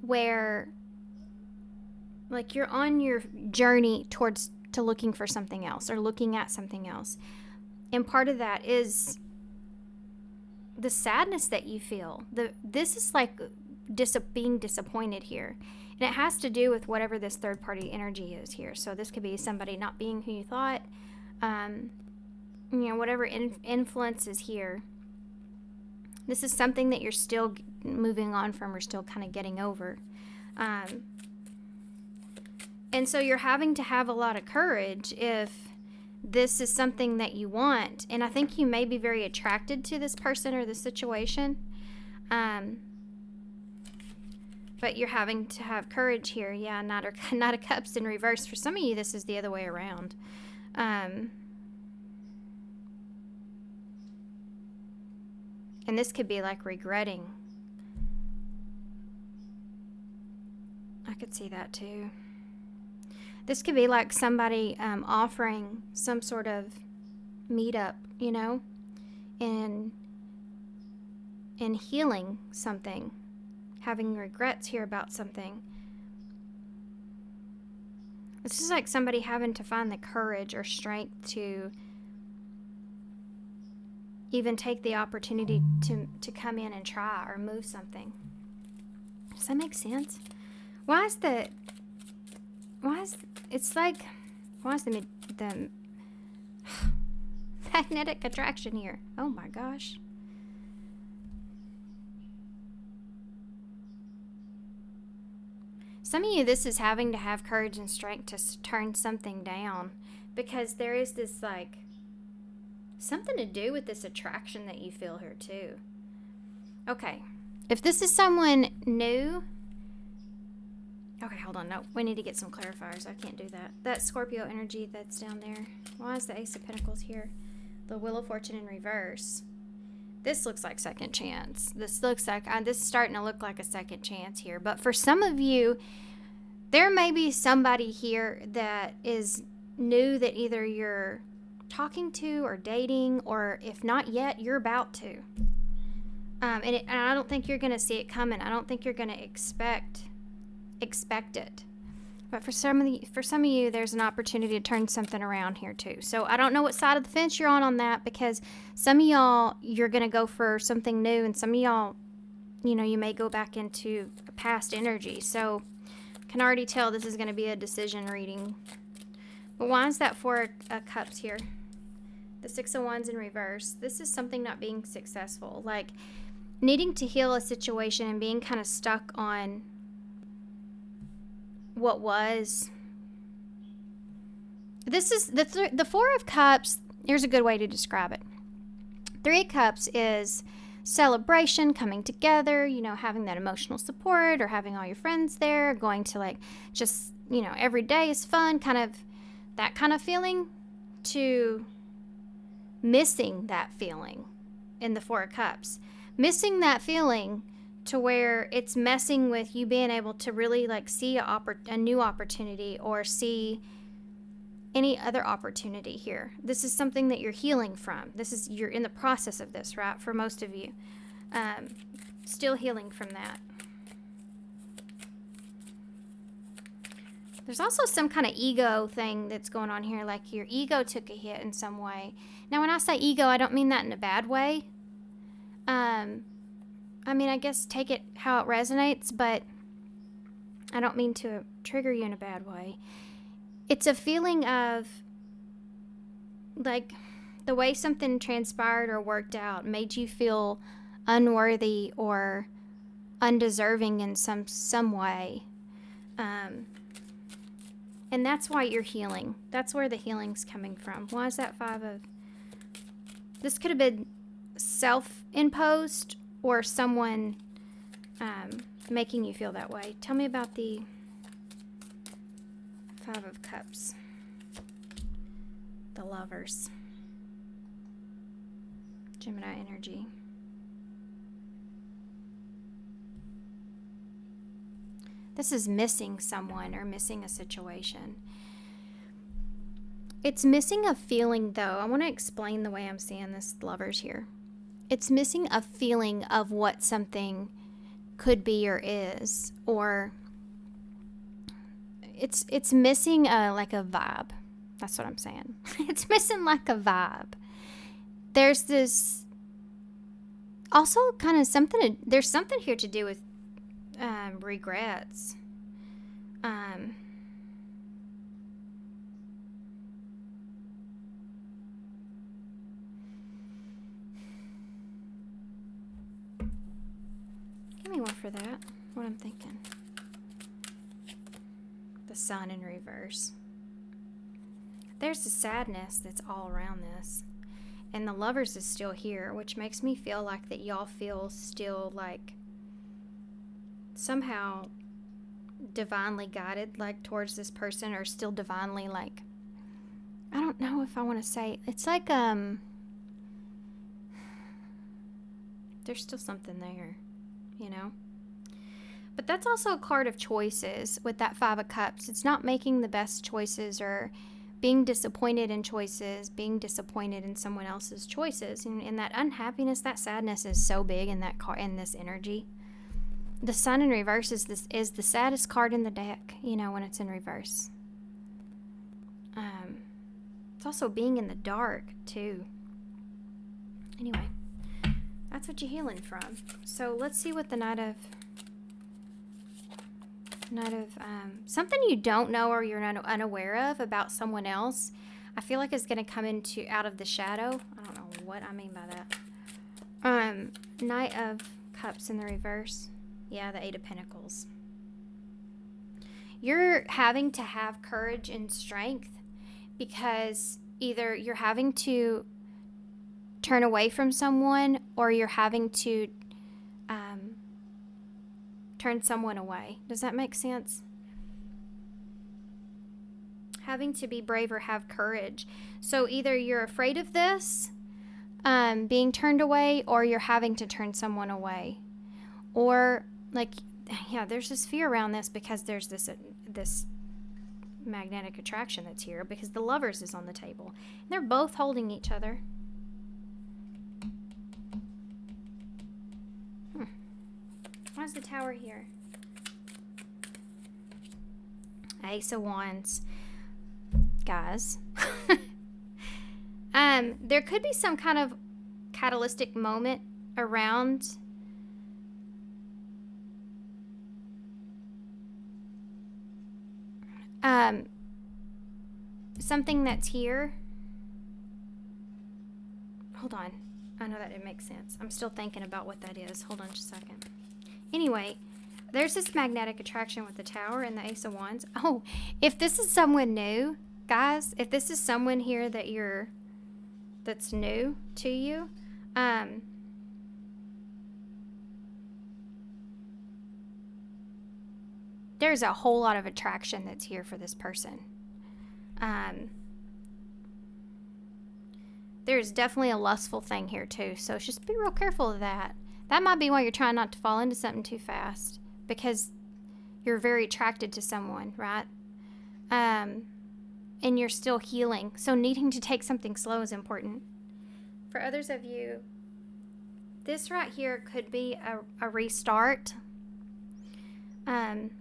where like you're on your journey towards to looking for something else or looking at something else. And part of that is the sadness that you feel. This is like being disappointed here. And it has to do with whatever this third party energy is here. So this could be somebody not being who you thought. Whatever influence is here. This is something that you're still moving on from or still kind of getting over. And so you're having to have a lot of courage if this is something that you want. And I think you may be very attracted to this person or this situation. But you're having to have courage here. Yeah, Knight of Cups in reverse. For some of you, this is the other way around. And this could be like regretting. I could see that too. This could be like somebody offering some sort of meetup, and healing something, having regrets here about something. This is like somebody having to find the courage or strength to even take the opportunity to come in and try or move something. Does that make sense? Why is the magnetic attraction here? Oh my gosh. Some of you, this is having to have courage and strength to turn something down, because there is this like something to do with this attraction that you feel here too. Okay, if this is someone new, okay, hold on, no, we need to get some clarifiers. I can't do that. That Scorpio energy that's down there. Why is the Ace of Pentacles here? The Wheel of Fortune in reverse. This looks like second chance. This looks like, this is starting to look like a second chance here. But for some of you, there may be somebody here that is new that either you're talking to or dating, or if not yet, you're about to. And I don't think you're going to see it coming. I don't think you're going to expect it. But for some of you, there's an opportunity to turn something around here too. So I don't know what side of the fence you're on that, because some of y'all, you're going to go for something new, and some of y'all, you may go back into past energy. So I can already tell this is going to be a decision reading. But why is that Four of Cups here? The Six of Wands in reverse. This is something not being successful, like needing to heal a situation and being kind of stuck on what was. This is the Four of Cups. Here's a good way to describe it. Three of Cups is celebration, coming together, having that emotional support, or having all your friends there, going to like just, every day is fun, kind of that kind of feeling, to missing that feeling in the Four of Cups. Missing that feeling to where it's messing with you being able to really like see a new opportunity, or see any other opportunity here. This is something that you're healing from. You're in the process of this, right? For most of you, still healing from that. There's also some kind of ego thing that's going on here, like your ego took a hit in some way. Now, when I say ego, I don't mean that in a bad way. I guess take it how it resonates, but I don't mean to trigger you in a bad way. It's a feeling of, like, the way something transpired or worked out made you feel unworthy or undeserving in some way. And that's why you're healing. That's where the healing's coming from. Why is that Five of... This could have been self-imposed, or someone making you feel that way. Tell me about the Five of Cups. The Lovers. Gemini energy. This is missing someone or missing a situation. It's missing a feeling, though. I want to explain the way I'm seeing this, Lovers, here. It's missing a feeling of what something could be or is, or it's missing like a vibe. That's what I'm saying. It's missing like a vibe. There's this also kind of something. There's something here to do with regrets. Give me one for that. What I'm thinking. The Sun in reverse. There's the sadness that's all around this. And the Lovers is still here, which makes me feel like that y'all feel still like somehow divinely guided like towards this person, or still divinely like, I don't know if I want to say, it's like there's still something there, you know. But that's also a card of choices with that Five of Cups. It's not making the best choices, or being disappointed in choices, being disappointed in someone else's choices, and that unhappiness, that sadness is so big in that card, in this energy. The Sun in reverse is the saddest card in the deck, you know, when it's in reverse. It's also being in the dark too. Anyway, that's what you're healing from. So let's see what the Knight of something you don't know or you're unaware of about someone else, I feel like is going to come out of the shadow. I don't know what I mean by that. Knight of Cups in the reverse. Yeah, the Eight of Pentacles. You're having to have courage and strength, because either you're having to turn away from someone, or you're having to turn someone away. Does that make sense? Having to be brave or have courage. So either you're afraid of this being turned away, or you're having to turn someone away. Or like, yeah, there's this fear around this because there's this magnetic attraction that's here, because the Lovers is on the table. And they're both holding each other. Why's the Tower here? Ace of Wands. Guys. There could be some kind of catalytic moment around something that's here. Hold on. I know that it makes sense. I'm still thinking about what that is. Hold on just a second. Anyway, there's this magnetic attraction with the Tower and the Ace of Wands. Oh, if this is someone new, guys, if this is someone here that's new to you, there's a whole lot of attraction that's here for this person. There's definitely a lustful thing here too, so just be real careful of that. That might be why you're trying not to fall into something too fast, because you're very attracted to someone, right? And you're still healing, so needing to take something slow is important. For others of you, this right here could be a restart. That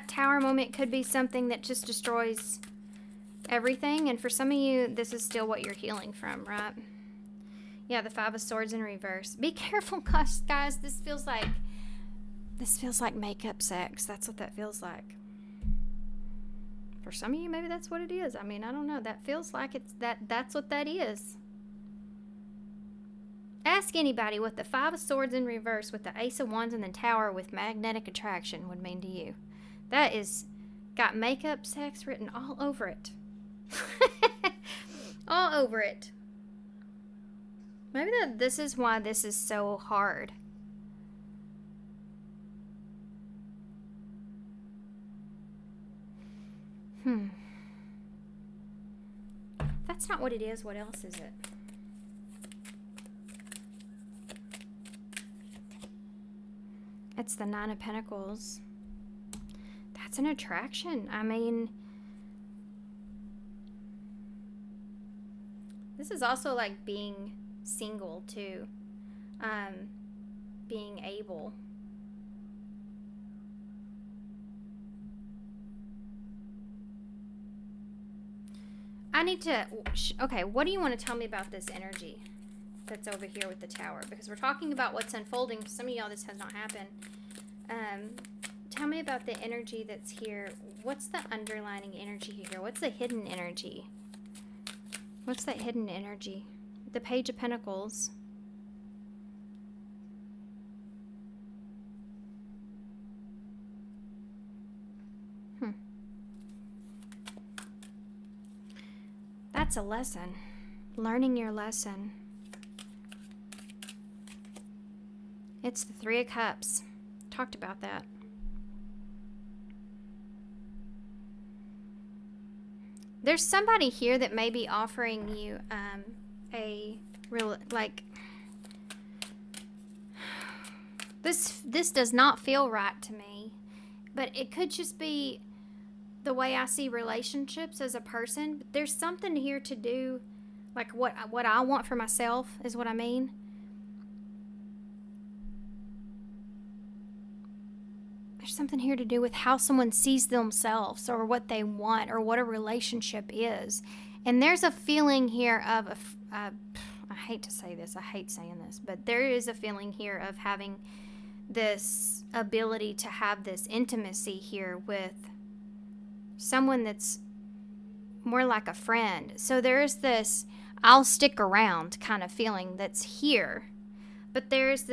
Tower moment could be something that just destroys everything, and for some of you, this is still what you're healing from, right? Yeah, the Five of Swords in reverse. Be careful, guys. This feels like makeup sex. That's what that feels like. For some of you, maybe that's what it is. I mean, I don't know. That feels like that's what that is. Ask anybody what the Five of Swords in reverse with the Ace of Wands and the Tower with magnetic attraction would mean to you. That is got makeup sex written all over it. All over it. Maybe this is why this is so hard. That's not what it is. What else is it? It's the Nine of Pentacles. That's an attraction. I mean, this is also like being single too. Being able. I need to, okay, what do you want to tell me about this energy that's over here with the Tower? Because we're talking about what's unfolding. For some of y'all, this has not happened. Tell me about the energy that's here. What's the underlining energy here? What's the hidden energy? What's that hidden energy? The Page of Pentacles. That's a lesson. Learning your lesson. It's the Three of Cups. Talked about that. There's somebody here that may be offering you a real, like, this does not feel right to me, but it could just be the way I see relationships as a person. But there's something here to do, like what I want for myself is what I mean. There's something here to do with how someone sees themselves or what they want or what a relationship is. And there's a feeling here of, I hate to say this, I hate saying this, but there is a feeling here of having this ability to have this intimacy here with someone that's more like a friend. So there's this I'll stick around kind of feeling that's here. But there's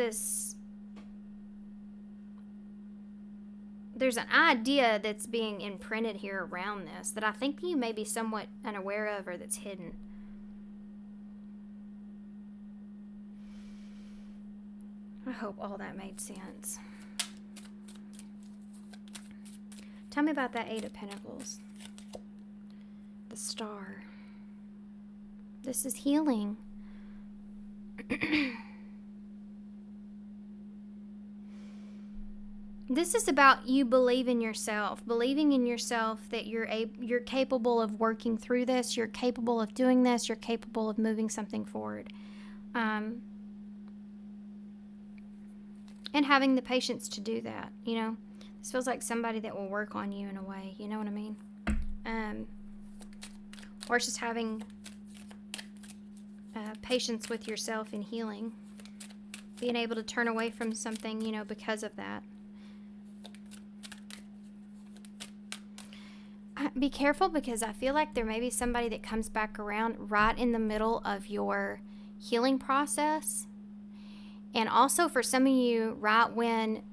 an idea that's being imprinted here around this that I think you may be somewhat unaware of or that's hidden. I hope all that made sense. Tell me about that Eight of Pentacles. The Star. This is healing. This is about you believing in yourself that you're capable of working through this, you're capable of doing this, you're capable of moving something forward. And having the patience to do that, you know. This feels like somebody that will work on you in a way, you know what I mean? Or just having patience with yourself in healing. Being able to turn away from something, you know, because of that. Be careful, because I feel like there may be somebody that comes back around right in the middle of your healing process. And also for some of you, right when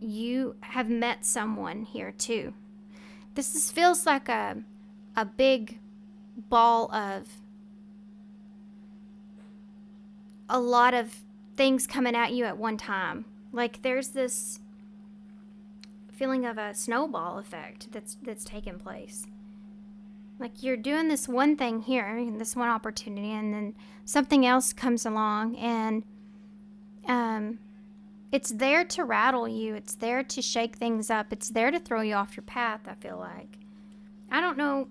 you have met someone here too. Feels like a big ball of a lot of things coming at you at one time. Like there's this feeling of a snowball effect that's taken place. Like you're doing this one thing here, and this one opportunity, and then something else comes along, and it's there to rattle you. It's there to shake things up. It's there to throw you off your path, I feel like. I don't know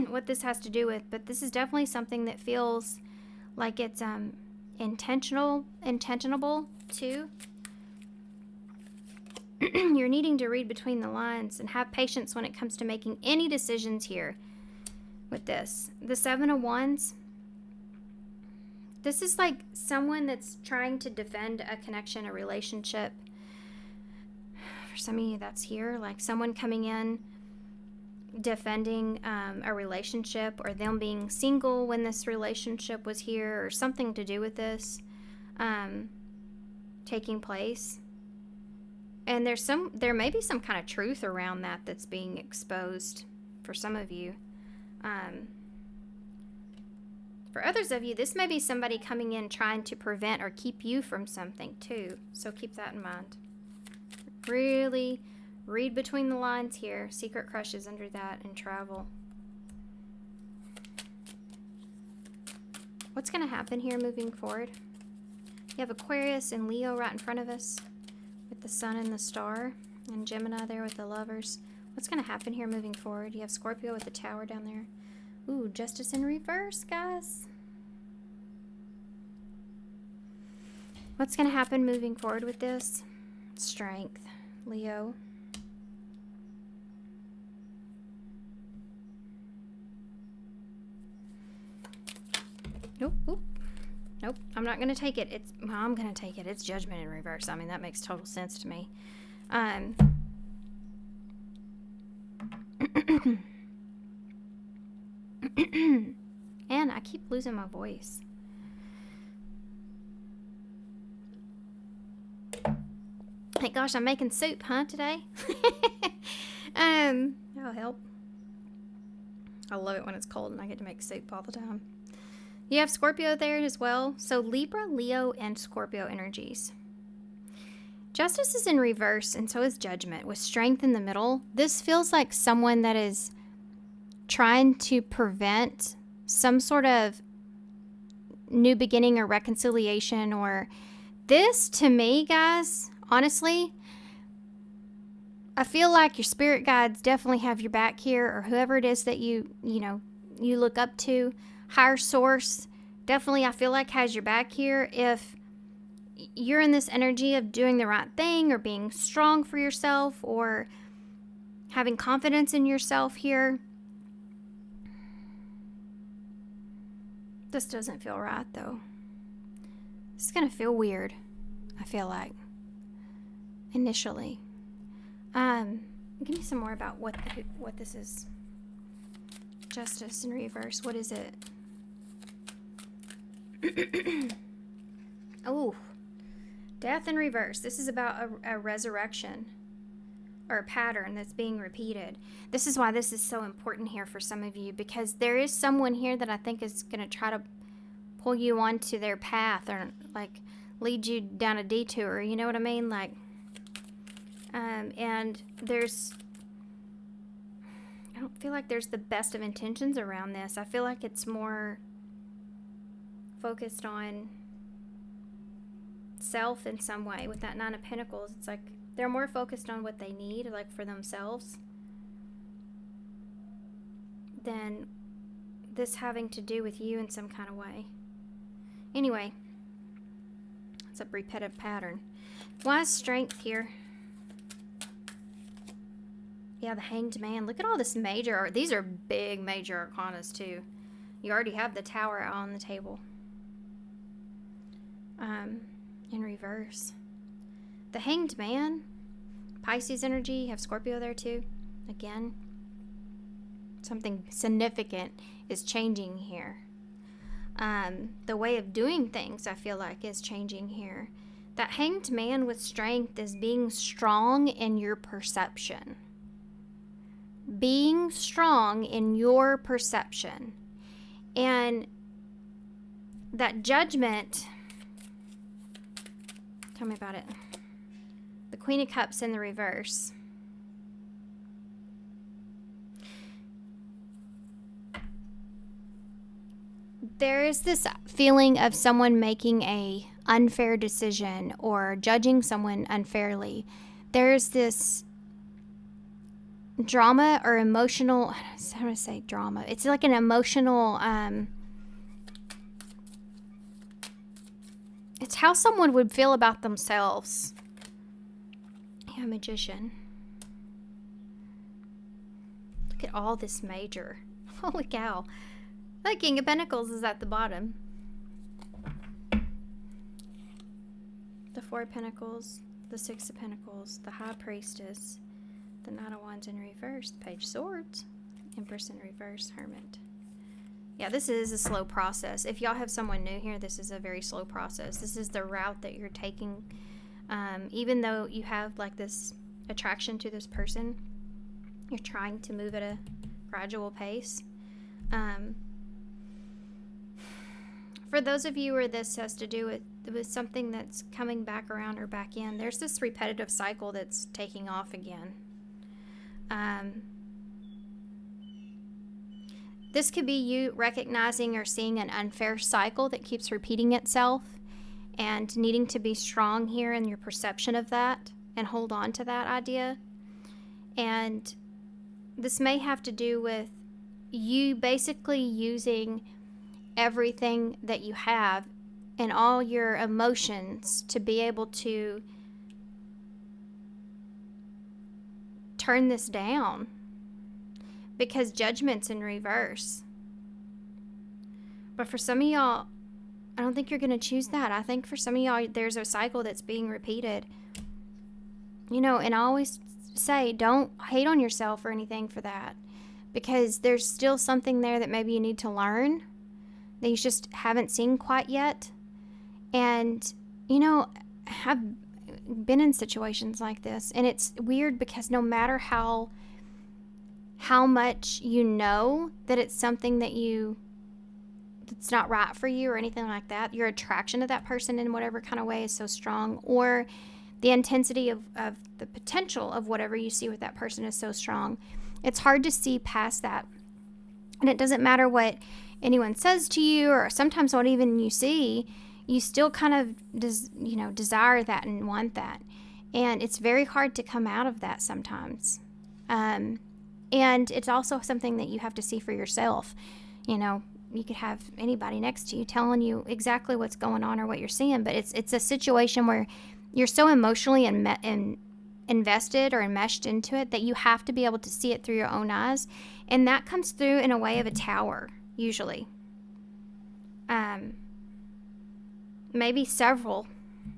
what this has to do with, but this is definitely something that feels like it's intentionable too. You're needing to read between the lines and have patience when it comes to making any decisions here with this. The Seven of Wands. This is like someone that's trying to defend a connection, a relationship. For some of you, that's here. Like someone coming in, defending a relationship, or them being single when this relationship was here, or something to do with this taking place. And there may be some kind of truth around that that's being exposed for some of you. For others of you, this may be somebody coming in trying to prevent or keep you from something too. So keep that in mind. Really read between the lines here. Secret crushes under that, and travel. What's going to happen here moving forward? You have Aquarius and Leo right in front of us, with the Sun and the Star, and Gemini there with the Lovers. What's going to happen here moving forward? You have Scorpio with the Tower down there. Ooh, Justice in reverse, guys. What's going to happen moving forward with this? Strength, Leo. Nope. Oop. Nope. I'm not going to take it. I'm going to take it. It's judgment in reverse. I mean, that makes total sense to me. And I keep losing my voice. Hey, gosh, I'm making soup, huh, today? That'll help. I love it when it's cold and I get to make soup all the time. You have Scorpio there as well. So Libra, Leo, and Scorpio energies. Justice is in reverse, and so is Judgment, with Strength in the middle. This feels like someone that is trying to prevent some sort of new beginning or reconciliation, or this, to me, guys, honestly, I feel like your spirit guides definitely have your back here, or whoever it is that you look up to, higher source, definitely I feel like has your back here. If you're in this energy of doing the right thing or being strong for yourself or having confidence in yourself here, this doesn't feel right though. It's gonna feel weird, I feel like, initially. Give me some more about what this is. Justice in reverse. What is it? Oh, death in reverse. This is about a resurrection or a pattern that's being repeated. This is why this is so important here for some of you, because there is someone here that I think is going to try to pull you onto their path or like lead you down a detour. You know what I mean? Like, and I don't feel like there's the best of intentions around this. I feel like it's more focused on self in some way. With that Nine of Pentacles, it's like they're more focused on what they need, like for themselves, than this having to do with you in some kind of way. Anyway, it's a repetitive pattern. Why is Strength here? Yeah, the Hanged Man. Look at all this major. These are big major arcanas too. You already have the Tower out on the table. In reverse. The Hanged Man. Pisces energy. You have Scorpio there too. Again. Something significant is changing here. The way of doing things, I feel like, is changing here. That Hanged Man with Strength is being strong in your perception. Being strong in your perception. And that Judgment, tell me about it. The Queen of Cups in the reverse. There is this feeling of someone making a unfair decision or judging someone unfairly. There's this drama or emotional, how do I say drama? It's like an emotional, it's how someone would feel about themselves. Yeah, Magician. Look at all this major. Holy cow. The King of Pentacles is at the bottom. The Four of Pentacles, the Six of Pentacles, the High Priestess, the Knight of Wands in reverse, the Page of Swords, Empress in reverse, Hermit. Yeah, this is a slow process. If y'all have someone new here, this is a very slow process. This is the route that you're taking. Even though you have like this attraction to this person, you're trying to move at a gradual pace. For those of you where this has to do with something that's coming back around or back in, there's this repetitive cycle that's taking off again. This could be you recognizing or seeing an unfair cycle that keeps repeating itself and needing to be strong here in your perception of that and hold on to that idea. And this may have to do with you basically using everything that you have and all your emotions to be able to turn this down, because Judgment's in reverse. But for some of y'all, I don't think you're going to choose that. I think for some of y'all, there's a cycle that's being repeated. You know, and I always say, don't hate on yourself or anything for that, because there's still something there that maybe you need to learn that you just haven't seen quite yet. And, you know, I've been in situations like this, and it's weird because no matter how much you know that it's something that's not right for you or anything like that, your attraction to that person in whatever kind of way is so strong, or the intensity of the potential of whatever you see with that person is so strong. It's hard to see past that. And it doesn't matter what anyone says to you, or sometimes what even you see, you still kind of desire that and want that. And it's very hard to come out of that sometimes. And it's also something that you have to see for yourself. You know, you could have anybody next to you telling you exactly what's going on or what you're seeing, but it's a situation where you're so emotionally invested or enmeshed into it that you have to be able to see it through your own eyes. And that comes through in a way of a tower, usually. Maybe several,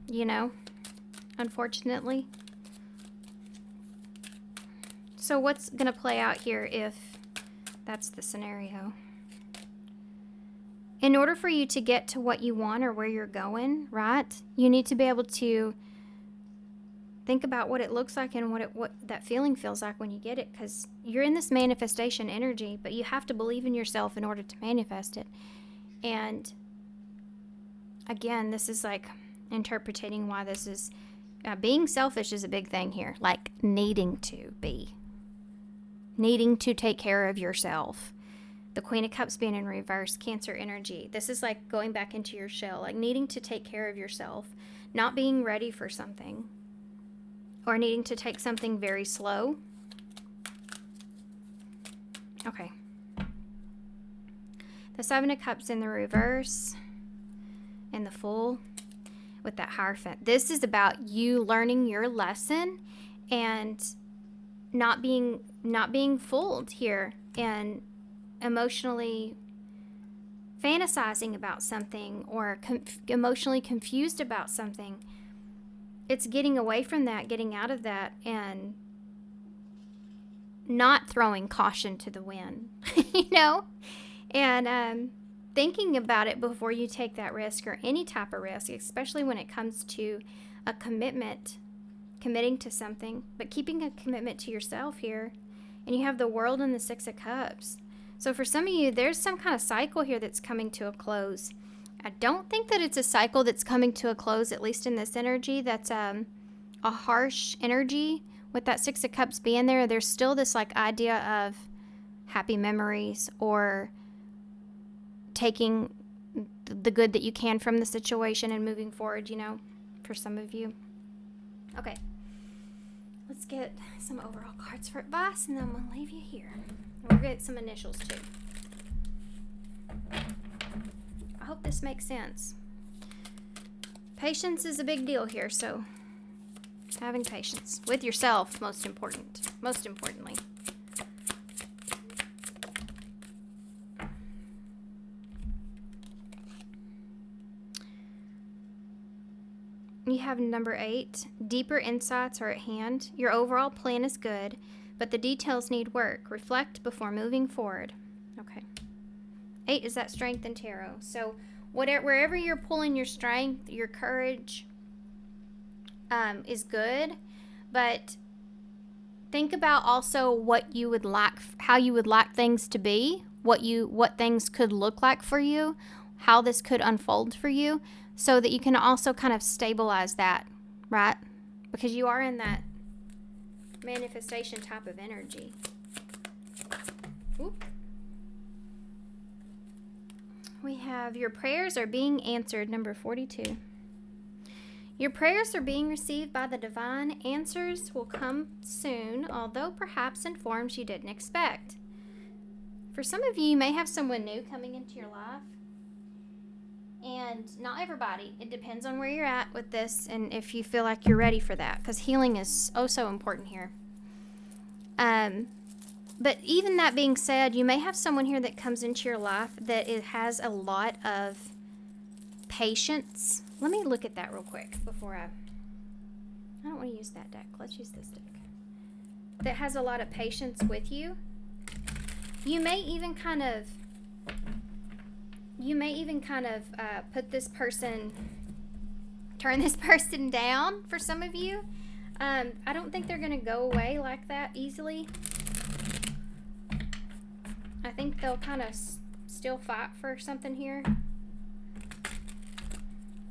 you know, unfortunately. So what's going to play out here if that's the scenario? In order for you to get to what you want or where you're going, right, you need to be able to think about what it looks like and what that feeling feels like when you get it, because you're in this manifestation energy, but you have to believe in yourself in order to manifest it. And again, this is like interpreting why this is being selfish is a big thing here, like needing to take care of yourself. The Queen of Cups being in reverse, Cancer energy. This is like going back into your shell, like needing to take care of yourself, not being ready for something, or needing to take something very slow. Okay. The Seven of Cups in the reverse and the Fool with that Hierophant. This is about you learning your lesson and not being fooled here and emotionally fantasizing about something or emotionally confused about something. It's getting away from that, getting out of that, and not throwing caution to the wind, you know? And thinking about it before you take that risk or any type of risk, especially when it comes to a commitment, committing to something, but keeping a commitment to yourself here. And you have the World and the Six of Cups. So for some of you, there's some kind of cycle here that's coming to a close. I don't think that it's a cycle that's coming to a close, at least in this energy. That's a harsh energy with that Six of Cups being there. There's still this like idea of happy memories or taking the good that you can from the situation and moving forward, you know, for some of you. Okay. Let's get some overall cards for advice, and then I'm going to leave you here. We'll get some initials, too. I hope this makes sense. Patience is a big deal here, so having patience with yourself, most importantly. You have number 8. Deeper insights are at hand. Your overall plan is good, but the details need work. Reflect before moving forward. Okay. 8 is that strength in tarot. So wherever you're pulling your strength, your courage is good, but think about also what you would like, how you would like things to be, what things could look like for you, how this could unfold for you, so that you can also kind of stabilize that, right? Because you are in that manifestation type of energy. Oop. We have your prayers are being answered, number 42. Your prayers are being received by the divine. Answers will come soon, although perhaps in forms you didn't expect. For some of you may have someone new coming into your life. And not everybody. It depends on where you're at with this and if you feel like you're ready for that, because healing is oh so important here. But even that being said, you may have someone here that comes into your life that it has a lot of patience. Let me look at that real quick before I don't want to use that deck. Let's use this deck. That has a lot of patience with you. You may even kind of put this person, turn this person down for some of you. I don't think they're going to go away like that easily. I think they'll kind of still fight for something here.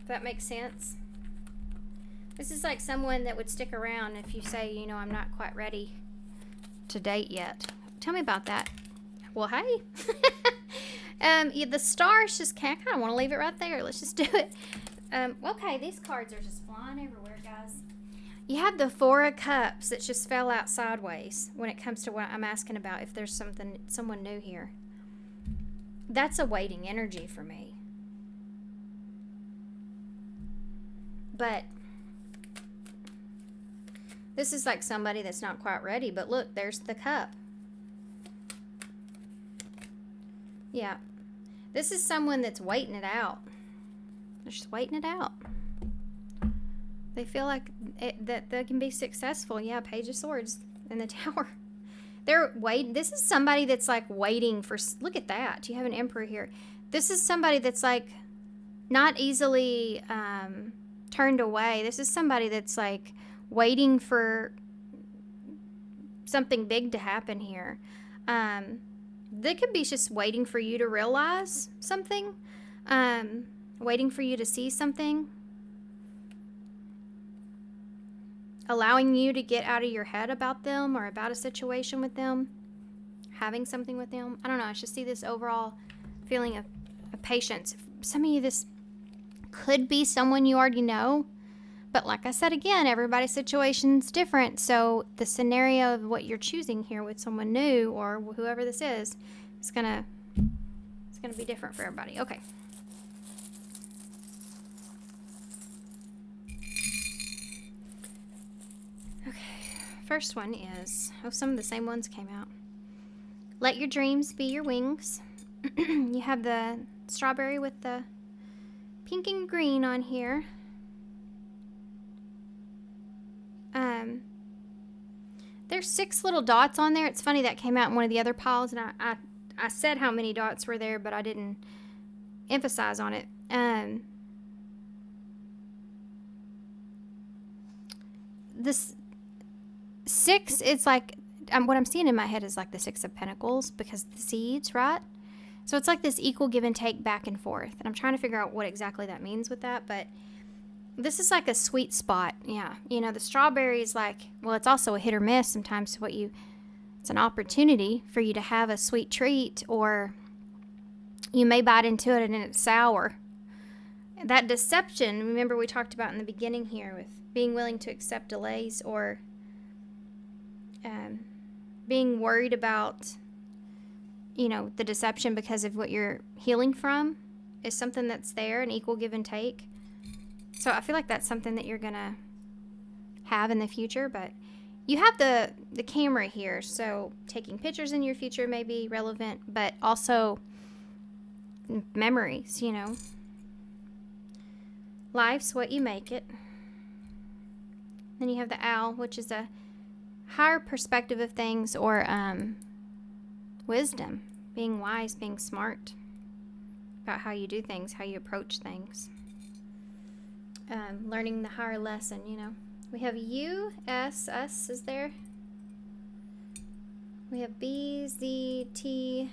If that makes sense. This is like someone that would stick around if you say, you know, I'm not quite ready to date yet. Tell me about that. Well, hey. Yeah, the stars just I kind of want to leave it right there. Let's just do it. Okay, these cards are just flying everywhere, guys. You have the Four of Cups that just fell out sideways when it comes to what I'm asking about, if there's someone new here. That's a waiting energy for me. But this is like somebody that's not quite ready, but look, there's the cup. Yeah. This is someone that's waiting it out. They're just waiting it out. They feel like that they can be successful. Yeah, Page of Swords in the Tower. They're waiting. This is somebody that's like waiting for, look at that. You have an Emperor here. This is somebody that's like not easily turned away. This is somebody that's like waiting for something big to happen here. They could be just waiting for you to realize something, waiting for you to see something, allowing you to get out of your head about them or about a situation with them, having something with them. I don't know. I just see this overall feeling of patience. Some of you, this could be someone you already know. But like I said again, everybody's situation's different. So the scenario of what you're choosing here with someone new or whoever this is gonna be different for everybody. Okay. Okay. First one is, some of the same ones came out. Let your dreams be your wings. You have the strawberry with the pink and green on here. There's 6 little dots on there. It's funny that came out in one of the other piles, and I said how many dots were there, but I didn't emphasize on it. This 6, it's like, what I'm seeing in my head is like the 6 of Pentacles, because the seeds, right? So it's like this equal give and take back and forth. And I'm trying to figure out what exactly that means with that, but this is like a sweet spot. Yeah. You know, the strawberry is like, well, it's also a hit or miss sometimes. It's an opportunity for you to have a sweet treat, or you may bite into it and it's sour. That deception, remember we talked about in the beginning here with being willing to accept delays, or being worried about, you know, the deception because of what you're healing from is something that's there, an equal give and take. So I feel like that's something that you're going to have in the future, but you have the camera here, so taking pictures in your future may be relevant, but also memories, you know. Life's what you make it. Then you have the owl, which is a higher perspective of things, or wisdom, being wise, being smart about how you do things, how you approach things. Learning the higher lesson, you know. We have U, S, us is there. We have B, Z, T,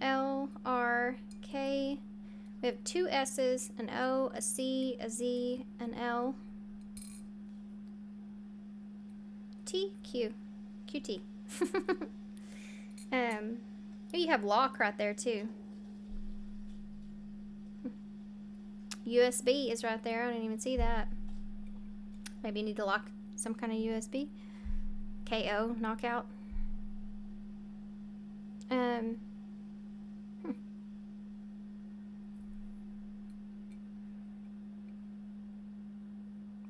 L, R, K. We have 2 S's, an O, a C, a Z, an L. T, Q, QT. You have lock right there too. USB is right there. I didn't even see that. Maybe you need to lock some kind of USB. KO, knockout. I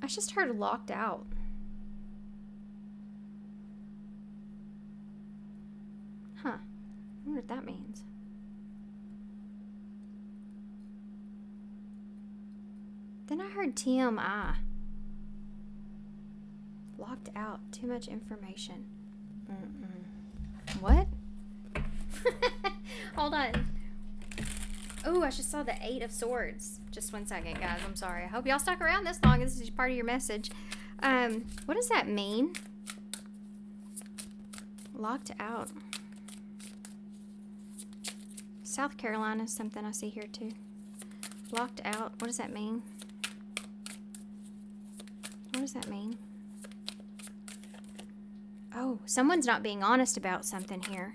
just heard locked out. I wonder what that means. Then I heard TMI. Locked out. Too much information. What? Hold on. Oh, I just saw the 8 of Swords. Just 1 second, guys. I'm sorry. I hope y'all stuck around this long. This is part of your message. What does that mean? Locked out. South Carolina is something I see here too. Locked out. What does that mean? What does that mean? Oh, someone's not being honest about something here.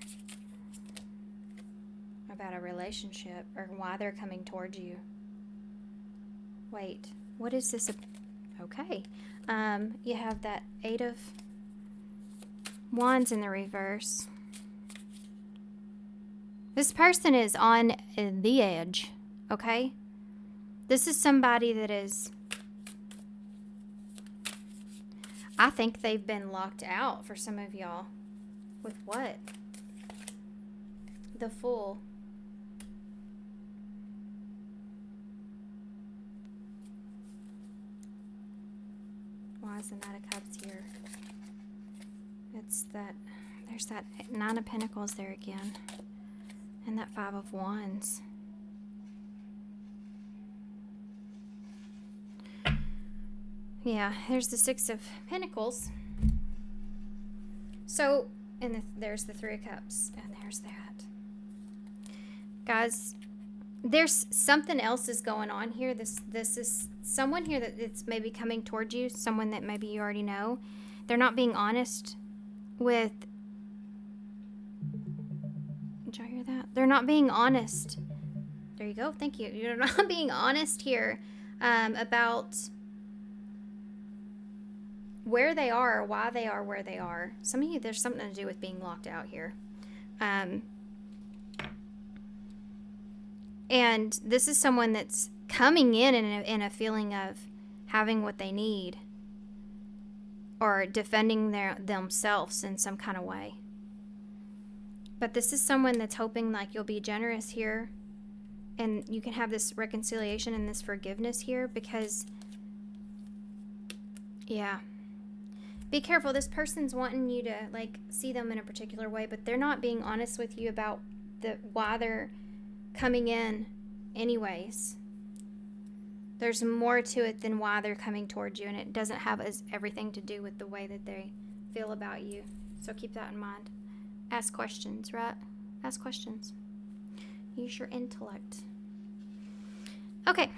About a relationship or why they're coming towards you. Wait, what is this? Okay. You have that 8 of Wands in the reverse. This person is on the edge, okay? This is somebody that is... I think they've been locked out for some of y'all. With what? The Fool. Why is the Knight of Cups here? It's that... There's that 9 of Pentacles there again. And that 5 of Wands. Yeah, there's the 6 of Pentacles. So, and there's the 3 of Cups. And there's that. Guys, there's something else is going on here. This is someone here that's maybe coming towards you. Someone that maybe you already know. They're not being honest with... Did y'all hear that? They're not being honest. There you go. Thank you. You're not being honest here about where they are or why they are where they are. Some of you, there's something to do with being locked out here. And this is someone that's coming in a feeling of having what they need or defending themselves in some kind of way. But this is someone that's hoping like you'll be generous here and you can have this reconciliation and this forgiveness here because, yeah. Be careful. This person's wanting you to like see them in a particular way, but they're not being honest with you about why they're coming in anyways. There's more to it than why they're coming towards you, and it doesn't have everything to do with the way that they feel about you. So keep that in mind. Ask questions, right? Ask questions. Use your intellect. Okay,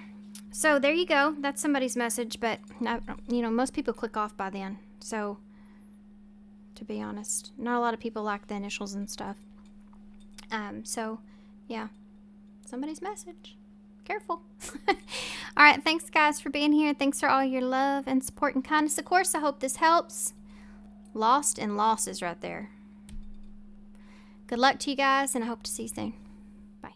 so there you go. That's somebody's message, but most people click off by then. So, to be honest, not a lot of people like the initials and stuff. So, yeah, somebody's message. Careful. All right, thanks guys for being here. Thanks for all your love and support and kindness. Of course, I hope this helps. Lost and losses right there. Good luck to you guys, and I hope to see you soon. Bye.